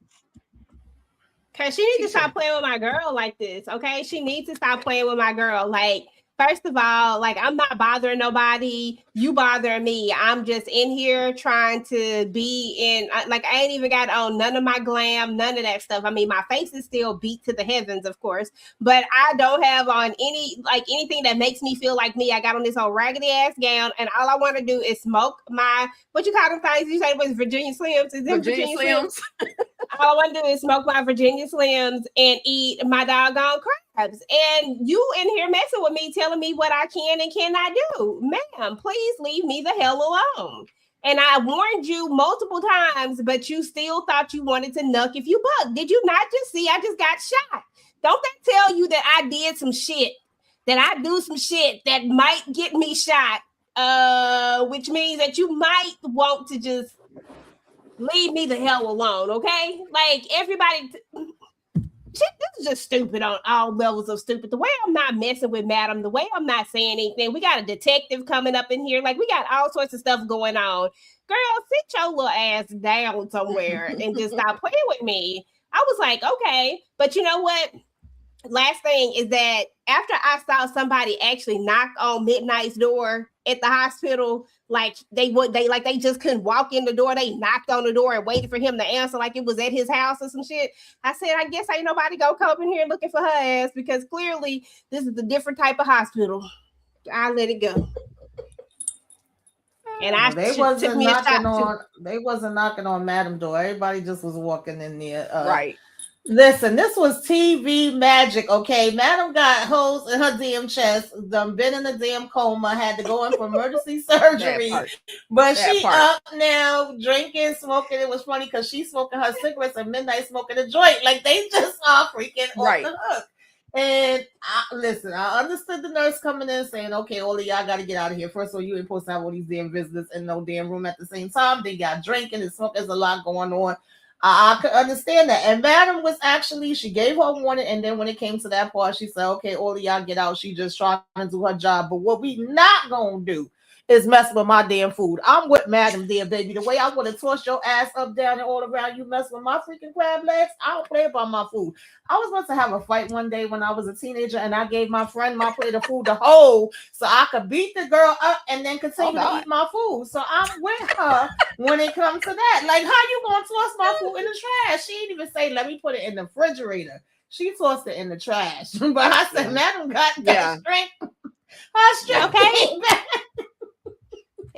Cause she needs to stop playing with my girl like this, okay? She needs to stop playing with my girl. Like, first of all, like, I'm not bothering nobody. You bothering me. I'm just in here trying to be in, like, I ain't even got on none of my glam, none of that stuff. I mean, my face is still beat to the heavens, of course, but I don't have on anything that makes me feel like me. I got on this old raggedy ass gown, and all I want to do is smoke my, what you call them things? You said it was Virginia Slims? Is it Virginia Slims? All I want to do is smoke my Virginia Slims and eat my doggone crabs. And you in here messing with me, telling me what I can and cannot do. Ma'am, please leave me the hell alone. And I warned you multiple times, but you still thought you wanted to nuck if you buck. Did you not just see I just got shot? Don't that tell you that I did some shit, that I do some shit that might get me shot, which means that you might want to just leave me the hell alone, okay? Like, everybody, this is just stupid on all levels of stupid. The way I'm not messing with Madam, the way I'm not saying anything. We got a detective coming up in here. Like, we got all sorts of stuff going on. Girl, sit your little ass down somewhere and just stop playing with me. I was like, okay. But you know what? Last thing is that after I saw somebody actually knock on Midnight's door at the hospital, like they just couldn't walk in the door. They knocked on the door and waited for him to answer like it was at his house or some shit. I said, I guess ain't nobody gonna come in here looking for her ass, because clearly this is a different type of hospital. I let it go. And they wasn't knocking on Madam door. Everybody just was walking in there. Right. Listen, this was TV magic, okay? Madam got holes in her damn chest, been in a damn coma, had to go in for emergency surgery. But she up now, drinking, smoking. It was funny because she's smoking her cigarettes and Midnight smoking a joint. Like, they just are freaking off the hook. And I understood the nurse coming in saying, okay, all of y'all got to get out of here. First of all, you ain't supposed to have all these damn visitors in no damn room at the same time. They got drinking and smoking. There's a lot going on. I could understand that. And Madam was actually, she gave her warning. And then when it came to that part, she said, okay, all of y'all get out. She just trying to do her job. But what we not going to do is mess with my damn food. I'm with Madam there, baby. The way I would have tossed your ass up, down, and all around, you mess with my freaking crab legs, I don't play about my food. I was about to have a fight one day when I was a teenager, and I gave my friend my plate of food to hold so I could beat the girl up and then continue to eat my food. So I'm with her when it comes to that. Like, how you going to toss my food in the trash? She didn't even say, let me put it in the refrigerator. She tossed it in the trash. But I said, Madam got that strength. Her strength came back.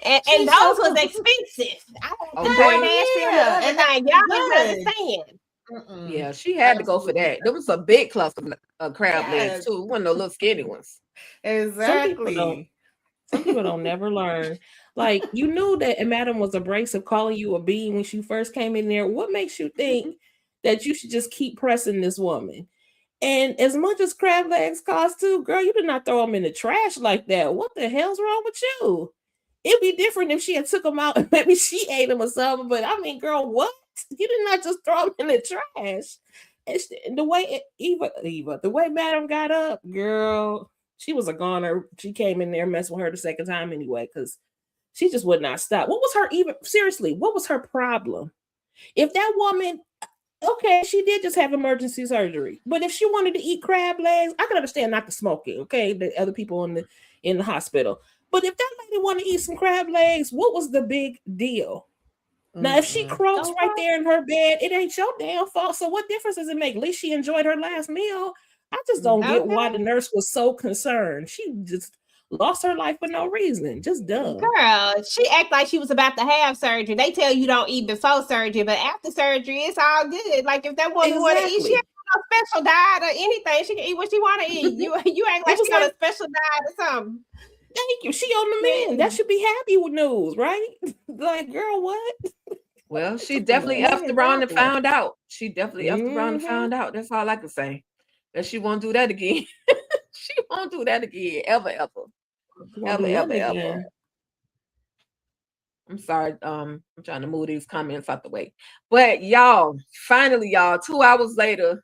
And those was expensive. I don't y'all understand. Yeah, she had to go for that. There was a big cluster of crab legs too. One of the little skinny ones. Exactly. Some people don't never learn. Like, you knew that Madam was abrasive, calling you a B when she first came in there. What makes you think that you should just keep pressing this woman? And as much as crab legs cost too, girl, you did not throw them in the trash like that. What the hell's wrong with you? It'd be different if she had took them out and maybe she ate them or something. But I mean, girl, what? You did not just throw them in the trash. And the way Eva, the way Madam got up, girl, she was a goner. She came in there messing with her the second time anyway, because she just would not stop. What was her seriously? What was her problem? If that woman, okay, she did just have emergency surgery, but if she wanted to eat crab legs, I can understand not the smoking. Okay, the other people in the hospital. But if that lady wanted to eat some crab legs, what was the big deal? Now, if she croaks right there in her bed, it ain't your damn fault. So what difference does it make? At least she enjoyed her last meal. I just don't get why the nurse was so concerned. She just lost her life for no reason. Just dumb. Girl, she act like she was about to have surgery. They tell you don't eat before surgery, but after surgery, it's all good. Like if that woman want to eat, she ain't on a special diet or anything. She can eat what she want to eat. You act like she on a special diet or something. Thank you. She on the mend. That should be happy with news, right? Like, girl, what? Well, she definitely effed around and found out. She definitely effed around and found out. That's all I can say. That she won't do that again. She won't do that again. Ever. I'm sorry. I'm trying to move these comments out the way. But y'all, finally, y'all, 2 hours later,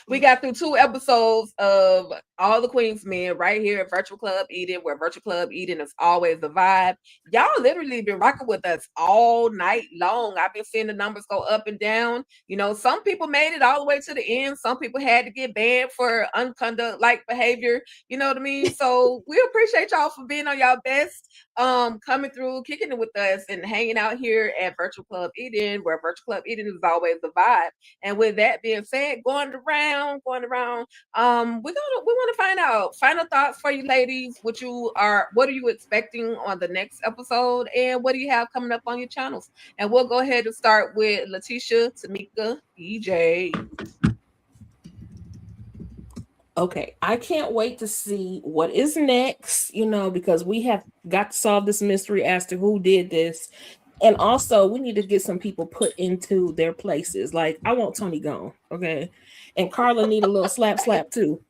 we got through 2 episodes of All the Queen's Men right here at Virtual Club Eden, where Virtual Club Eden is always the vibe. Y'all literally been rocking with us all night long. I've been seeing the numbers go up and down. You know, some people made it all the way to the end. Some people had to get banned for unconduct-like behavior. You know what I mean? So we appreciate y'all for being on y'all best, coming through, kicking it with us and hanging out here at Virtual Club Eden, where Virtual Club Eden is always the vibe. And with that being said, going around, we want to find out final thoughts for you ladies. What are you expecting on the next episode, and what do you have coming up on your channels? And we'll go ahead and start with Letitia, Tamika, EJ. Okay, I can't wait to see what is next, because we have got to solve this mystery as to who did this. And also, we need to get some people put into their places. Like, I want Tony gone, okay? And Carla need a little slap too.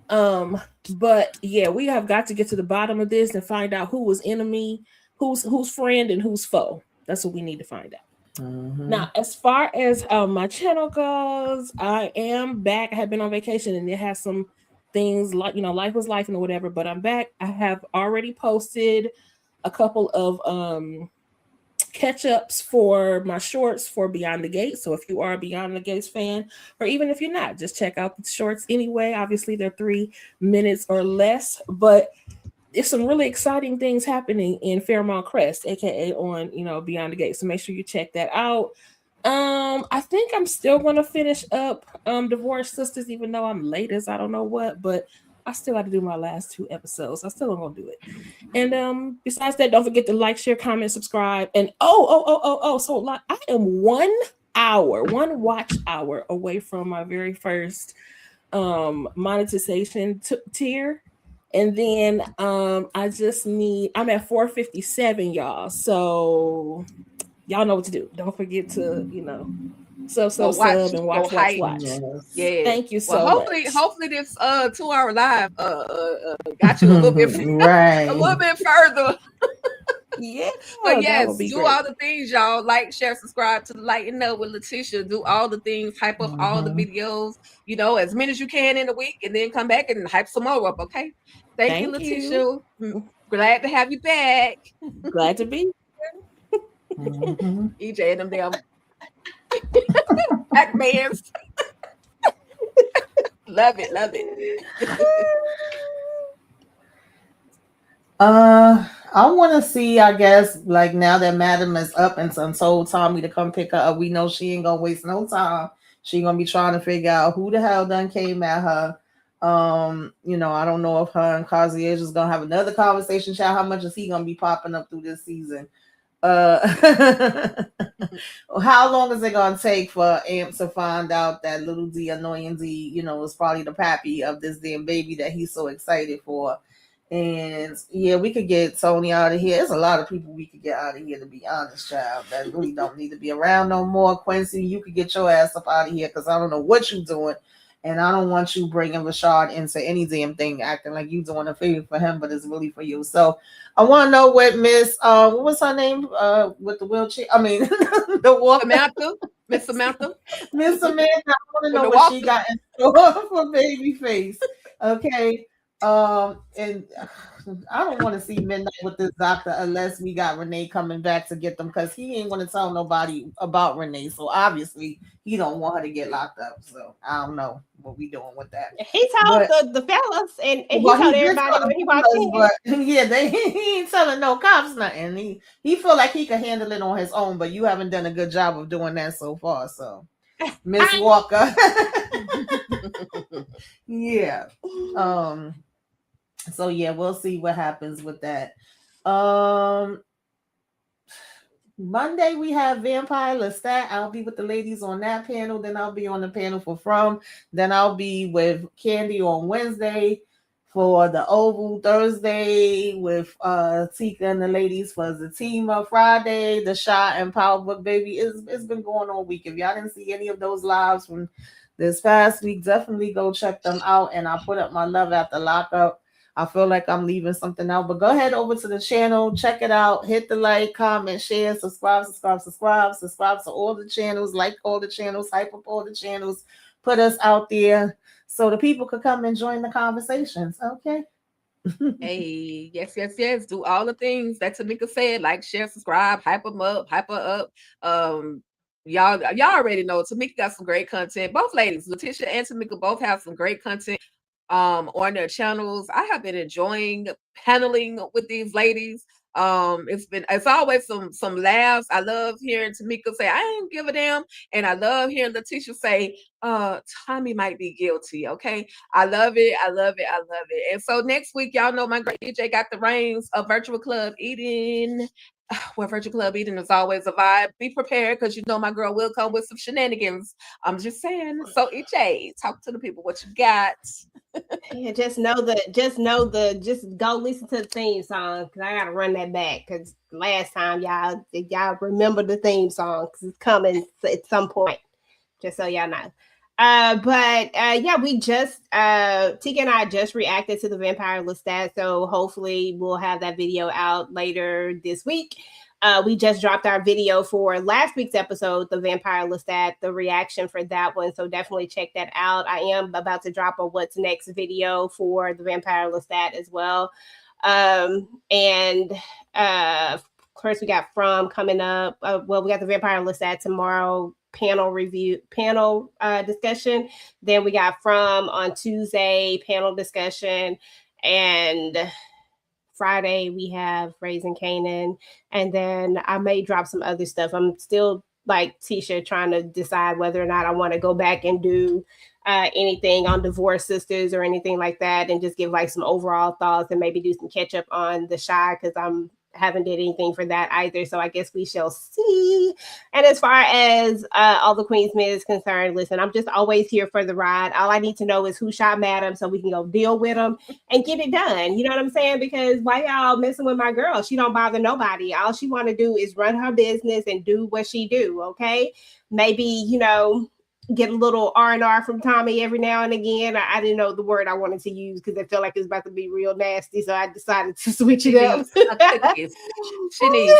But yeah, we have got to get to the bottom of this and find out who was enemy, who's friend, and who's foe. That's what we need to find out. Now, as far as my channel goes, I am back. I have been on vacation and it has some things like, life was life and whatever, but I'm back. I have already posted a couple of catch-ups for my shorts for Beyond the Gates. So if you are a Beyond the Gates fan, or even if you're not, just check out the shorts anyway. Obviously, they're 3 minutes or less, but there's some really exciting things happening in Fairmont Crest, aka on Beyond the Gates. So make sure you check that out. I think I'm still gonna finish up Divorced Sisters, even though I'm late as I don't know what, but I still have to do my last 2 episodes. I still am gonna do it. And besides that, don't forget to like, share, comment, subscribe. And so like, I am 1 watch hour away from my very first monetization tier. And then I'm at 457, y'all. So y'all know what to do. Don't forget to, sub and watch. Yes. Yeah. Thank you so much. Hopefully this 2-hour live got you a little bit right. a little bit further. Yeah. But yes, do all the things, y'all. Like, share, subscribe to the Lighten Up with Letitia. Do all the things, hype up all the videos, as many as you can in a week, and then come back and hype some more up, okay? Thank you, Letitia. Glad to have you back. Glad to be here. EJ and them damn Pac-Mans. Love it. I want to see, I guess, like now that Madam is up and told Tommy to come pick her up, we know she ain't gonna waste no time. She gonna be trying to figure out who the hell done came at her. I don't know if her and Concierge is gonna have another conversation. Child, how much is he gonna be popping up through this season? How long is it gonna take for Amp to find out that little D, annoying D, is probably the pappy of this damn baby that he's so excited for? And yeah, we could get Tony out of here. There's a lot of people we could get out of here, to be honest, child, that really don't need to be around no more. Quincy, you could get your ass up out of here because I don't know what you're doing. And I don't want you bringing Rashad into any damn thing, acting like you doing a favor for him, but it's really for you. So I want to know what Miss, what was her name? With the wheelchair. I mean, the walker. Samantha, Miss Samantha. Miss Samantha, I want to know the what walker. she got in store for Babyface. Okay. And I don't want to see Midnight with this doctor unless we got Renee coming back to get them, because he ain't going to tell nobody about Renee. So obviously he don't want her to get locked up. So I don't know what we doing with that. He told the fellas, and he Well, told did everybody tell when he the walked fellas, in. but yeah, he ain't telling no cops nothing. He feel like he can handle it on his own, but you haven't done a good job of doing that so far. So Miss Walker. Yeah. So yeah, we'll see what happens with that. Monday we have Vampire Lestat. I'll be with the ladies on that panel. Then I'll be on the panel for From. Then I'll be with Candy on Wednesday for the Oval. Thursday with Tika and the ladies for Zatima. Friday, the Shot and Power Book Baby. It's been going all week. If y'all didn't see any of those lives from this past week, definitely go check them out. And I put up my Love After Lockup. I feel like I'm leaving something out, but go ahead over to the channel, check it out, hit the like, comment, share, subscribe to all the channels, like all the channels, hype up all the channels, put us out there so the people could come and join the conversations. Okay. Hey, yes. Do all the things that Tamika said, like, share, subscribe, hype them up, hype her up. Y'all already know Tamika got some great content. Both ladies, Letitia and Tamika, both have some great content on their channels. I have been enjoying paneling with these ladies. It's always some laughs. I love hearing Tamika say, I ain't give a damn. And I love hearing Letitia say, Tommy might be guilty. Okay. I love it. And so next week, y'all know my great DJ got the reins of Virtual Club Eating. Where Virtual Club Eating is always a vibe. Be prepared, because you know my girl will come with some shenanigans. I'm just saying. So EJ, talk to the people what you got. Yeah, just go listen to the theme song, because I gotta run that back, because last time y'all remember the theme song, because it's coming at some point, just so y'all know. Yeah, we just Tika and I just reacted to the Vampire Lestat, so hopefully we'll have that video out later this week. We just dropped our video for last week's episode, the Vampire Lestat, the reaction for that one. So definitely check that out. I am about to drop a what's next video for the Vampire Lestat as well. Of course, we got From coming up. We got the Vampire Lestat tomorrow, panel discussion. Then we got From on Tuesday, panel discussion. And Friday we have Raising Kanan, and then I may drop some other stuff. I'm still, like Tisha, trying to decide whether or not I want to go back and do anything on Divorced Sisters or anything like that, and just give like some overall thoughts, and maybe do some catch up on The Chi, because I'm haven't did anything for that either. So I guess we shall see. And as far as All the Queens Men is concerned, listen, I'm just always here for the ride. All I need to know is who shot Madam, so we can go deal with them and get it done. You know what I'm saying? Because why y'all messing with my girl? She don't bother nobody. All she want to do is run her business and do what she do. Okay. Maybe, get a little R&R from Tommy every now and again. I didn't know the word I wanted to use, because I felt like it was about to be real nasty, so I decided to switch it up. She needs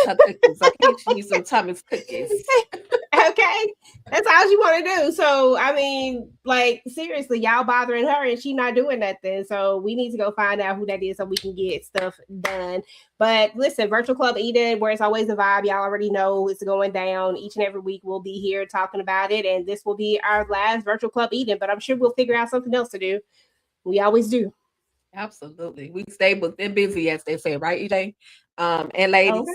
her cookies. Okay, she needs some Tommy's cookies. Okay, that's all she want to do. So I mean, like, seriously, y'all bothering her and she not doing nothing. So we need to go find out who that is so we can get stuff done. But listen, Virtual Club Eden, where it's always a vibe, y'all already know it's going down. Each and every week we'll be here talking about it, and this will be our last Virtual Club Eden, but I'm sure we'll figure out something else to do. We always do. Absolutely. We stay booked and busy, as they say, right, EJ? And ladies,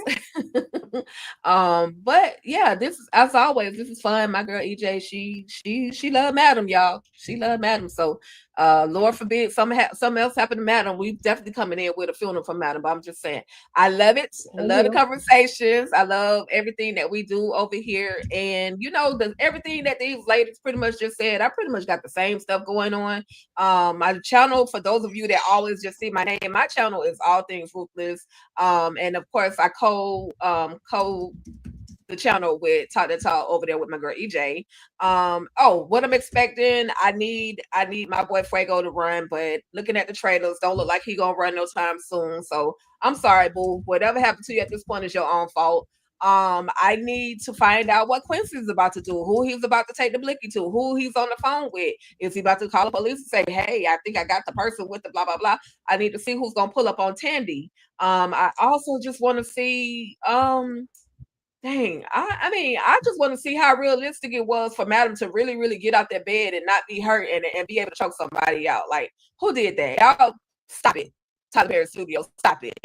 But yeah, this is, as always, this is fun. My girl EJ, she love Madam, y'all. She love Madam. So Lord forbid something else happened to Madam. We definitely coming in with a funeral for Madam. But I'm just saying, I love it. I love the conversations. I love everything that we do over here. And you know, everything that these ladies pretty much just said, I pretty much got the same stuff going on. My channel, for those of you that always just see my name, my channel is All Things Ruthless. And of course I co the channel with Talk That Talk over there with my girl EJ. What I'm expecting, I need my boy Fuego to run, but looking at the trailers, don't look like he gonna run no time soon. So I'm sorry, boo. Whatever happened to you at this point is your own fault. I need to find out what Quincy's about to do, who he's about to take the blicky to, who he's on the phone with. Is he about to call the police and say, hey, I think I got the person with the blah, blah, blah. I need to see who's gonna pull up on Tandy. I also just want to see, I mean, I just want to see how realistic it was for Madam to really, really get out that bed and not be hurt and be able to choke somebody out. Like, who did that? Y'all stop it. Tyler Perry Studio, stop it.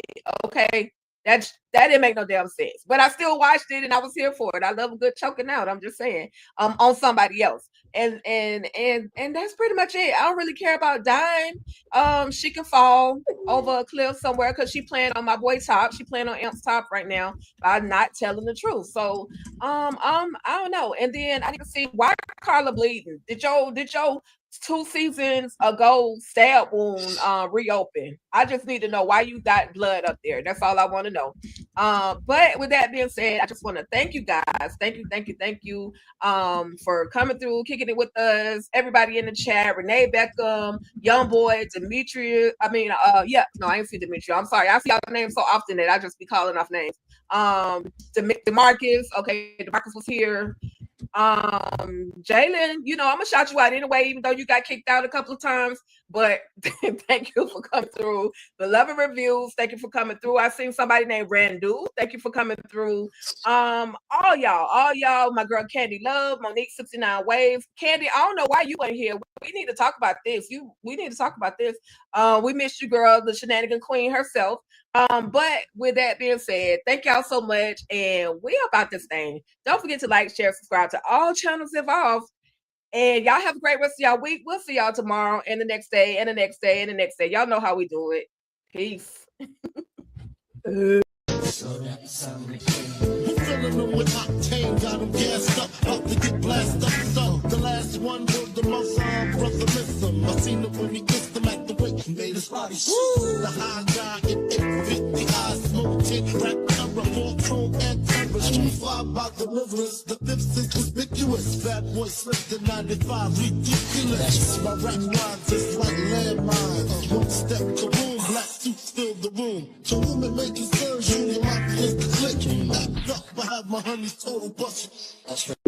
Okay. That didn't make no damn sense. But I still watched it and I was here for it. I love a good choking out. I'm just saying. On somebody else. And that's pretty much it. I don't really care about dying. She can fall over a cliff somewhere because she playing on my boy Top. She playing on Amp's Top right now by not telling the truth. So I don't know. And then I need to see, why Carla bleeding? Did your 2 seasons ago stab wound reopen? I just need to know why you got blood up there. That's all I want to know. But with that being said, I just want to thank you guys. Thank you for coming through, kicking it with us. Everybody in the chat, Renee Beckham, Young Boy, Demetria. I ain't see Demetria. I'm sorry. I see y'all names so often that I just be calling off names. DeMarcus. Okay, DeMarcus was here. Jalen, I'm gonna shout you out anyway, even though you got kicked out a couple of times. But thank you for coming through. The love and reviews, thank you for coming through. I seen somebody named Randu. Thank you for coming through. All y'all, my girl Candy Love, Monique 69 Waves. Candy, I don't know why you ain't here. We need to talk about this. We need to talk about this. We missed you, girl, the shenanigan queen herself. But with that being said, thank y'all so much. And we about this thing. Don't forget to like, share, subscribe to all channels involved. And y'all have a great rest of y'all week. We'll see y'all tomorrow and the next day and the next day and the next day. Y'all know how we do it. Peace. We're filling them with octane, got them gassed up, about to get blasted up. So the last one was the most brother miss him. I seen him when he kissed them at the wake and made his body shoot. The high guy in 850, eyes smoking, rap terror, full chrome and terror. Street five about deliverance, the fifth is conspicuous. Bad boy slipped in 95, ridiculous. My rap lines is like landmines. One step, kaboom, black suits fill the room. To whom it may concern you, your mouth is the click. Act up, I have my honey's total busted. That's right.